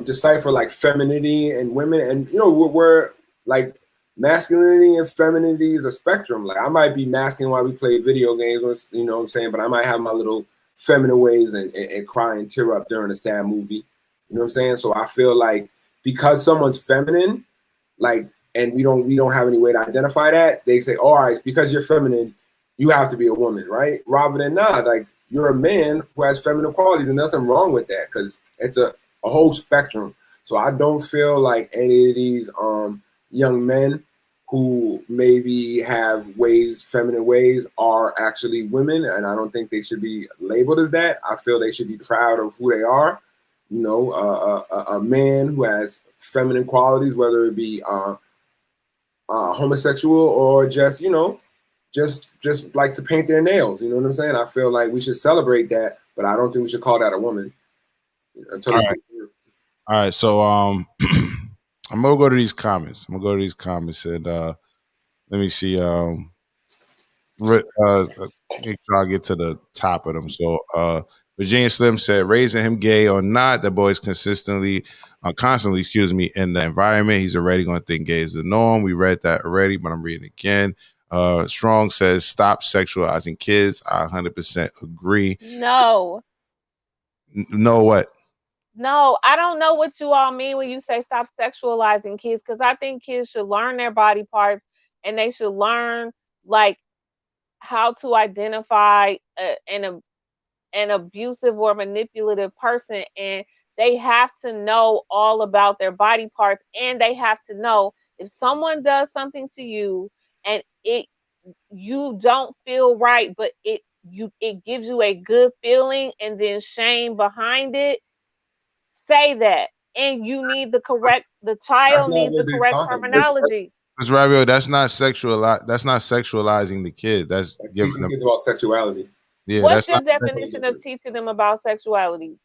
decipher like femininity and women, and we're like masculinity and femininity is a spectrum. Like I might be masculine while we play video games, you know what I'm saying, but I might have my little feminine ways and cry and tear up during a sad movie. You know what I'm saying? So I feel like because someone's feminine, like, and we don't have any way to identify that, they say, all right, because you're feminine, you have to be a woman, right? Rather than not, like you're a man who has feminine qualities, and nothing wrong with that, because it's a whole spectrum. So I don't feel like any of these young men who maybe have feminine ways are actually women, and I don't think they should be labeled as that. I feel they should be proud of who they are. A man who has feminine qualities, whether it be homosexual or just likes to paint their nails. You know what I'm saying? I feel like we should celebrate that, but I don't think we should call that a woman. All right, so I'm gonna go to these comments. And let me see. Make sure I get to the top of them. So Virginia Slim said, raising him gay or not, the boy's constantly in the environment. He's already going to think gay is the norm. We read that already, but I'm reading again. Strong says, stop sexualizing kids. I 100% agree. No. No what? No, I don't know what you all mean when you say stop sexualizing kids, because I think kids should learn their body parts, and they should learn like how to identify an abusive or manipulative person, and they have to know all about their body parts, and they have to know if someone does something to you and you don't feel right, but it gives you a good feeling and then shame behind it, say that. And you need the child needs the correct terminology. MsRavioli, that's not sexualizing the kid. That's giving them about sexuality. Yeah, what's your definition of teaching them about sexuality?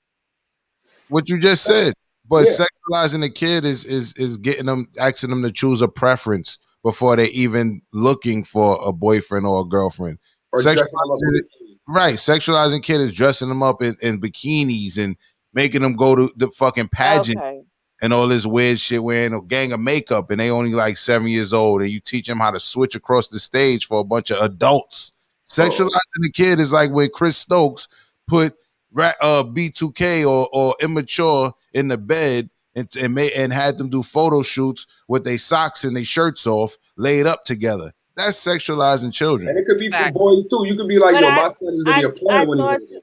What you just said. But sexualizing the kid is getting them, asking them to choose a preference before they even looking for a boyfriend or a girlfriend. Sexualizing kid is dressing them up in bikinis and making them go to the fucking pageants and all this weird shit, wearing a gang of makeup, and they only like 7 years old, and you teach them how to switch across the stage for a bunch of adults. Sexualizing the kid is like when Chris Stokes put B2K or Immature in the bed and had them do photo shoots with their socks and their shirts off, laid up together. That's sexualizing children. And it could be for boys too. You could be like, my son is gonna be a player when he's older.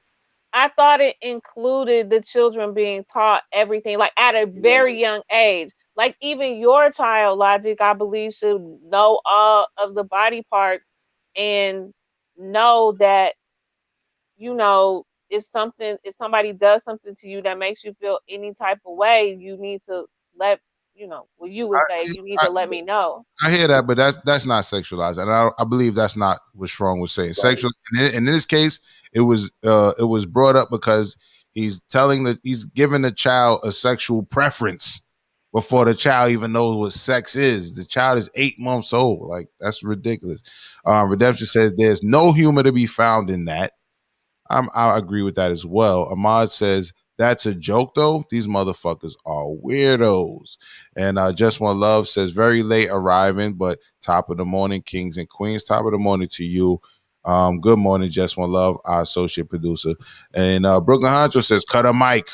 I thought it included the children being taught everything, like at a very young age. Like even your child, Logic, I believe, should know all of the body parts and know that, if somebody does something to you that makes you feel any type of way, you need to let what you would say. You need to let me know. I hear that, but that's not sexualized, and I believe that's not what Strong was saying. Right. Sexual, and in this case, it was brought up because he's giving the child a sexual preference before the child even knows what sex is. The child is 8 months old. Like, that's ridiculous. Redemption says there's no humor to be found in that. I agree with that as well. Ahmad says, that's a joke, though. These motherfuckers are weirdos. And Just One Love says, very late arriving, but top of the morning, kings and queens. Top of the morning to you. Good morning, Just One Love, our associate producer. And Brooklyn Honcho says, cut a mic.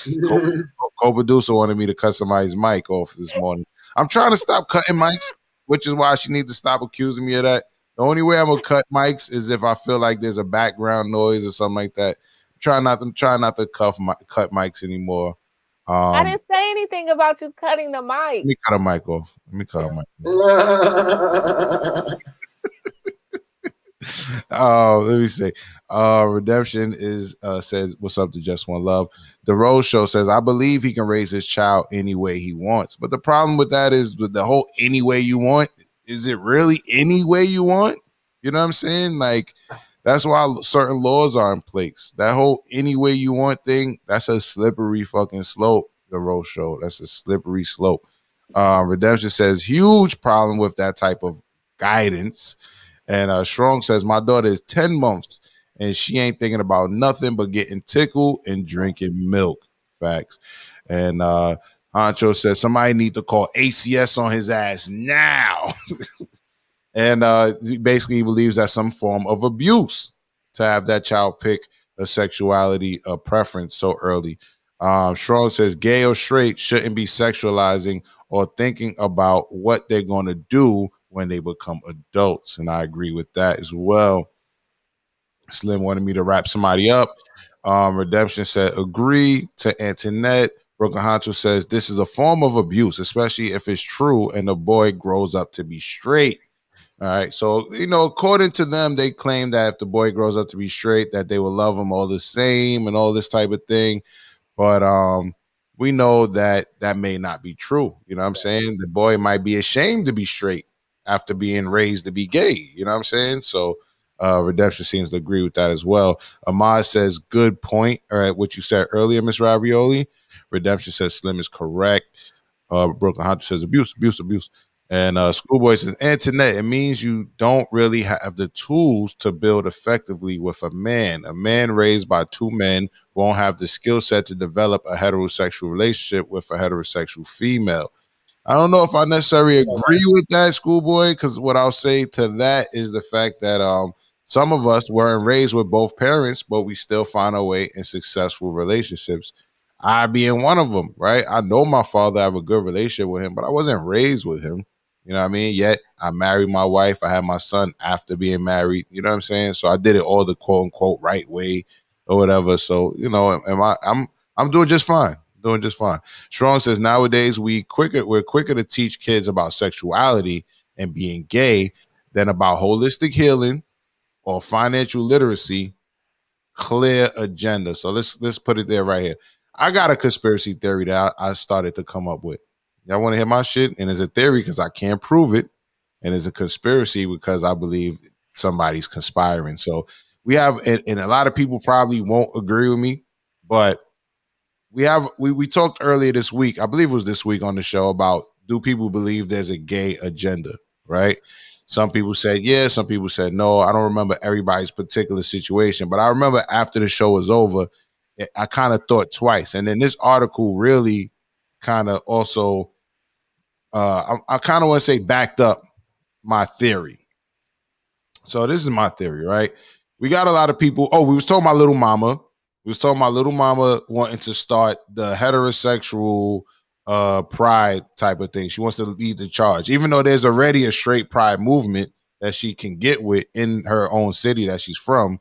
Co-producer wanted me to cut somebody's mic off this morning. I'm trying to stop cutting mics, which is why she needs to stop accusing me of that. The only way I'm going to cut mics is if I feel like there's a background noise or something like that. I'm trying not to cut mics anymore. I didn't say anything about you cutting the mic. Let me cut a mic off. Let me say, Redemption says, what's up to Just One Love? The Rose Show says, I believe he can raise his child any way he wants. But the problem with that is with the whole any way you want, is it really any way you want? You know what I'm saying? Like, that's why certain laws are in place. That whole any way you want thing, that's a slippery fucking slope, the Rose Show. That's a slippery slope. Redemption says, huge problem with that type of guidance. And Strong says, my daughter is 10 months and she ain't thinking about nothing but getting tickled and drinking milk. Facts. And Honcho says, somebody need to call ACS on his ass now. And he basically believes that's some form of abuse to have that child pick a sexuality preference so early. Strong says, gay or straight shouldn't be sexualizing or thinking about what they're going to do when they become adults. And I agree with that as well. Slim wanted me to wrap somebody up. Redemption said, agree to Antoinette. Brooklyn Honcho says, this is a form of abuse, especially if it's true and the boy grows up to be straight. All right. So, according to them, they claim that if the boy grows up to be straight, that they will love him all the same and all this type of thing. But we know that may not be true. You know what I'm saying? The boy might be ashamed to be straight after being raised to be gay. You know what I'm saying? So Redemption seems to agree with that as well. Ahmad says, good point. All right, what you said earlier, MsRavioli. Redemption says Slim is correct. Brooklyn Hunter says abuse. And Schoolboy says, Antoinette, it means you don't really have the tools to build effectively with a man. A man raised by two men won't have the skill set to develop a heterosexual relationship with a heterosexual female. I don't know if I necessarily agree with that, Schoolboy, because what I'll say to that is the fact that some of us weren't raised with both parents, but we still find our way in successful relationships. I being one of them, right? I know my father, I have a good relationship with him, but I wasn't raised with him. You know what I mean? Yet I married my wife. I had my son after being married. You know what I'm saying? So I did it all the quote unquote right way or whatever. So, I'm doing just fine. Strong says nowadays we're quicker to teach kids about sexuality and being gay than about holistic healing or financial literacy. Clear agenda. So let's put it there right here. I got a conspiracy theory that I started to come up with. Y'all want to hear my shit? And it's a theory because I can't prove it. And it's a conspiracy because I believe somebody's conspiring. So we have, and a lot of people probably won't agree with me, but we talked earlier this week, I believe it was this week on the show, about do people believe there's a gay agenda, right? Some people said yes, some people said no. I don't remember everybody's particular situation, but I remember after the show was over, I kind of thought twice. And then this article really kind of also, I kind of want to say backed up my theory. So this is my theory, right? We got a lot of people. Oh, we was talking about Little Mama. We was talking about Little Mama wanting to start the heterosexual pride type of thing. She wants to lead the charge, even though there's already a straight pride movement that she can get with in her own city that she's from.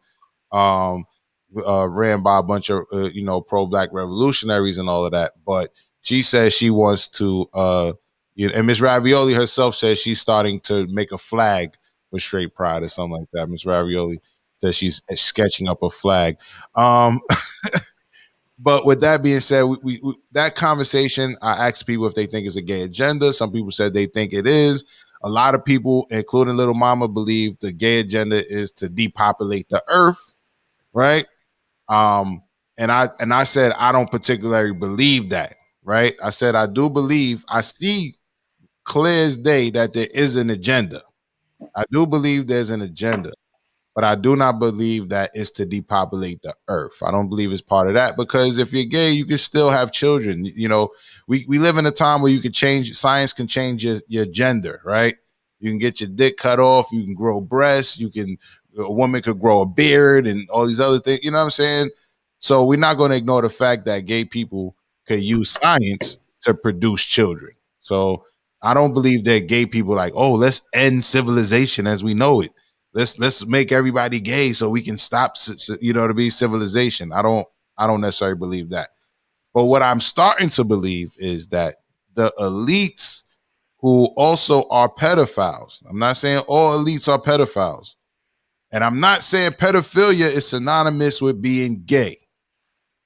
Ran by a bunch of pro-black revolutionaries and all of that. But she says she wants to and MsRavioli herself says she's starting to make a flag for straight pride or something like that. MsRavioli says she's sketching up a flag. But with that being said, we that conversation, I asked people if they think it's a gay agenda. Some people said they think it is. A lot of people, including Little Mama, believe the gay agenda is to depopulate the earth, right? And I said I don't particularly believe that, right? I said I do believe, I see clear as day that there is an agenda. I do believe there's an agenda, but I do not believe that it's to depopulate the earth. I don't believe it's part of that, because if you're gay, you can still have children. We live in a time where you can change, science can change your gender, right? You can get your dick cut off, you can grow breasts, you can a woman could grow a beard and all these other things. You know what I'm saying? So we're not going to ignore the fact that gay people could use science to produce children. So I don't believe that gay people like, oh, let's end civilization as we know it. Let's make everybody gay so we can stop, to be civilization. I don't necessarily believe that. But what I'm starting to believe is that the elites who also are pedophiles. I'm not saying all elites are pedophiles. And I'm not saying pedophilia is synonymous with being gay.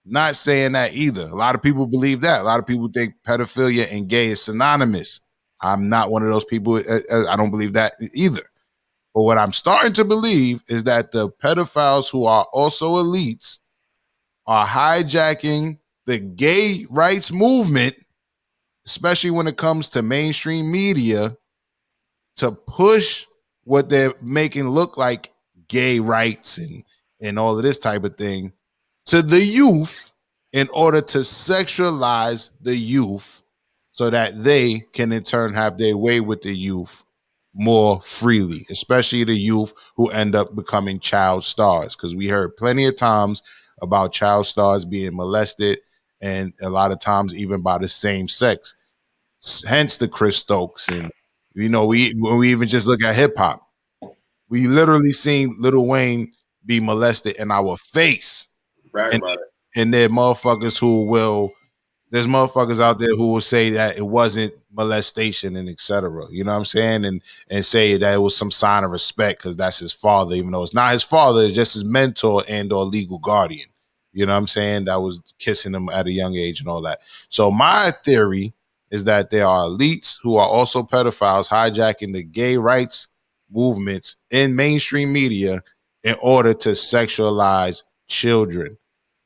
Not saying that either. A lot of people believe that. A lot of people think pedophilia and gay is synonymous. I'm not one of those people. I don't believe that either. But what I'm starting to believe is that the pedophiles who are also elites are hijacking the gay rights movement, especially when it comes to mainstream media, to push what they're making look like gay rights and all of this type of thing to the youth in order to sexualize the youth so that they can in turn have their way with the youth more freely, especially the youth who end up becoming child stars. Because we heard plenty of times about child stars being molested, and a lot of times even by the same sex. Hence the Chris Stokes. And, when we even just look at hip hop, we literally seen Lil Wayne be molested in our face. And there are motherfuckers there's motherfuckers out there who will say that it wasn't molestation and etc. You know what I'm saying? And say that it was some sign of respect because that's his father, even though it's not his father, it's just his mentor and or legal guardian. You know what I'm saying? That was kissing him at a young age and all that. So my theory is that there are elites who are also pedophiles hijacking the gay rights movements in mainstream media in order to sexualize children.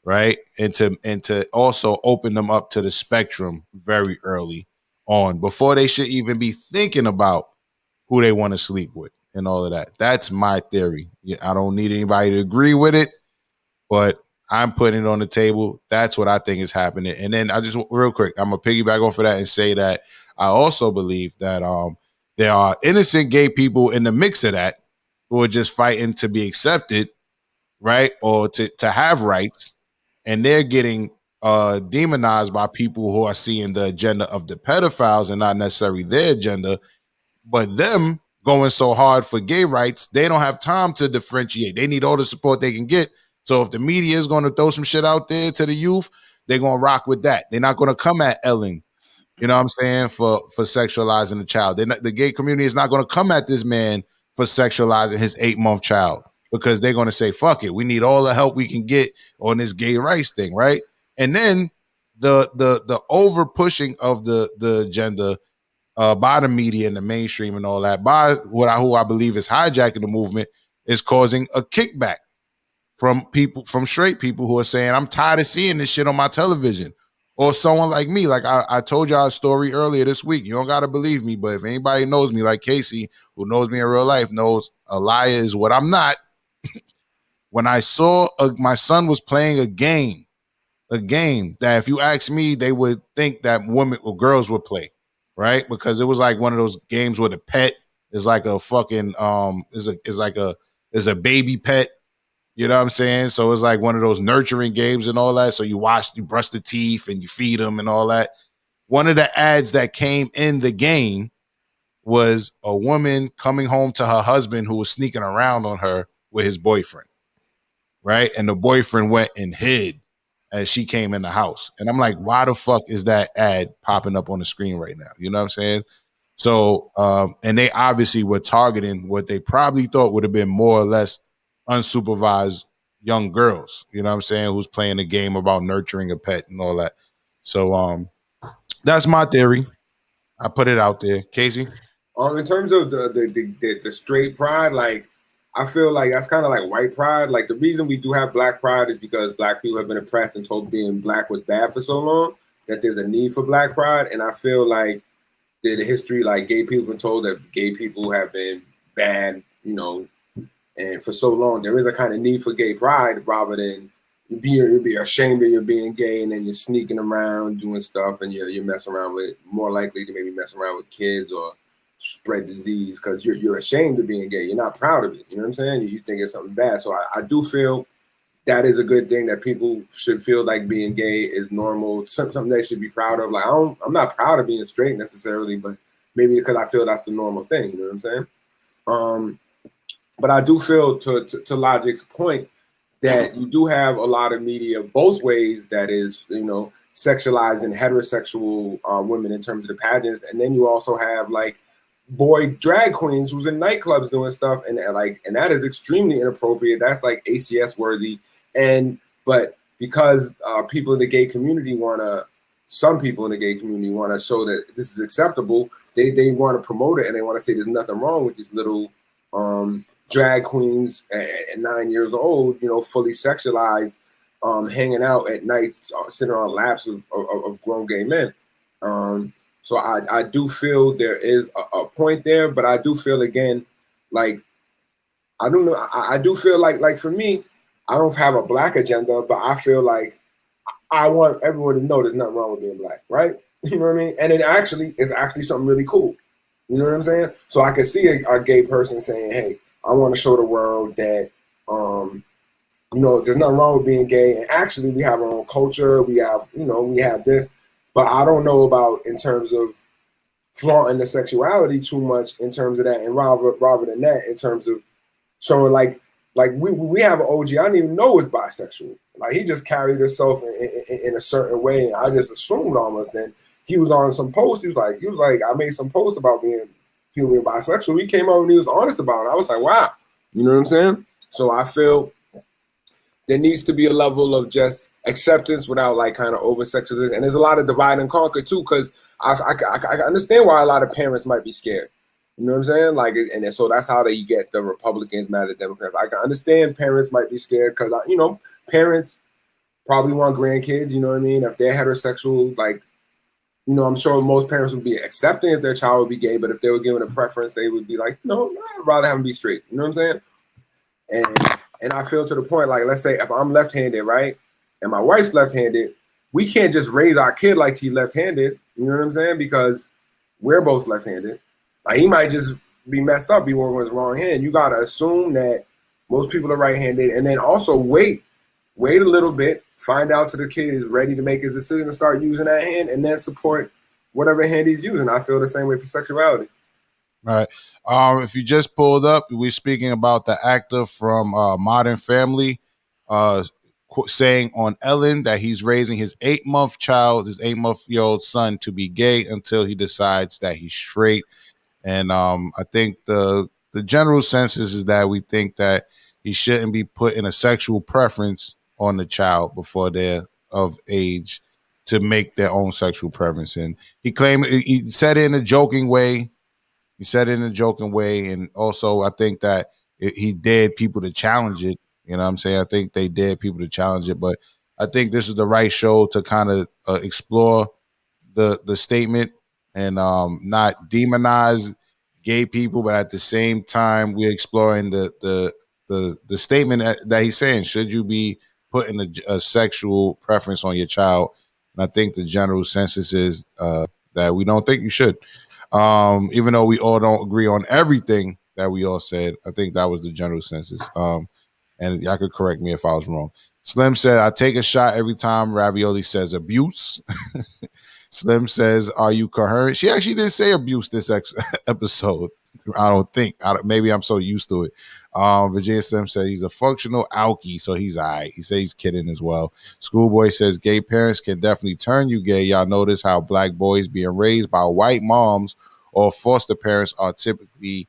Right. And to also open them up to the spectrum very early on before they should even be thinking about who they want to sleep with and all of that. That's my theory. I don't need anybody to agree with it, but I'm putting it on the table. That's what I think is happening. And then I just real quick, I'm going to piggyback off of that and say that I also believe that there are innocent gay people in the mix of that who are just fighting to be accepted, right? Or to have rights. And they're getting demonized by people who are seeing the agenda of the pedophiles and not necessarily their agenda, but them going so hard for gay rights, they don't have time to differentiate. They need all the support they can get. So if the media is going to throw some shit out there to the youth, they're going to rock with that. They're not going to come at Ellen, you know what I'm saying, for sexualizing the child. The gay community is not going to come at this man for sexualizing his 8-month child, because they're going to say, fuck it, we need all the help we can get on this gay rights thing, right? And then the over pushing of the agenda by the media and the mainstream and all that, by who I believe is hijacking the movement, is causing a kickback from straight people who are saying, I'm tired of seeing this shit on my television. Or someone like me, like I told y'all a story earlier this week. You don't got to believe me, but if anybody knows me, like Casey, who knows me in real life, knows a liar is what I'm not. When I saw my son was playing a game that if you ask me, they would think that women or girls would play, right? Because it was like one of those games where the pet is like a fucking is a baby pet. You know what I'm saying? So it's like one of those nurturing games and all that. So you brush the teeth and you feed them and all that. One of the ads that came in the game was a woman coming home to her husband who was sneaking around on her with his boyfriend, right? And the boyfriend went and hid as she came in the house. And I'm like, why the fuck is that ad popping up on the screen right now? You know what I'm saying? So, and they obviously were targeting what they probably thought would have been more or less unsupervised young girls, you know what I'm saying, who's playing a game about nurturing a pet and all that. So that's my theory. I put it out there. Casey? In terms of the straight pride, like, I feel like that's kind of like white pride. Like, the reason we do have black pride is because black people have been oppressed and told being black was bad for so long that there's a need for black pride. And I feel like the history, like, gay people have been told that gay people have been bad, you know, and for so long, there is a kind of need for gay pride rather than you'd be ashamed that you're being gay and then you're sneaking around doing stuff and you're messing around with, more likely to maybe mess around with kids or spread disease because you're ashamed of being gay. You're not proud of it. You know what I'm saying? You think it's something bad. So I do feel that is a good thing, that people should feel like being gay is normal, something they should be proud of. Like I'm not proud of being straight necessarily, but maybe because I feel that's the normal thing. You know what I'm saying? But I do feel, to Logic's point, that you do have a lot of media both ways that is, sexualizing heterosexual women in terms of the pageants, and then you also have like boy drag queens who's in nightclubs doing stuff, and that is extremely inappropriate. That's like ACS worthy. But because people in the gay community some people in the gay community want to show that this is acceptable, they want to promote it, and they want to say there's nothing wrong with these little drag queens at 9 years old, fully sexualized, hanging out at nights, sitting on laps of grown gay men. So I do feel there is a point there, but I do feel, again, like, I don't know, I do feel like for me, I don't have a black agenda, but I feel like I want everyone to know there's nothing wrong with being black, right? You know what I mean? And it actually is something really cool. You know what I'm saying? So I could see a gay person saying, hey, I want to show the world that, there's nothing wrong with being gay. And actually, we have our own culture. We have, we have this. But I don't know about in terms of flaunting the sexuality too much in terms of that. And rather than that, in terms of showing like we have an OG I didn't even know was bisexual. Like, he just carried himself in a certain way. And I just assumed almost then he was on some post. He was like, I made some posts about people being bisexual. He came out and he was honest about it. I was like, wow. You know what I'm saying? So I feel there needs to be a level of just acceptance without like kind of over sexualization. And there's a lot of divide and conquer too, because I understand why a lot of parents might be scared. You know what I'm saying? Like, and so that's how they get the Republicans mad at Democrats. I can understand parents might be scared because, parents probably want grandkids. You know what I mean? If they're heterosexual, like, I'm sure most parents would be accepting if their child would be gay, but if they were given a preference, they would be like, no, I'd rather have them be straight. You know what I'm saying? And I feel to the point, like, let's say if I'm left-handed, right, and my wife's left-handed, we can't just raise our kid like she's left-handed. You know what I'm saying? Because we're both left-handed. Like, he might just be messed up, be one with his wrong hand. You gotta assume that most people are right-handed, and then also wait a little bit, find out till the kid is ready to make his decision to start using that hand, and then support whatever hand he's using. I feel the same way for sexuality. All right. If you just pulled up, we're speaking about the actor from Modern Family, saying on Ellen that he's raising his 8-month-year-old son to be gay until he decides that he's straight. And I think the general census is that we think that he shouldn't be putting a sexual preference on the child before they're of age to make their own sexual preference. And he said it in a joking way. And also I think that he dared people to challenge it. You know what I'm saying? I think they dared people to challenge it, but I think this is the right show to kind of explore the statement and not demonize gay people, but at the same time, we're exploring the statement that he's saying. Should you be putting a sexual preference on your child? And I think the general census is that we don't think you should. Even though we all don't agree on everything that we all said, I think that was the general census. And y'all could correct me if I was wrong. Slim said, I take a shot every time Ravioli says abuse. Slim says, are you coherent? She actually didn't say abuse this episode. I don't think. Maybe I'm so used to it. Virginia Slim said he's a functional alkie, so he's all right. He says he's kidding as well. Schoolboy says gay parents can definitely turn you gay. Y'all notice how black boys being raised by white moms or foster parents are typically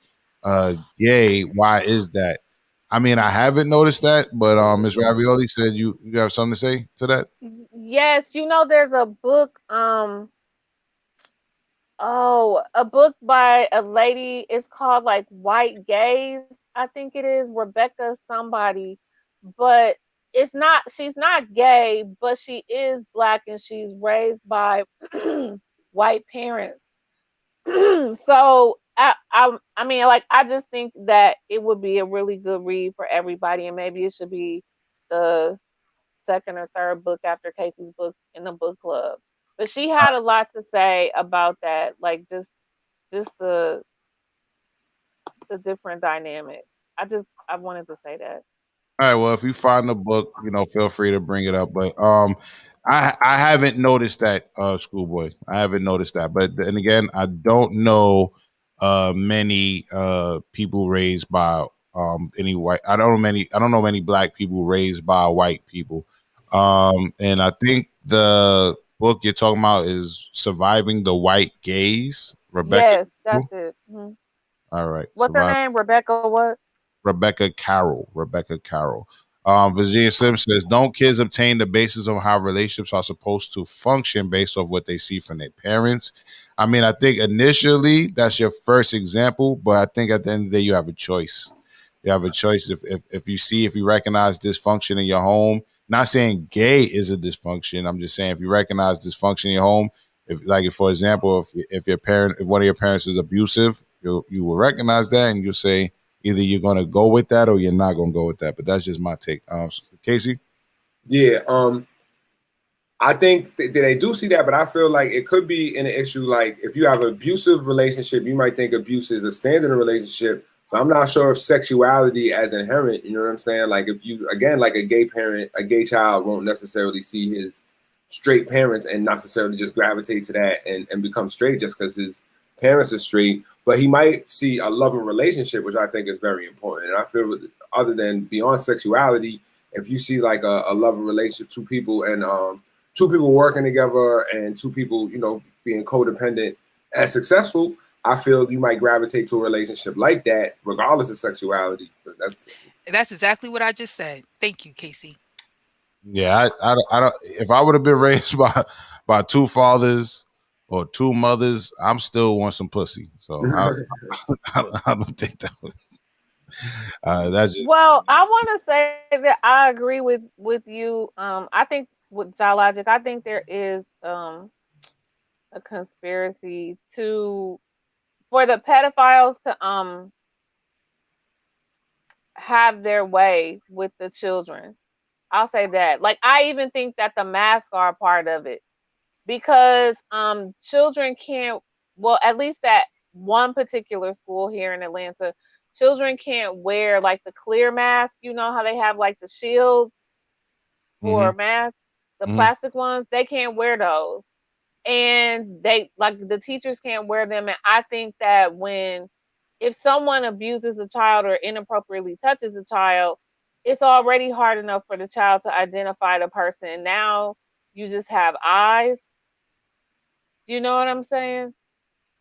gay. Why is that? I mean, I haven't noticed that, but MsRavioli said you have something to say to that? Yes, there's a book, a book by a lady. It's called like White Gaze. I think it is Rebecca somebody, but she's not gay, but she is black and she's raised by white parents. So I mean, like, I just think that it would be a really good read for everybody, and maybe it should be the second or third book after Casey's book in the book club. But she had a lot to say about that, like just the a different dynamic. I wanted to say that. All right. Well, if you find the book, feel free to bring it up. But I haven't noticed that, Schoolboy. I haven't noticed that. But then again, I don't know many people raised by any white. I don't know many black people raised by white people. And I think the book you're talking about is Surviving the White Gaze. Rebecca. Yes, that's it. All right. What's her name? Rebecca what? Rebecca Carroll. Virginia Slim says, don't kids obtain the basis of how relationships are supposed to function based off what they see from their parents? I mean, I think initially that's your first example, but I think at the end of the day, you have a choice. You have a choice if you recognize dysfunction in your home. Not saying gay is a dysfunction. I'm just saying if you recognize dysfunction in your home, for example, if one of your parents is abusive, you will recognize that and you'll say, either you're going to go with that or you're not going to go with that. But that's just my take. Casey? Yeah, I think they do see that, but I feel like it could be an issue. Like if you have an abusive relationship, you might think abuse is a standard in a relationship, but I'm not sure if sexuality as inherent, you know what I'm saying? Like if you, again, like a gay child won't necessarily see his straight parents and necessarily just gravitate to that and become straight just because his parents are straight, but he might see a loving relationship, which I think is very important. And I feel other than beyond sexuality, if you see like a loving relationship, two people working together and two people, being codependent as successful, I feel you might gravitate to a relationship like that, regardless of sexuality. But that's exactly what I just said. Thank you, Casey. Yeah, I don't. If I would have been raised by two fathers or two mothers, I'm still want some pussy. So I don't think that was. That's just. Well, I want to say that I agree with you. I think with JahLogic, I think there is a conspiracy for the pedophiles to have their way with the children. I'll say that. Like I even think that the masks are a part of it. Because children can't, well, at least at one particular school here in Atlanta, children can't wear like the clear mask. You know how they have like the shields for masks, the plastic ones? They can't wear those. And the teachers can't wear them. And I think that if someone abuses a child or inappropriately touches a child, it's already hard enough for the child to identify the person. Now you just have eyes. You know what I'm saying?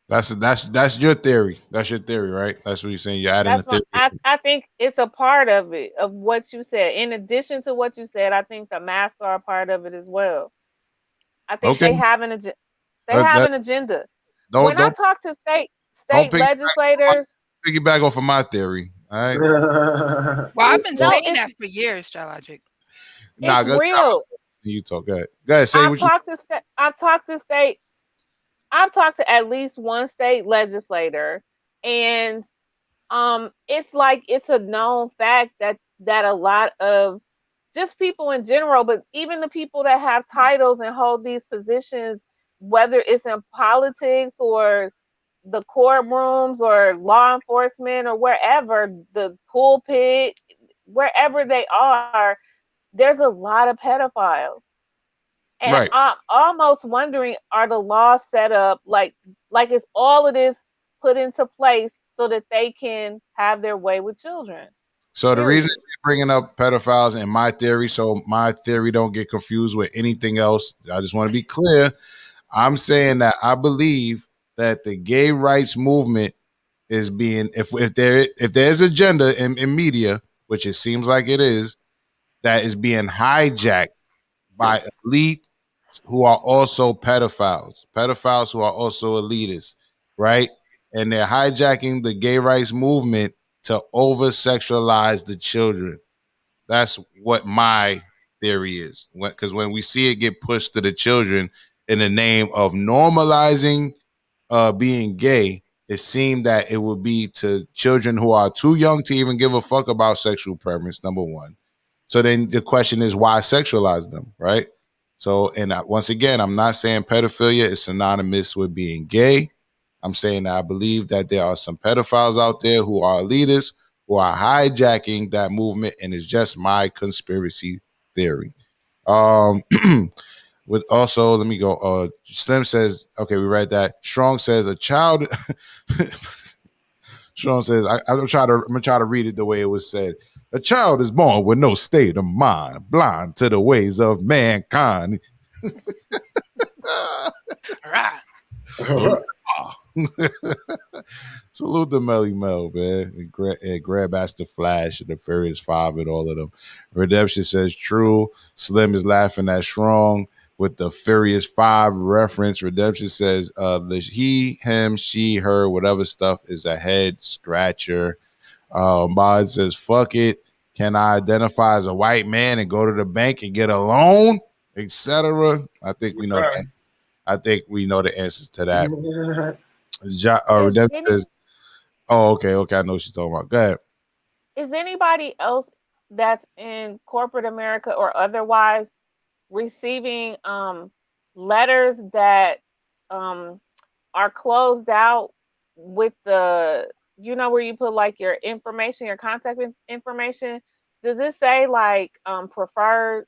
That's your theory. That's your theory, right? That's what you're saying. You're adding a theory. I think it's a part of it, of what you said. In addition to what you said, I think the masks are a part of it as well. I think they have an agenda. An agenda. When I talk to state legislators, piggyback off of my theory. All right. Well, I've been saying that for years, JahLogic. It's real. You talk. Go ahead. Say what you. I've talked to at least one state legislator, and it's a known fact that a lot of just people in general, but even the people that have titles and hold these positions, whether it's in politics or the courtrooms or law enforcement or wherever, the pulpit, wherever they are, there's a lot of pedophiles. And right. I'm almost wondering, are the laws set up like is all of this put into place so that they can have their way with children? So the reason you're bringing up pedophiles in my theory, so my theory don't get confused with anything else. I just want to be clear. I'm saying that I believe that the gay rights movement is being, if there's agenda in media, which it seems like it is, that is being hijacked by elite who are also pedophiles who are also elitists, right? And they're hijacking the gay rights movement to over-sexualize the children. That's what my theory is. Because when we see it get pushed to the children in the name of normalizing being gay, it seemed that it would be to children who are too young to even give a fuck about sexual preference, number one. So then the question is, why sexualize them, right? So, and once again, I'm not saying pedophilia is synonymous with being gay. I'm saying that I believe that there are some pedophiles out there who are elitists, who are hijacking that movement, and it's just my conspiracy theory. With also, let me go. Slim says, okay, we read that. Strong says a child. Strong says, I'm gonna try to read it the way it was said. A child is born with no state of mind, blind to the ways of mankind. Salute the Melly Mel, man. And Grandmaster Flash and the Furious Five and all of them. Redemption says true. Slim is laughing at Strong with the Furious Five reference. Redemption says the he, him, she, her, whatever stuff is a head scratcher. Mod says, fuck it. Can I identify as a white man and go to the bank and get a loan, etc.? I think we know that. I think we know the answers to that. Redemption says, oh, okay, I know what she's talking about. Go ahead. Is anybody else that's in corporate America or otherwise receiving letters that are closed out with the, you know, where you put like your information, your contact information? Does it say like preferred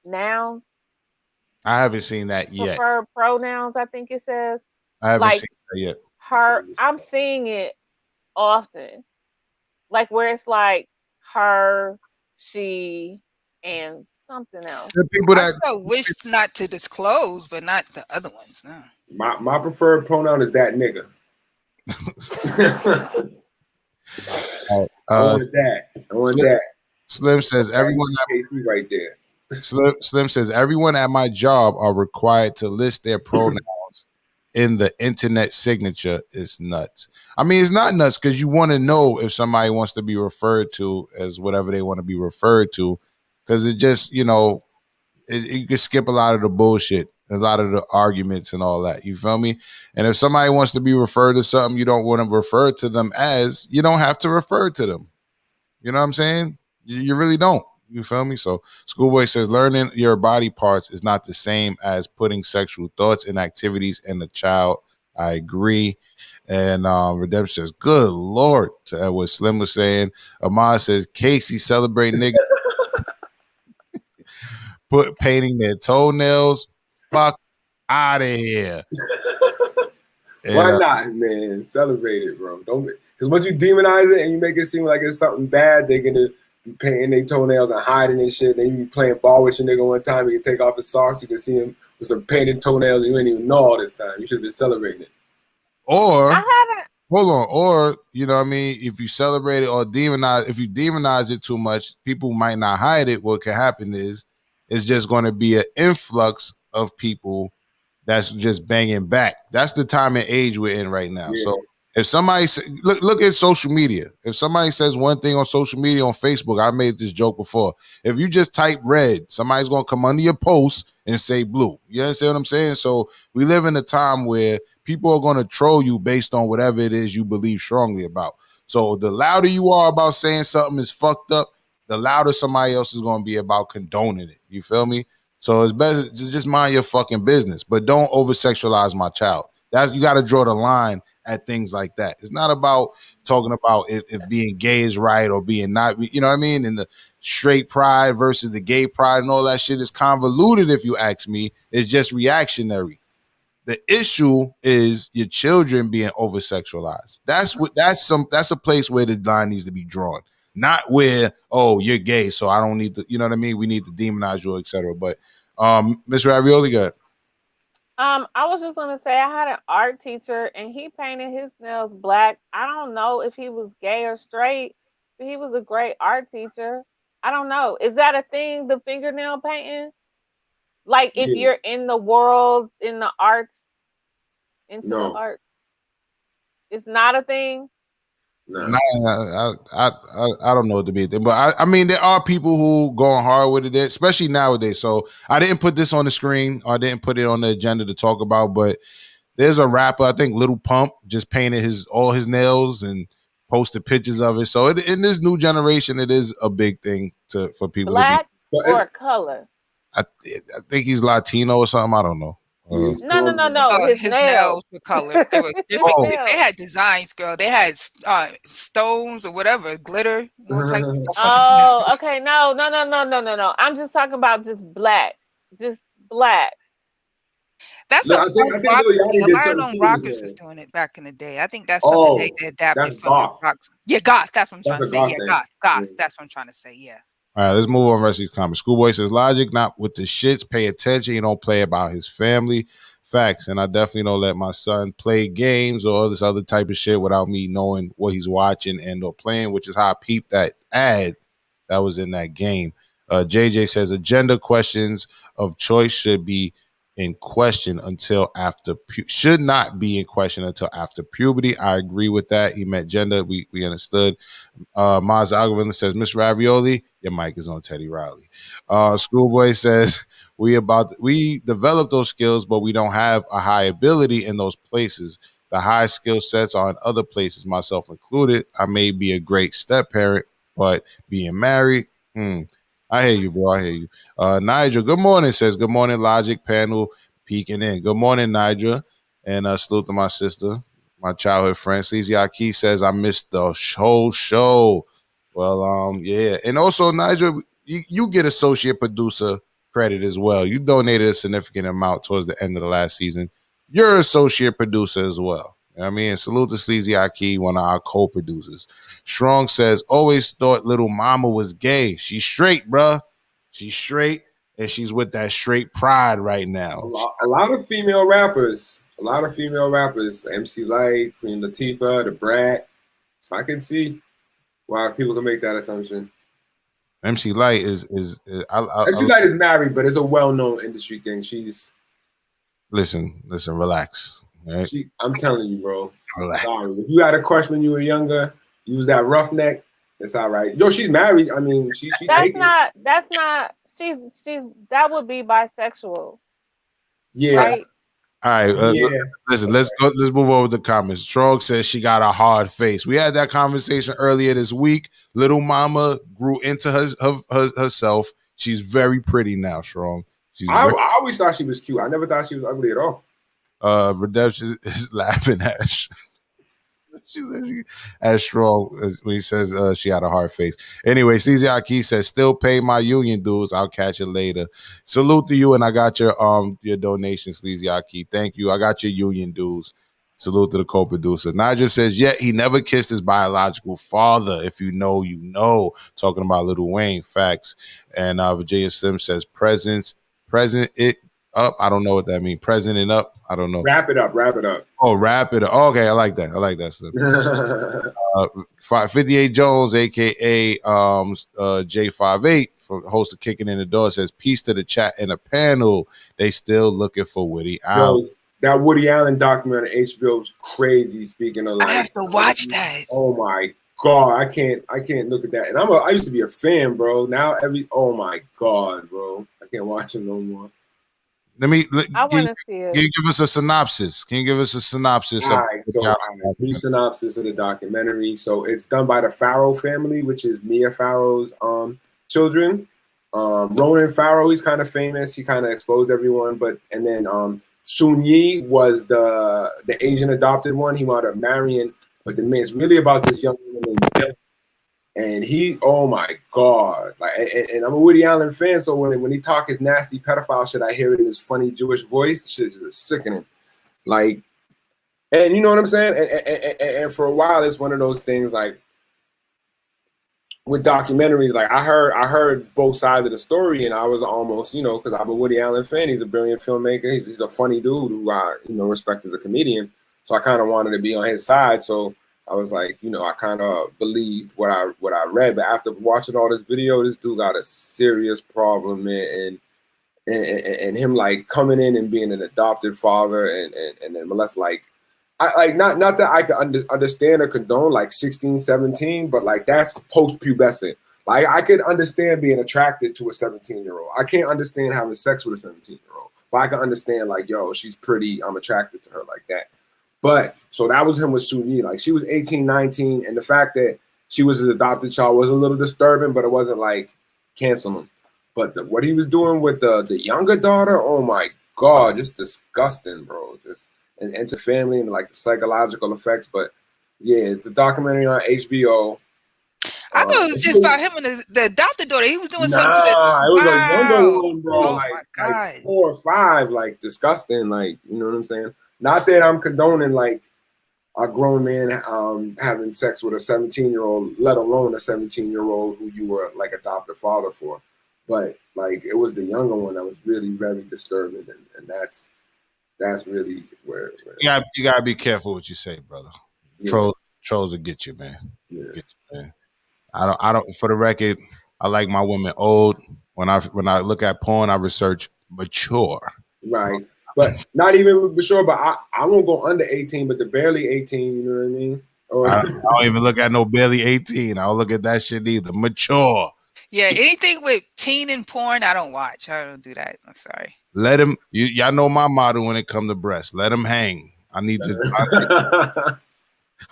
nouns? I haven't seen that yet. Preferred pronouns, I think it says. I haven't like seen that yet. Her, I'm seeing it often, like where it's like her, she, and something else. The people that I still wish not to disclose, but not the other ones. No. My preferred pronoun is that nigga. I want that. Slim says everyone right there. Slim says everyone at my job are required to list their pronouns in the internet signature. Is nuts. I mean, it's not nuts because you want to know if somebody wants to be referred to as whatever they want to be referred to, because it just, you know, you can skip a lot of the bullshit, a lot of the arguments and all that. You feel me? And if somebody wants to be referred to something you don't want to refer to them as, you don't have to refer to them. You know what I'm saying? You really don't. You feel me? So Schoolboy says learning your body parts is not the same as putting sexual thoughts and activities in a child. I agree. And Redemption says, good Lord, to what Slim was saying. Ahmad says, Casey celebrating niggas painting their toenails. Fuck out of here. Why not, man? Celebrate it, bro. Don't, because once you demonize it and you make it seem like it's something bad, they're gonna be painting their toenails and hiding and shit. Then you be playing ball with your nigga one time. You can take off his socks. You can see him with some painted toenails. And you ain't even know all this time. You should have been celebrating it. Or hold on. Or, you know what I mean? If you celebrate it or demonize, if you demonize it too much, people might not hide it. What can happen is it's just going to be an influx of people that's just banging back. That's the time and age we're in right now. Yeah. So if somebody look at social media. If somebody says one thing on social media, on Facebook, I made this joke before. If you just type red, somebody's gonna come under your post and say blue. You understand what I'm saying? So we live in a time where people are gonna troll you based on whatever it is you believe strongly about. So the louder you are about saying something is fucked up, the louder somebody else is gonna be about condoning it. You feel me? So it's best just mind your fucking business, but don't over sexualize my child. You got to draw the line at things like that. It's not about talking about if being gay is right or being not, you know what I mean? And the straight pride versus the gay pride and all that shit is convoluted, if you ask me. It's just reactionary. The issue is your children being over sexualized. That's a place where the line needs to be drawn. Not where, oh, you're gay, so I don't need to, you know what I mean? We need to demonize you, etc. But MsRavioli, go ahead. I was just gonna say I had an art teacher and he painted his nails black. I don't know if he was gay or straight, but he was a great art teacher. I don't know. Is that a thing, the fingernail painting? Like if you're in the world, in the arts, into the art, it's not a thing. No. I don't know what to be a thing, but I mean there are people who going hard with it, especially nowadays. So I didn't put this on the screen, or I didn't put it on the agenda to talk about, but there's a rapper, I think Little Pump, just painted all his nails and posted pictures of it. So in this new generation, it is a big thing for people. Black or color? I think he's Latino or something. I don't know. No. His nails. were colored. They were different. His They nails. had designs, girl. They had stones or whatever, glitter, all types of stuff on his Oh, nails. okay. No. I'm just talking about just black. Just black. That's Look, a I think rock. Lil Yachty A did lot of something them too with rockers his was hair. doing it back in the day. I think that's something Oh, they adapted that's from the goth. rocks. Yeah, goth. That's what I'm trying That's to a say. goth Yeah, thing. goth. That's what I'm trying to say. Yeah. All right, let's move on. Rest of these comments. Schoolboy says, Logic, not with the shits. Pay attention. You don't play about his family. Facts. And I definitely don't let my son play games or this other type of shit without me knowing what he's watching and or playing, which is how I peeped that ad that was in that game. JJ says, agenda questions of choice should be in question until after should not be in question until after puberty. I agree with that. He meant gender. We understood. Maz Algorithm says, MsRavioli, your mic is on Teddy Riley. Schoolboy says, we develop those skills, but we don't have a high ability in those places. The high skill sets are in other places, myself included. I may be a great step parent, but being married, I hear you, bro. I hear you. Nigel, good morning, says, good morning, Logic panel peeking in. Good morning, Nigel. And salute to my sister, my childhood friend. Sleazy Aki says, I missed the whole show. Well, yeah. And also, Nigel, you get associate producer credit as well. You donated a significant amount towards the end of the last season. You're associate producer as well. You know what I mean? Salute to Sleazy Aki, one of our co-producers. Strong says, always thought Little Mama was gay. She's straight, bruh. She's straight, and she's with that straight pride right now. A lot of female rappers. MC Light, Queen Latifah, The Brat. So I can see why people can make that assumption. MC Light is MC Light is married, but it's a well-known industry thing. She's listen, relax. Right? I'm telling you, bro. Relax. Sorry. If you had a crush when you were younger, you was that roughneck. It's all right. Yo, she's married. I mean, she's That's not. She's. That would be bisexual. Yeah. Right? All right, listen, let's move over to the comments. Strong says she got a hard face. We had that conversation earlier this week. Little Mama grew into herself. She's very pretty now, Strong. I always thought she was cute. I never thought she was ugly at all. Redemption is laughing at as Strong as when he says she had a hard face. Anyway, CZ Aki says, still pay my union dues. I'll catch you later. Salute to you, and I got your donation, Sleazy Aki. Thank you. I got your union dues. Salute to the co-producer. Nigel says, yet he never kissed his biological father. If you know, you know. Talking about Lil Wayne. Facts. And Virginia Sims says, present it up. I don't know what that means. Present and up. I don't know. Wrap it up. Oh, wrap it up. Oh, okay, I like that stuff. 58 Jones, aka J58, from host of Kicking in the Door, says, peace to the chat and the panel. They still looking for Woody Allen. That Woody Allen documentary on HBO was crazy. Speaking of, like, I have to watch that. Oh my God, I can't look at that. And I used to be a fan, bro. Now oh my God, bro, I can't watch it no more. I want to see it. Can you give us a synopsis? All right, brief synopsis of the documentary. So it's done by the Farrow family, which is Mia Farrow's children. Ronan Farrow, he's kind of famous. He kind of exposed everyone. And then Soon Yi was the Asian adopted one. He wound up marrying, but the man's really about this young woman named Bill. And he, oh my God, like, and I'm a Woody Allen fan, so when he talk his nasty pedophile shit, I hear it in his funny Jewish voice. Shit is sickening, like, and you know what I'm saying. And for a while, it's one of those things like with documentaries. Like I heard both sides of the story, and I was almost, because I'm a Woody Allen fan. He's a brilliant filmmaker. He's a funny dude who I respect as a comedian. So I kind of wanted to be on his side. So I was like, I kind of believed what I read, but after watching all this video, this dude got a serious problem, man, and him like coming in and being an adopted father and then molest, like, not that I could understand or condone like 16, 17, but like that's post-pubescent. Like I could understand being attracted to a 17-year-old. I can't understand having sex with a 17-year-old, but I can understand like, yo, she's pretty, I'm attracted to her like that. But so that was him with Soon Yi. Like she was 18, 19, and the fact that she was an adopted child was a little disturbing, but it wasn't like cancel him. But what he was doing with the younger daughter, oh my God, just disgusting, bro. Just and to family and like the psychological effects. But yeah, it's a documentary on HBO. I thought it was just about him and the adopted daughter. He was doing something to the. It was a younger Wow. one, bro. Oh like, my God. like 4 or 5, like disgusting. Like, you know what I'm saying? Not that I'm condoning like a grown man having sex with a 17-year-old, let alone a 17-year-old who you were like adopted father for. But like it was the younger one that was really very disturbing, and that's really where You gotta be careful what you say, brother. Yeah. Trolls will get you, man. Yeah. Get you, man. I don't. For the record, I like my women old. When I look at porn, I research mature. Right. But not even sure, but I won't go under 18, but the barely 18, you know what I mean? Or I don't even look at no barely 18. I don't look at that shit either. Mature. Yeah, anything with teen and porn, I don't watch. I don't do that. I'm sorry. Let him. Y'all know my motto when it comes to breasts. Let him hang. I need to.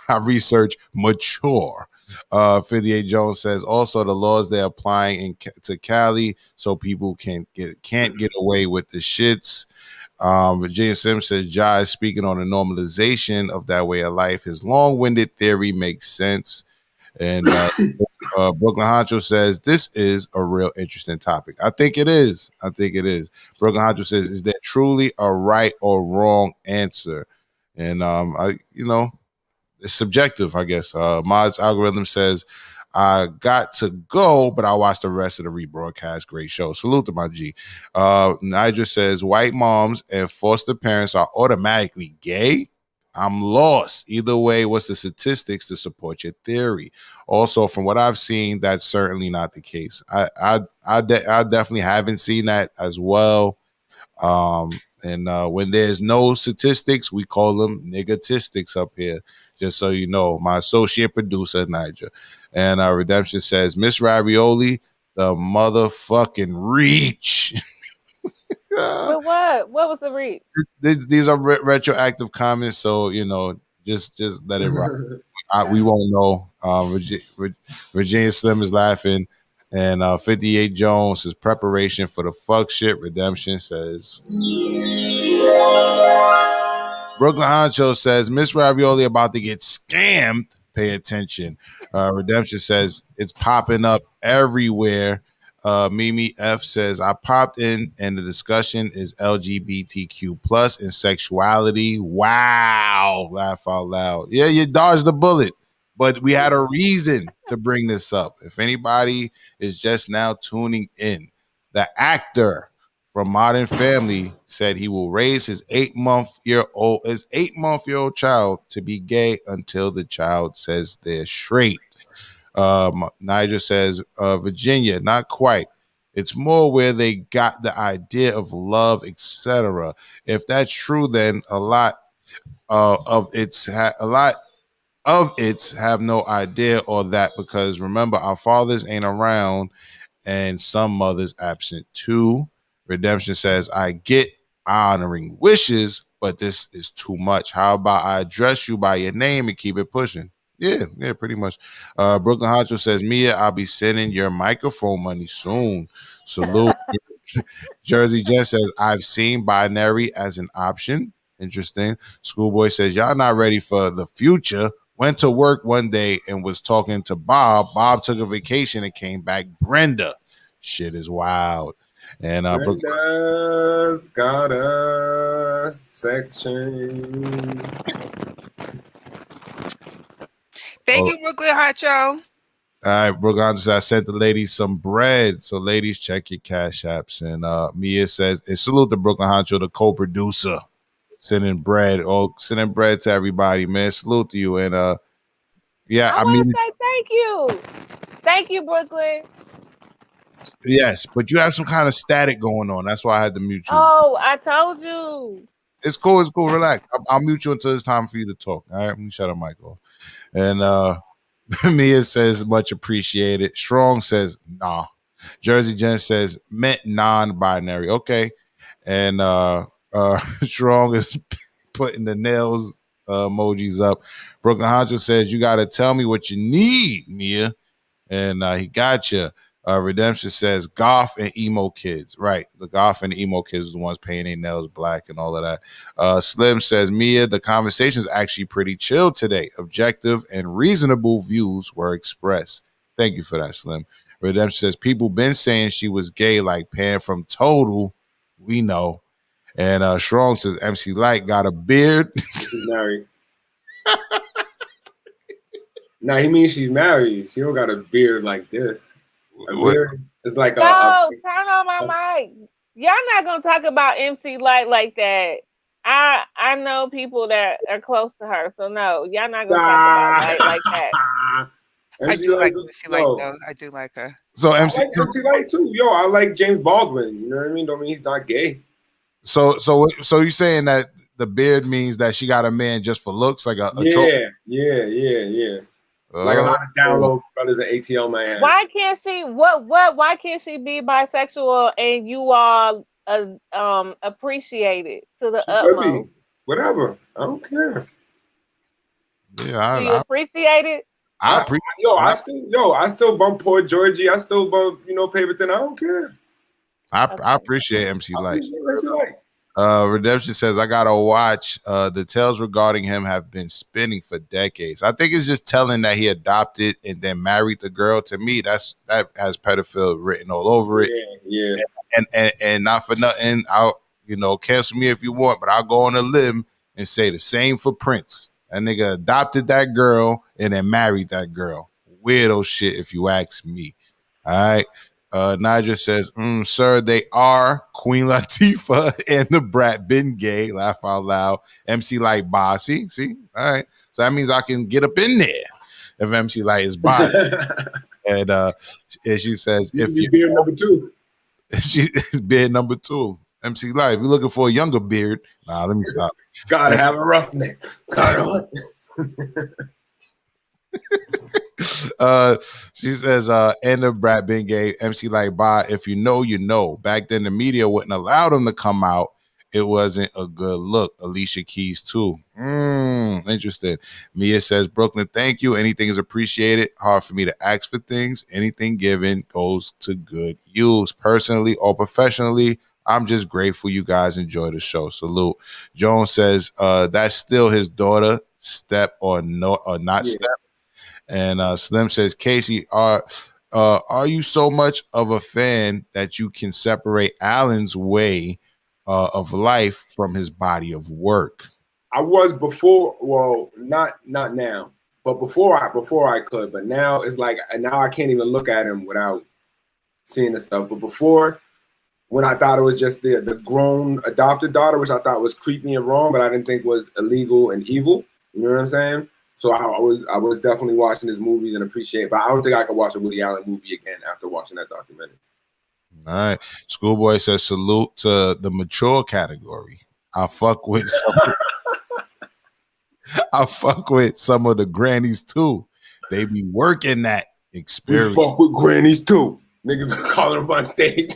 I research mature. 58 Jones says also the laws they're applying to Cali so people can't get away with the shits. Virginia Sims says Jah is speaking on the normalization of that way of life. His long-winded theory makes sense. And Brooklyn Honcho says this is a real interesting topic. I think it is. Brooklyn Honcho says, is there truly a right or wrong answer? And it's subjective, I guess. Mod's algorithm says, I got to go, but I'll watch the rest of the rebroadcast. Great show. Salute to my G. Nigel says, white moms and foster parents are automatically gay. I'm lost. Either way, what's the statistics to support your theory? Also, from what I've seen, that's certainly not the case. I definitely haven't seen that as well. And when there's no statistics, we call them nigatistics up here, just so you know. My associate producer, Niger. And Redemption says, MsRavioli, the motherfucking reach. But what? What was the reach? These are retroactive comments, so, just let it rock. We won't know. Virginia Slim is laughing. And 58 Jones says preparation for the fuck shit. Redemption says. Brooklyn Honcho says MsRavioli about to get scammed. Pay attention. Redemption says it's popping up everywhere. Mimi F says I popped in and the discussion is LGBTQ plus and sexuality. Wow. Laugh out loud. Yeah, you dodged the bullet. But we had a reason to bring this up. If anybody is just now tuning in, the actor from Modern Family said he will raise his 8-month-old child to be gay until the child says they're straight. Nigel says, Virginia, not quite. It's more where they got the idea of love, etc. If that's true, then a lot of it's have no idea or that, because remember, our fathers ain't around and some mothers absent too. Redemption says, I get honoring wishes, but this is too much. How about I address you by your name and keep it pushing? Yeah, pretty much. Brooklyn Honcho says, Mia, I'll be sending your microphone money soon. Salute. Jersey Jen says, I've seen binary as an option. Interesting. Schoolboy says, y'all not ready for the future. Went to work one day and was talking to Bob. Bob took a vacation and came back. Brenda. Shit is wild. And Brenda's got a section. Thank you, Brooklyn Honcho. All right, Brooklyn, I sent the ladies some bread. So ladies, check your cash apps. And Mia says, and salute to Brooklyn Honcho, the co-producer. Sending bread to everybody, man. Salute to you. And I want to say thank you, Brooklyn. Yes, but you have some kind of static going on. That's why I had to mute you. Oh, I told you. It's cool. Relax. I'll mute you until it's time for you to talk. All right, let me shut the mic off. And Mia says much appreciated. Strong says nah. Jersey Jen says meant non-binary. Okay, and Strong is putting the nails emojis up. Brooklyn Honcho says, you got to tell me what you need, Mia. And he got you. Redemption says goth and emo kids. Right. The goth and the emo kids are the ones painting their nails black and all of that. Slim says, Mia, the conversation is actually pretty chill today. Objective and reasonable views were expressed. Thank you for that, Slim. Redemption says, people been saying she was gay like Pam from Total. We know. And Strong says, MC Light got a beard. She's married. Nah, he means she's married. She don't got a beard like this. A beard is like turn on my mic. Y'all not gonna talk about MC Light like that. I know people that are close to her, so no, y'all not gonna talk about Light like that. I do like MC Light though. I do like her. So I like MC Light too. Yo, I like James Baldwin. You know what I mean? Don't mean he's not gay. So you saying that the beard means that she got a man just for looks, like a trophy? Yeah. Like a lot of download brothers and ATL man. Why can't she? Why can't she be bisexual and you all appreciate it to the utmost? Whatever. I don't care. Yeah, do you appreciate it? I still bump Poor Georgie. I still bump, Paper Thin. I don't care. I appreciate MC Light. Redemption says, I gotta watch. The tales regarding him have been spinning for decades. I think it's just telling that he adopted and then married the girl. To me, that has pedophile written all over it. Yeah. And not for nothing, I'll cancel me if you want, but I'll go on a limb and say the same for Prince. That nigga adopted that girl and then married that girl. Weirdo shit, if you ask me. All right. Nigel says, sir, they are Queen Latifah and the brat been gay. Laugh out loud. MC Light bossy. See? All right. So that means I can get up in there if MC Light is body. and she says, if you beard number 2. She is beard number 2. MC Light, if you're looking for a younger beard, let me stop. Gotta have a roughneck. She says, and the brat been gay. MC Light bye. If you know, you know. Back then the media wouldn't allow them to come out. It wasn't a good look. Alicia Keys too. Interesting. Mia says, Brooklyn, thank you. Anything is appreciated. Hard for me to ask for things. Anything given goes to good use. Personally or professionally, I'm just grateful you guys enjoy the show. Salute. Jones says, that's still his daughter, step or not step. And Slim says, Casey, are you so much of a fan that you can separate Alan's way of life from his body of work? I was before, well, not now, but before I could, but now it's like, now I can't even look at him without seeing the stuff. But before, when I thought it was just the grown adopted daughter, which I thought was creepy and wrong, but I didn't think was illegal and evil. You know what I'm saying? So I was definitely watching his movies and appreciate it, but I don't think I could watch a Woody Allen movie again after watching that documentary. All right. Schoolboy says, salute to the mature category. I fuck with some of the grannies too. They be working that experience. We fuck with grannies too. Niggas calling them on stage.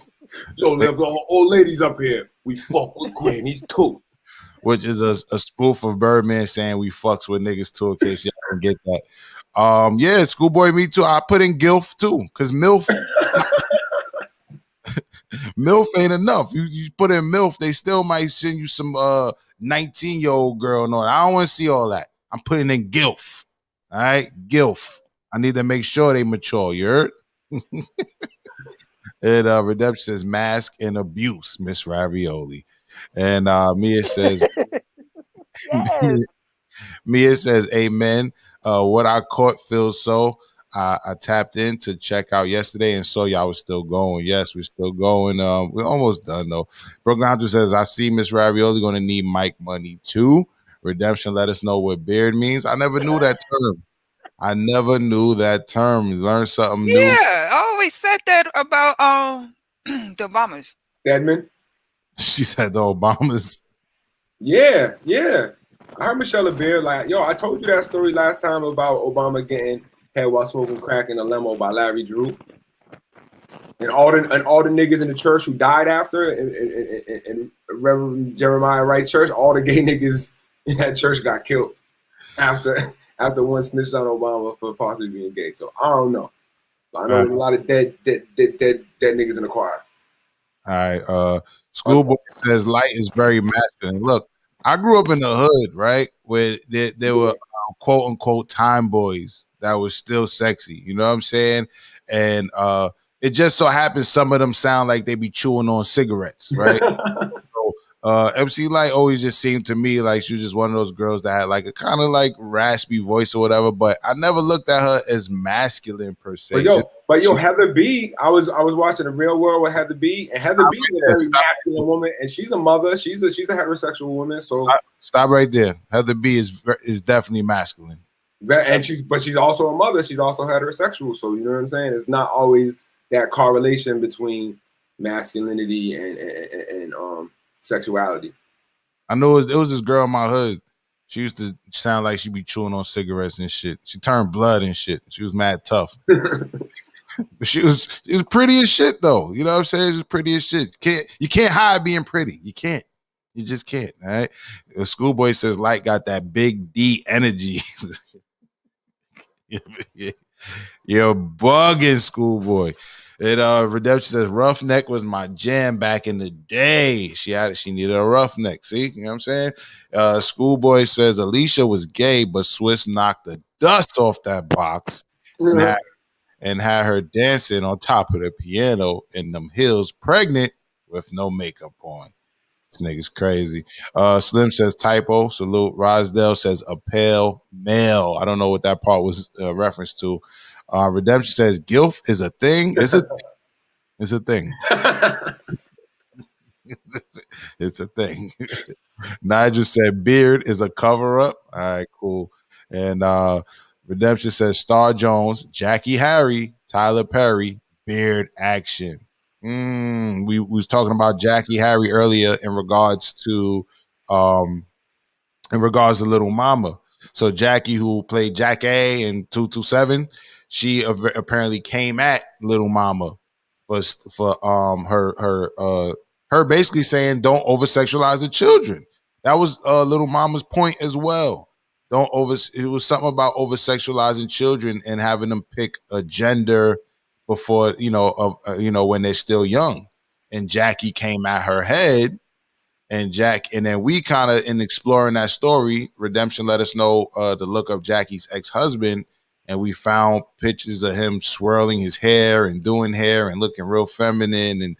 So there's all old ladies up here. We fuck with grannies too. Which is a spoof of Birdman saying we fucks with niggas too, in case y'all don't get that. Yeah, Schoolboy, me too. I put in GILF too, because MILF MILF ain't enough. You put in MILF, they still might send you some 19-year-old girl and all that. I don't want to see all that. I'm putting in GILF. All right? GILF. I need to make sure they mature. You heard? And Redemption says mask and abuse, MsRavioli. And Mia says, Mia says, amen. What I caught feels so. I tapped in to check out yesterday and saw y'all was still going. Yes, we're still going. We're almost done though. Brooklyn Hunter says, I see MsRavioli going to need mic money too. Redemption, let us know what beard means. I never knew that term. Learn something new. Yeah, I always said that about the Obamas. Stedman? She said the Obamas. Yeah. I heard Michelle Beard like, yo, I told you that story last time about Obama getting head while smoking crack in a limo by Larry Drew. And all the niggas in the church who died after in Reverend Jeremiah Wright's church, all the gay niggas in that church got killed after one snitched on Obama for possibly being gay. So I don't know. I know there's a lot of dead niggas in the choir. All right. Schoolboy says light is very masculine. Look, I grew up in the hood, right? Where there were quote unquote time boys that was still sexy. You know what I'm saying? And it just so happens some of them sound like they be chewing on cigarettes, right? So MC Light always just seemed to me like she was just one of those girls that had like a kind of like raspy voice or whatever, but I never looked at her as masculine per se. But yo, Heather B, I was watching The Real World with Heather B, and Heather B is a very masculine woman, and she's a mother. She's a heterosexual woman. So stop right there. Heather B is definitely masculine, and she's also a mother. She's also heterosexual. So you know what I'm saying? It's not always that correlation between masculinity and sexuality. I know it was this girl in my hood. She used to sound like she be chewing on cigarettes and shit. She turned blood and shit. She was mad tough. But she was pretty as shit though. You know what I'm saying? She was pretty as shit. You can't hide being pretty. You can't. You just can't. All right. The Schoolboy says Light got that big D energy. You're bugging, Schoolboy. And Redemption says Roughneck was my jam back in the day. She needed a roughneck. See, you know what I'm saying? Schoolboy says Alicia was gay, but Swiss knocked the dust off that box and had her dancing on top of the piano in them hills, pregnant with no makeup on. This nigga's crazy. Slim says typo. Salute. Rosdale says a pale male. I don't know what that part was reference to. Redemption says gilf is a thing. It's a thing. It's a thing. It's a thing. Nigel said beard is a cover up. All right, cool. And Redemption says Star Jones, Jackie Harry, Tyler Perry, beard action. We was talking about Jackie Harry earlier in regards to Little Mama. So Jackie, who played Jack A in 227, she apparently came at Little Mama for her basically saying don't over sexualize the children. That was Little Mama's point as well. It was something about over sexualizing children and having them pick a gender before when they're still young. And Jackie came at her head, and then we kind of in exploring that story, Redemption let us know to look up Jackie's ex-husband, and we found pictures of him swirling his hair and doing hair and looking real feminine and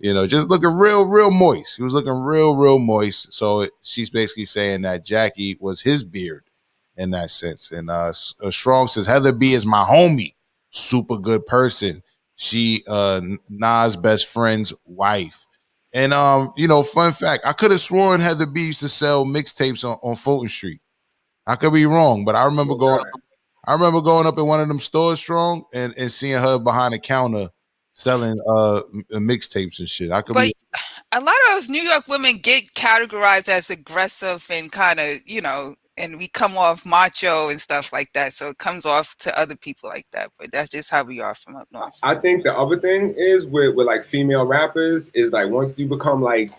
just looking real moist. He was looking real moist. So she's basically saying that Jackie was his beard in that sense. And Strong says Heather B is my homie, super good person. She Nas' best friend's wife. And fun fact, I could have sworn Heather B used to sell mixtapes on Fulton Street. I could be wrong, but I remember going up in one of them stores, Strong, and seeing her behind the counter selling mixtapes and shit. A lot of those New York women get categorized as aggressive and kind of, and we come off macho and stuff like that. So it comes off to other people like that. But that's just how we are from up north. I think the other thing is with like female rappers is like once you become like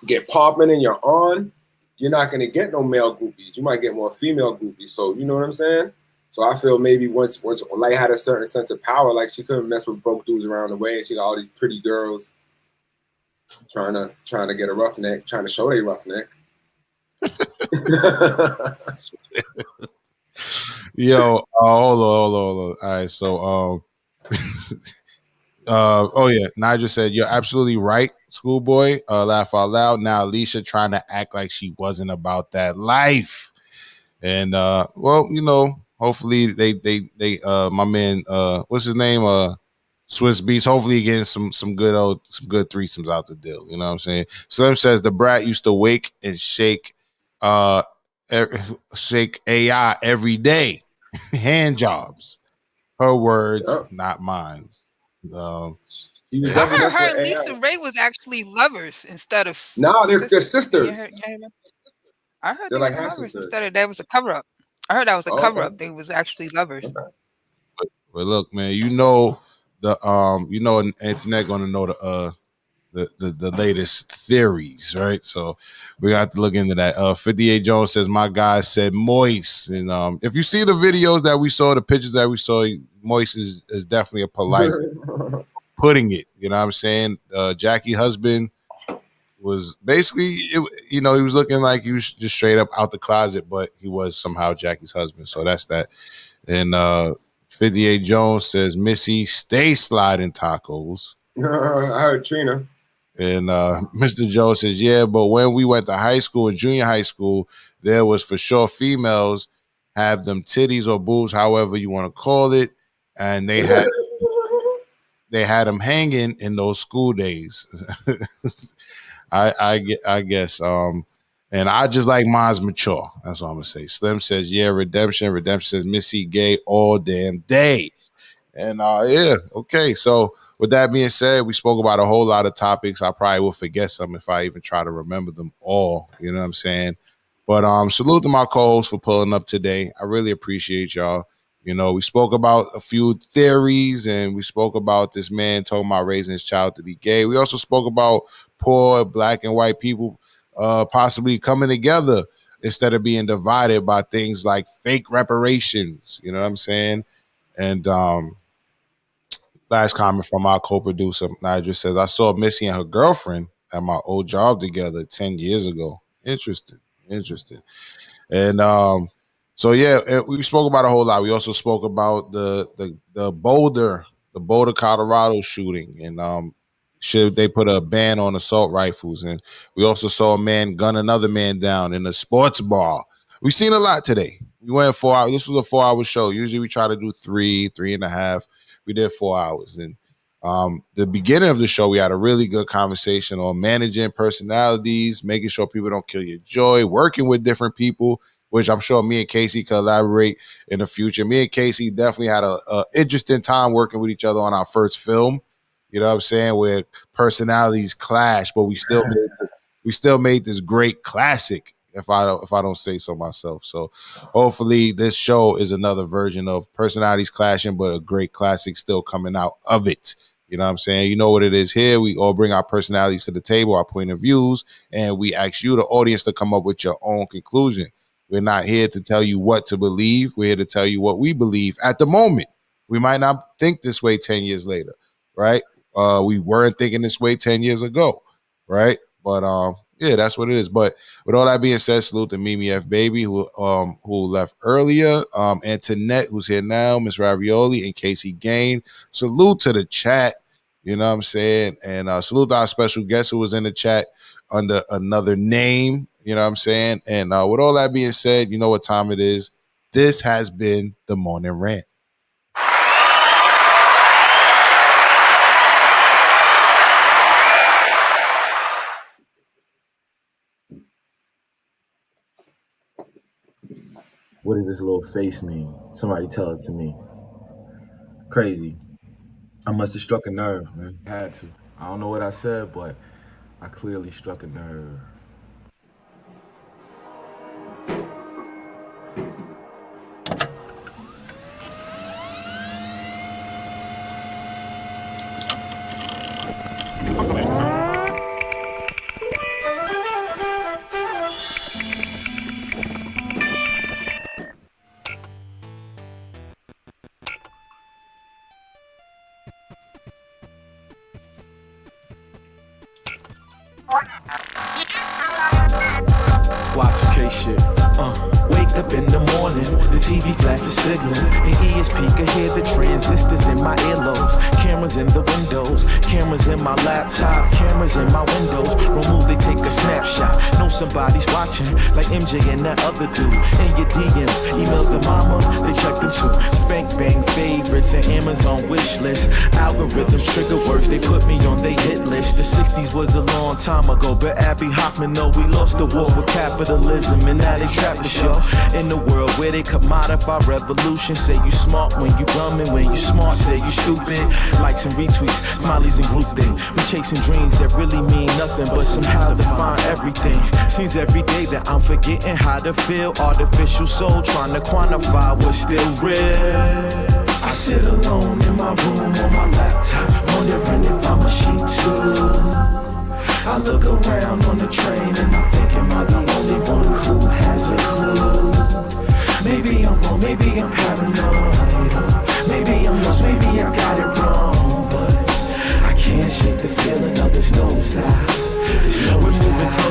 get popping and you're on, you're not gonna get no male groupies. You might get more female groupies. So you know what I'm saying? So I feel maybe once Light had a certain sense of power, like she couldn't mess with broke dudes around the way, and she got all these pretty girls trying to get a roughneck, trying to show they roughneck. Yo, hold on. All right, so oh yeah, Nigel said you're absolutely right, Schoolboy. Laugh out loud. Now Alicia trying to act like she wasn't about that life, and hopefully they my man what's his name Swiss Beats, hopefully getting some good threesomes out the deal. You know what I'm saying? Slim says the brat used to wake and shake AI every day. Hand jobs. Her words, not mine. I heard her and Lisa Ray was actually lovers instead of they're sisters. I heard they were lovers instead of that was a cover up. I heard that was a cover up. They was actually lovers. But look, man, Antoinette gonna know the latest theories, right? So we got to look into that. 58 Jones says my guy said moist, and if you see the videos that we saw, the pictures that we saw, moist is definitely a polite putting it. You know what I'm saying? Jackie's husband was basically, he was looking like he was just straight up out the closet, but he was somehow Jackie's husband. So that's that. And 58 Jones says, Missy, stay sliding tacos. I heard Trina. And Mr. Jones says, yeah, but when we went to high school and junior high school, there was for sure females have them titties or boobs, however you want to call it. And they had them hanging in those school days. I guess. And I just like mine's mature. That's what I'm going to say. Slim says, yeah, Redemption. Redemption says, Missy gay all damn day. And yeah, okay. So with that being said, we spoke about a whole lot of topics. I probably will forget some if I even try to remember them all. You know what I'm saying? But salute to my co-hosts for pulling up today. I really appreciate y'all. We spoke about a few theories, and we spoke about this man talking about raising his child to be gay. We also spoke about poor black and white people possibly coming together instead of being divided by things like fake reparations. You know what I'm saying? And last comment from our co-producer, Nigel, says, I saw Missy and her girlfriend at my old job together 10 years ago. Interesting. And so yeah, we spoke about a whole lot. We also spoke about the Boulder, Colorado shooting, and should they put a ban on assault rifles? And we also saw a man gun another man down in a sports bar. We've seen a lot today. We went 4 hours. This was a 4-hour show. Usually we try to do 3.5. We did 4 hours. And the beginning of the show, we had a really good conversation on managing personalities, making sure people don't kill your joy, working with different people, which I'm sure me and Casey could elaborate in the future. Me and Casey definitely had a interesting time working with each other on our first film. You know what I'm saying? Where personalities clash, but we still made this great classic. If I don't say so myself. So hopefully this show is another version of personalities clashing, but a great classic still coming out of it. You know what I'm saying? You know what it is here. We all bring our personalities to the table, our point of views, and we ask you, the audience, to come up with your own conclusion. We're not here to tell you what to believe. We're here to tell you what we believe at the moment. We might not think this way 10 years later, right? We weren't thinking this way 10 years ago, right? But yeah, that's what it is. But with all that being said, salute to Mimi F. Baby, who left earlier, Antoinette, who's here now, MsRavioli, and Casey Gane. Salute to the chat, you know what I'm saying? And salute to our special guest who was in the chat under another name, you know what I'm saying? And with all that being said, you know what time it is. This has been the Morning Rant. What does this little face mean? Somebody tell it to me. Crazy. I must have struck a nerve, man. Had to. I don't know what I said, but I clearly struck a nerve. Y2K shit. Wake up in the morning, the TV flash the signal. The ESP can hear the transistors in my earlobes. Cameras in the windows, cameras in my laptop, cameras in my windows. Remove, they take a snapshot. Know somebody's watching, like MJ and that other dude. In your DMs, emails to mama, they check them too. Spank bang favorites and Amazon wish list. Algorithms, trigger words, they put me on they hit list. The 60s was a long time ago, but Abby Hoffman know we lost the war with capitalism, and now they trapped the show. In the world where they commodify revolution. Say you smart when you dumb, and when you smart, say you stupid. Likes and retweets, smileys and group thing. We chasing dreams that really mean nothing, but somehow define everything. Seems every day that I'm forgetting how to feel. Artificial soul trying to quantify what's still real. I sit alone in my room on my laptop, wondering if I'm a sheep too. I look around on the train and I'm thinking, am I the only one who has a clue? Maybe I'm wrong, maybe I'm paranoid, or maybe I'm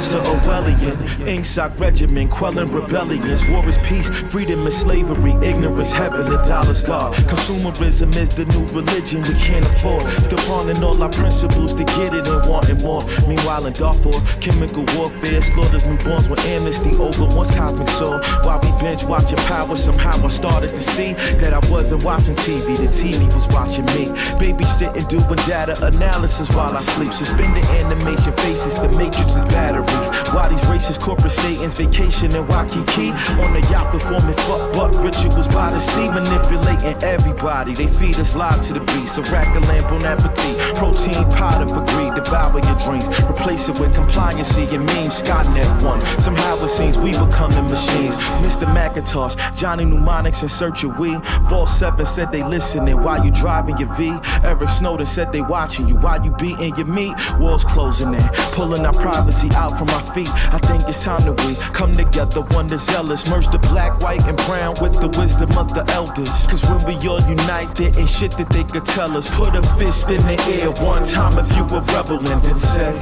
Caesar Orwellian, Ingsoc regimen, quelling rebellions. War is peace, freedom is slavery, ignorance heaven, the dollar's God. Consumerism is the new religion we can't afford. Still pawning all our principles to get it and wanting more. Meanwhile in Darfur, chemical warfare slaughters newborns with amnesty over once cosmic soul. While we binge watching power, somehow I started to see that I wasn't watching TV, the TV was watching me. Babysitting, doing data analysis while I sleep. Suspended animation faces, the matrix is battery. Why these racist corporate Satans vacation in Waikiki on the yacht performing fuck buck rituals by the sea, manipulating everybody. They feed us live to the beast. A rack of lamb, bon appetit, protein powder for greed. Devour your dreams, replace it with compliancy and means. Skynet one. Somehow it seems we becoming machines. Mr. Macintosh, Johnny Mnemonics in search of we. Vault 7 said they listening while you driving your V. Eric Snowden said they watching you while you beating your meat. Walls closing in, pulling our privacy out from our feet. I think it's time that we come together, one that's zealous. Merge the black, white, and brown with the wisdom of the elders. Cause when we all unite, there ain't shit that they could tell us. Put a fist in the air one time if you a rebel and then say,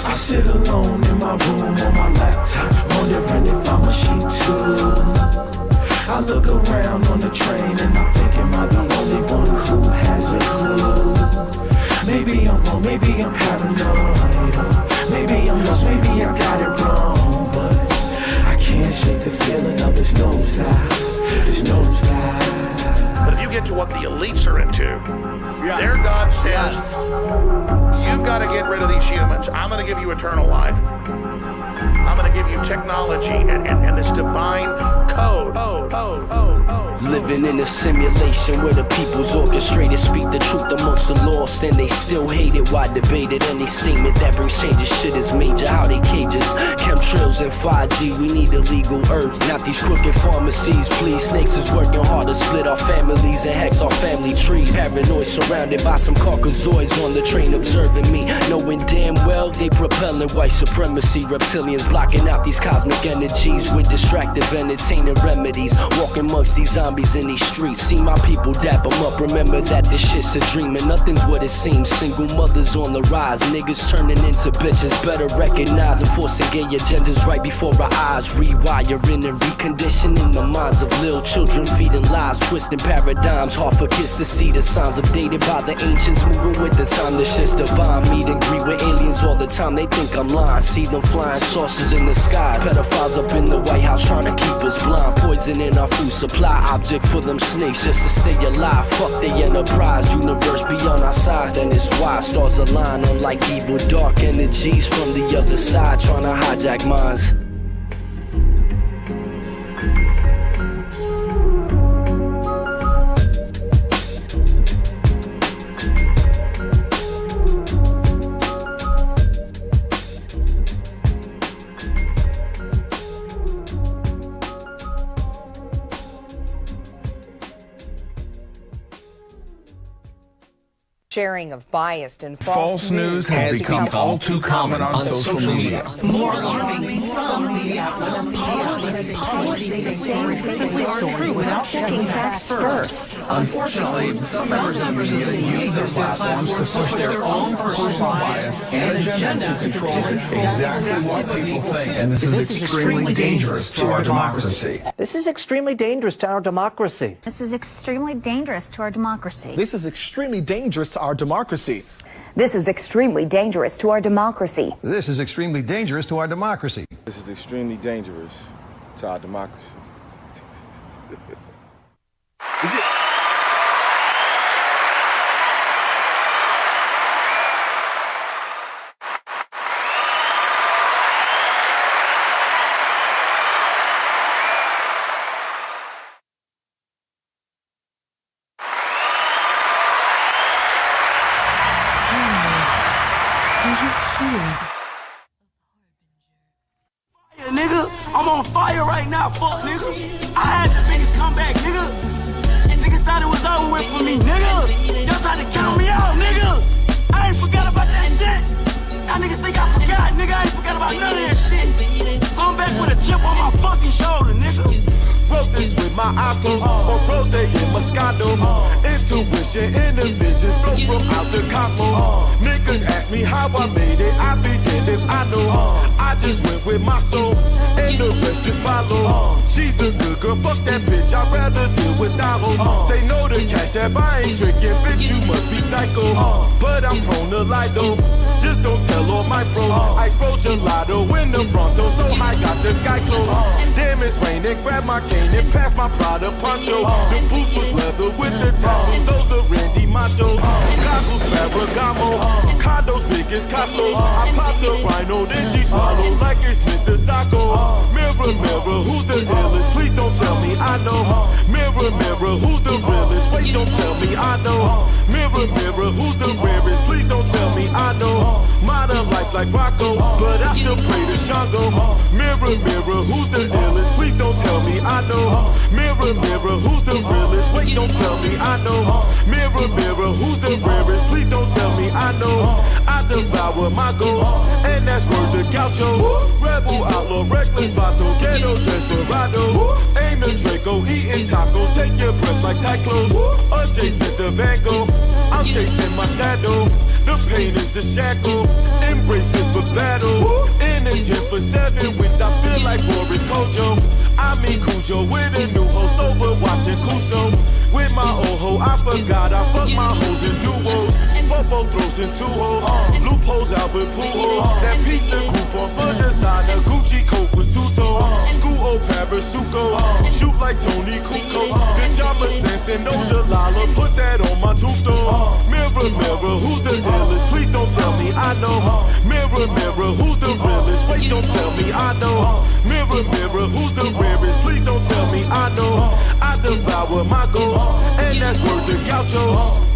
I sit alone in my room on my laptop, wondering if I'm a sheep too. I look around on the train and I think, am I the only one who has a clue? Maybe I'm wrong, maybe I'm paranoid, or maybe I'm lost, maybe I got it wrong, but I can't shake the feeling of this nosedive, this nosedive. But if you get to what the elites are into, their God says, you've got to get rid of these humans. I'm going to give you eternal life. I'm going to give you technology and this divine code. Living in a simulation where the people's orchestrated speak the truth amongst the lost, and they still hate it. Why debate it? Any statement that brings changes, shit is major. How they cages, chemtrails and 5G. We need illegal herbs, not these crooked pharmacies. Please, snakes is working hard to split our families and hex our family tree. Paranoid, surrounded by some caucasoids on the train observing me, knowing damn well they propelling white supremacy. Reptilians blocking out these cosmic energies with distractive entertaining remedies. Walking amongst these zombies in these streets. See my people dap them up. Remember that this shit's a dream and nothing's what it seems. Single mothers on the rise. Niggas turning into bitches. Better recognize enforcing gay agendas right before our eyes. Rewiring and reconditioning the minds of little children. Feeding lies, twisting paradigms. Hard for kids to see the signs of dated by the ancients. Moving with the time. This shit's divine. Meet and greet with aliens all the time. They think I'm lying. See them flying saucers in the sky. Pedophiles up in the White House trying to keep us blind. Poison in our food supply. Object for them snakes just to stay alive. Fuck the enterprise. Universe beyond our side. And it's why stars align. Unlike evil dark energies from the other side trying to hijack minds. Sharing of biased and false news has become all too common on social media. More alarming, some media outlets true without checking facts first. Unfortunately, some members of the media use their platforms to push their own personal bias and agenda to control exactly what people think. And this is extremely dangerous to our democracy. This is extremely dangerous to our democracy. This is extremely dangerous to our democracy. This is extremely dangerous to our democracy. This is extremely dangerous to our democracy. This is extremely dangerous to our democracy. This is extremely dangerous to our democracy. Nigga, I'm on fire right now, fuck nigga. I had the biggest comeback, nigga. Niggas thought it was over with for me, nigga. Y'all tried to count me out, nigga. I ain't forgot about that shit. Y'all niggas think I forgot, nigga. I ain't forgot about none of that shit. So I'm back with a chip on my fucking shoulder, nigga. Wrote this with my eyes closed, or rose in Moscato. It's intuition, inner visions flow from out the cosmos. Niggas ask me how I made it, I begin if I know. I just went with my soul, and the rest just follow. She's a good girl, fuck that bitch, I'd rather deal without her. Say no to CashApp, I ain't tricking, bitch, you must be psycho. But I'm prone to lie though, just don't tell all my bros. I roll gelato in the Bronto, so I got the sky clothes. Damn, it's raining, grab my cane and pass my Prada poncho. The boots was leather with the tattoos, those the Randy Machos. Goggles, Ferragamo, condos big as Costco. I popped the rhino, then she swallowed like it's Mr. Sacco. Mirror, mirror, who's the illest? Please don't tell me I know. Mirror, mirror, who's the realest? Wait, don't tell me I know. Mirror, mirror, who's the rarest? Please don't tell me I know. Modern life like Rocco, but I still pray to Shango. Mirror, mirror, who's the illest? Please don't tell me I know. Mirror, mirror, who's the realest? Wait, don't tell me I know. Mirror, mirror, who's the rarest? Please don't tell me I know. I devour my goals, and that's word to Gaucho. Rebel, outlaw, reckless, vato, ghetto, desperado. Aim the Draco, eating tacos, take your breath like tight clothes. Adjacent to Van Gogh, I'm chasing my shadow. The pain is the shackle, embrace it for battle. In the gym for 7 weeks, I feel like Boris Kojo. I mean Cujo with a new hoe, sober watching Kuso. With my old hoe, I forgot I fuck my hoes in duos. Popo throws in 2 hoes, loopholes Albert Pujols. That piece of coupon for designer, Gucci coat was 2-tone. School old Parasuco, shoot like Tony Kukoc. Pajama Samson, no Delilah, put that on my tombstone. Mirror, mirror, who's the illest? Please don't tell me I know. Mirror, mirror, who's the realest? Wait, don't tell me I know. Mirror, mirror, who's the rarest? Please don't tell me I know. I devour my goals, and that's word to Gauchos.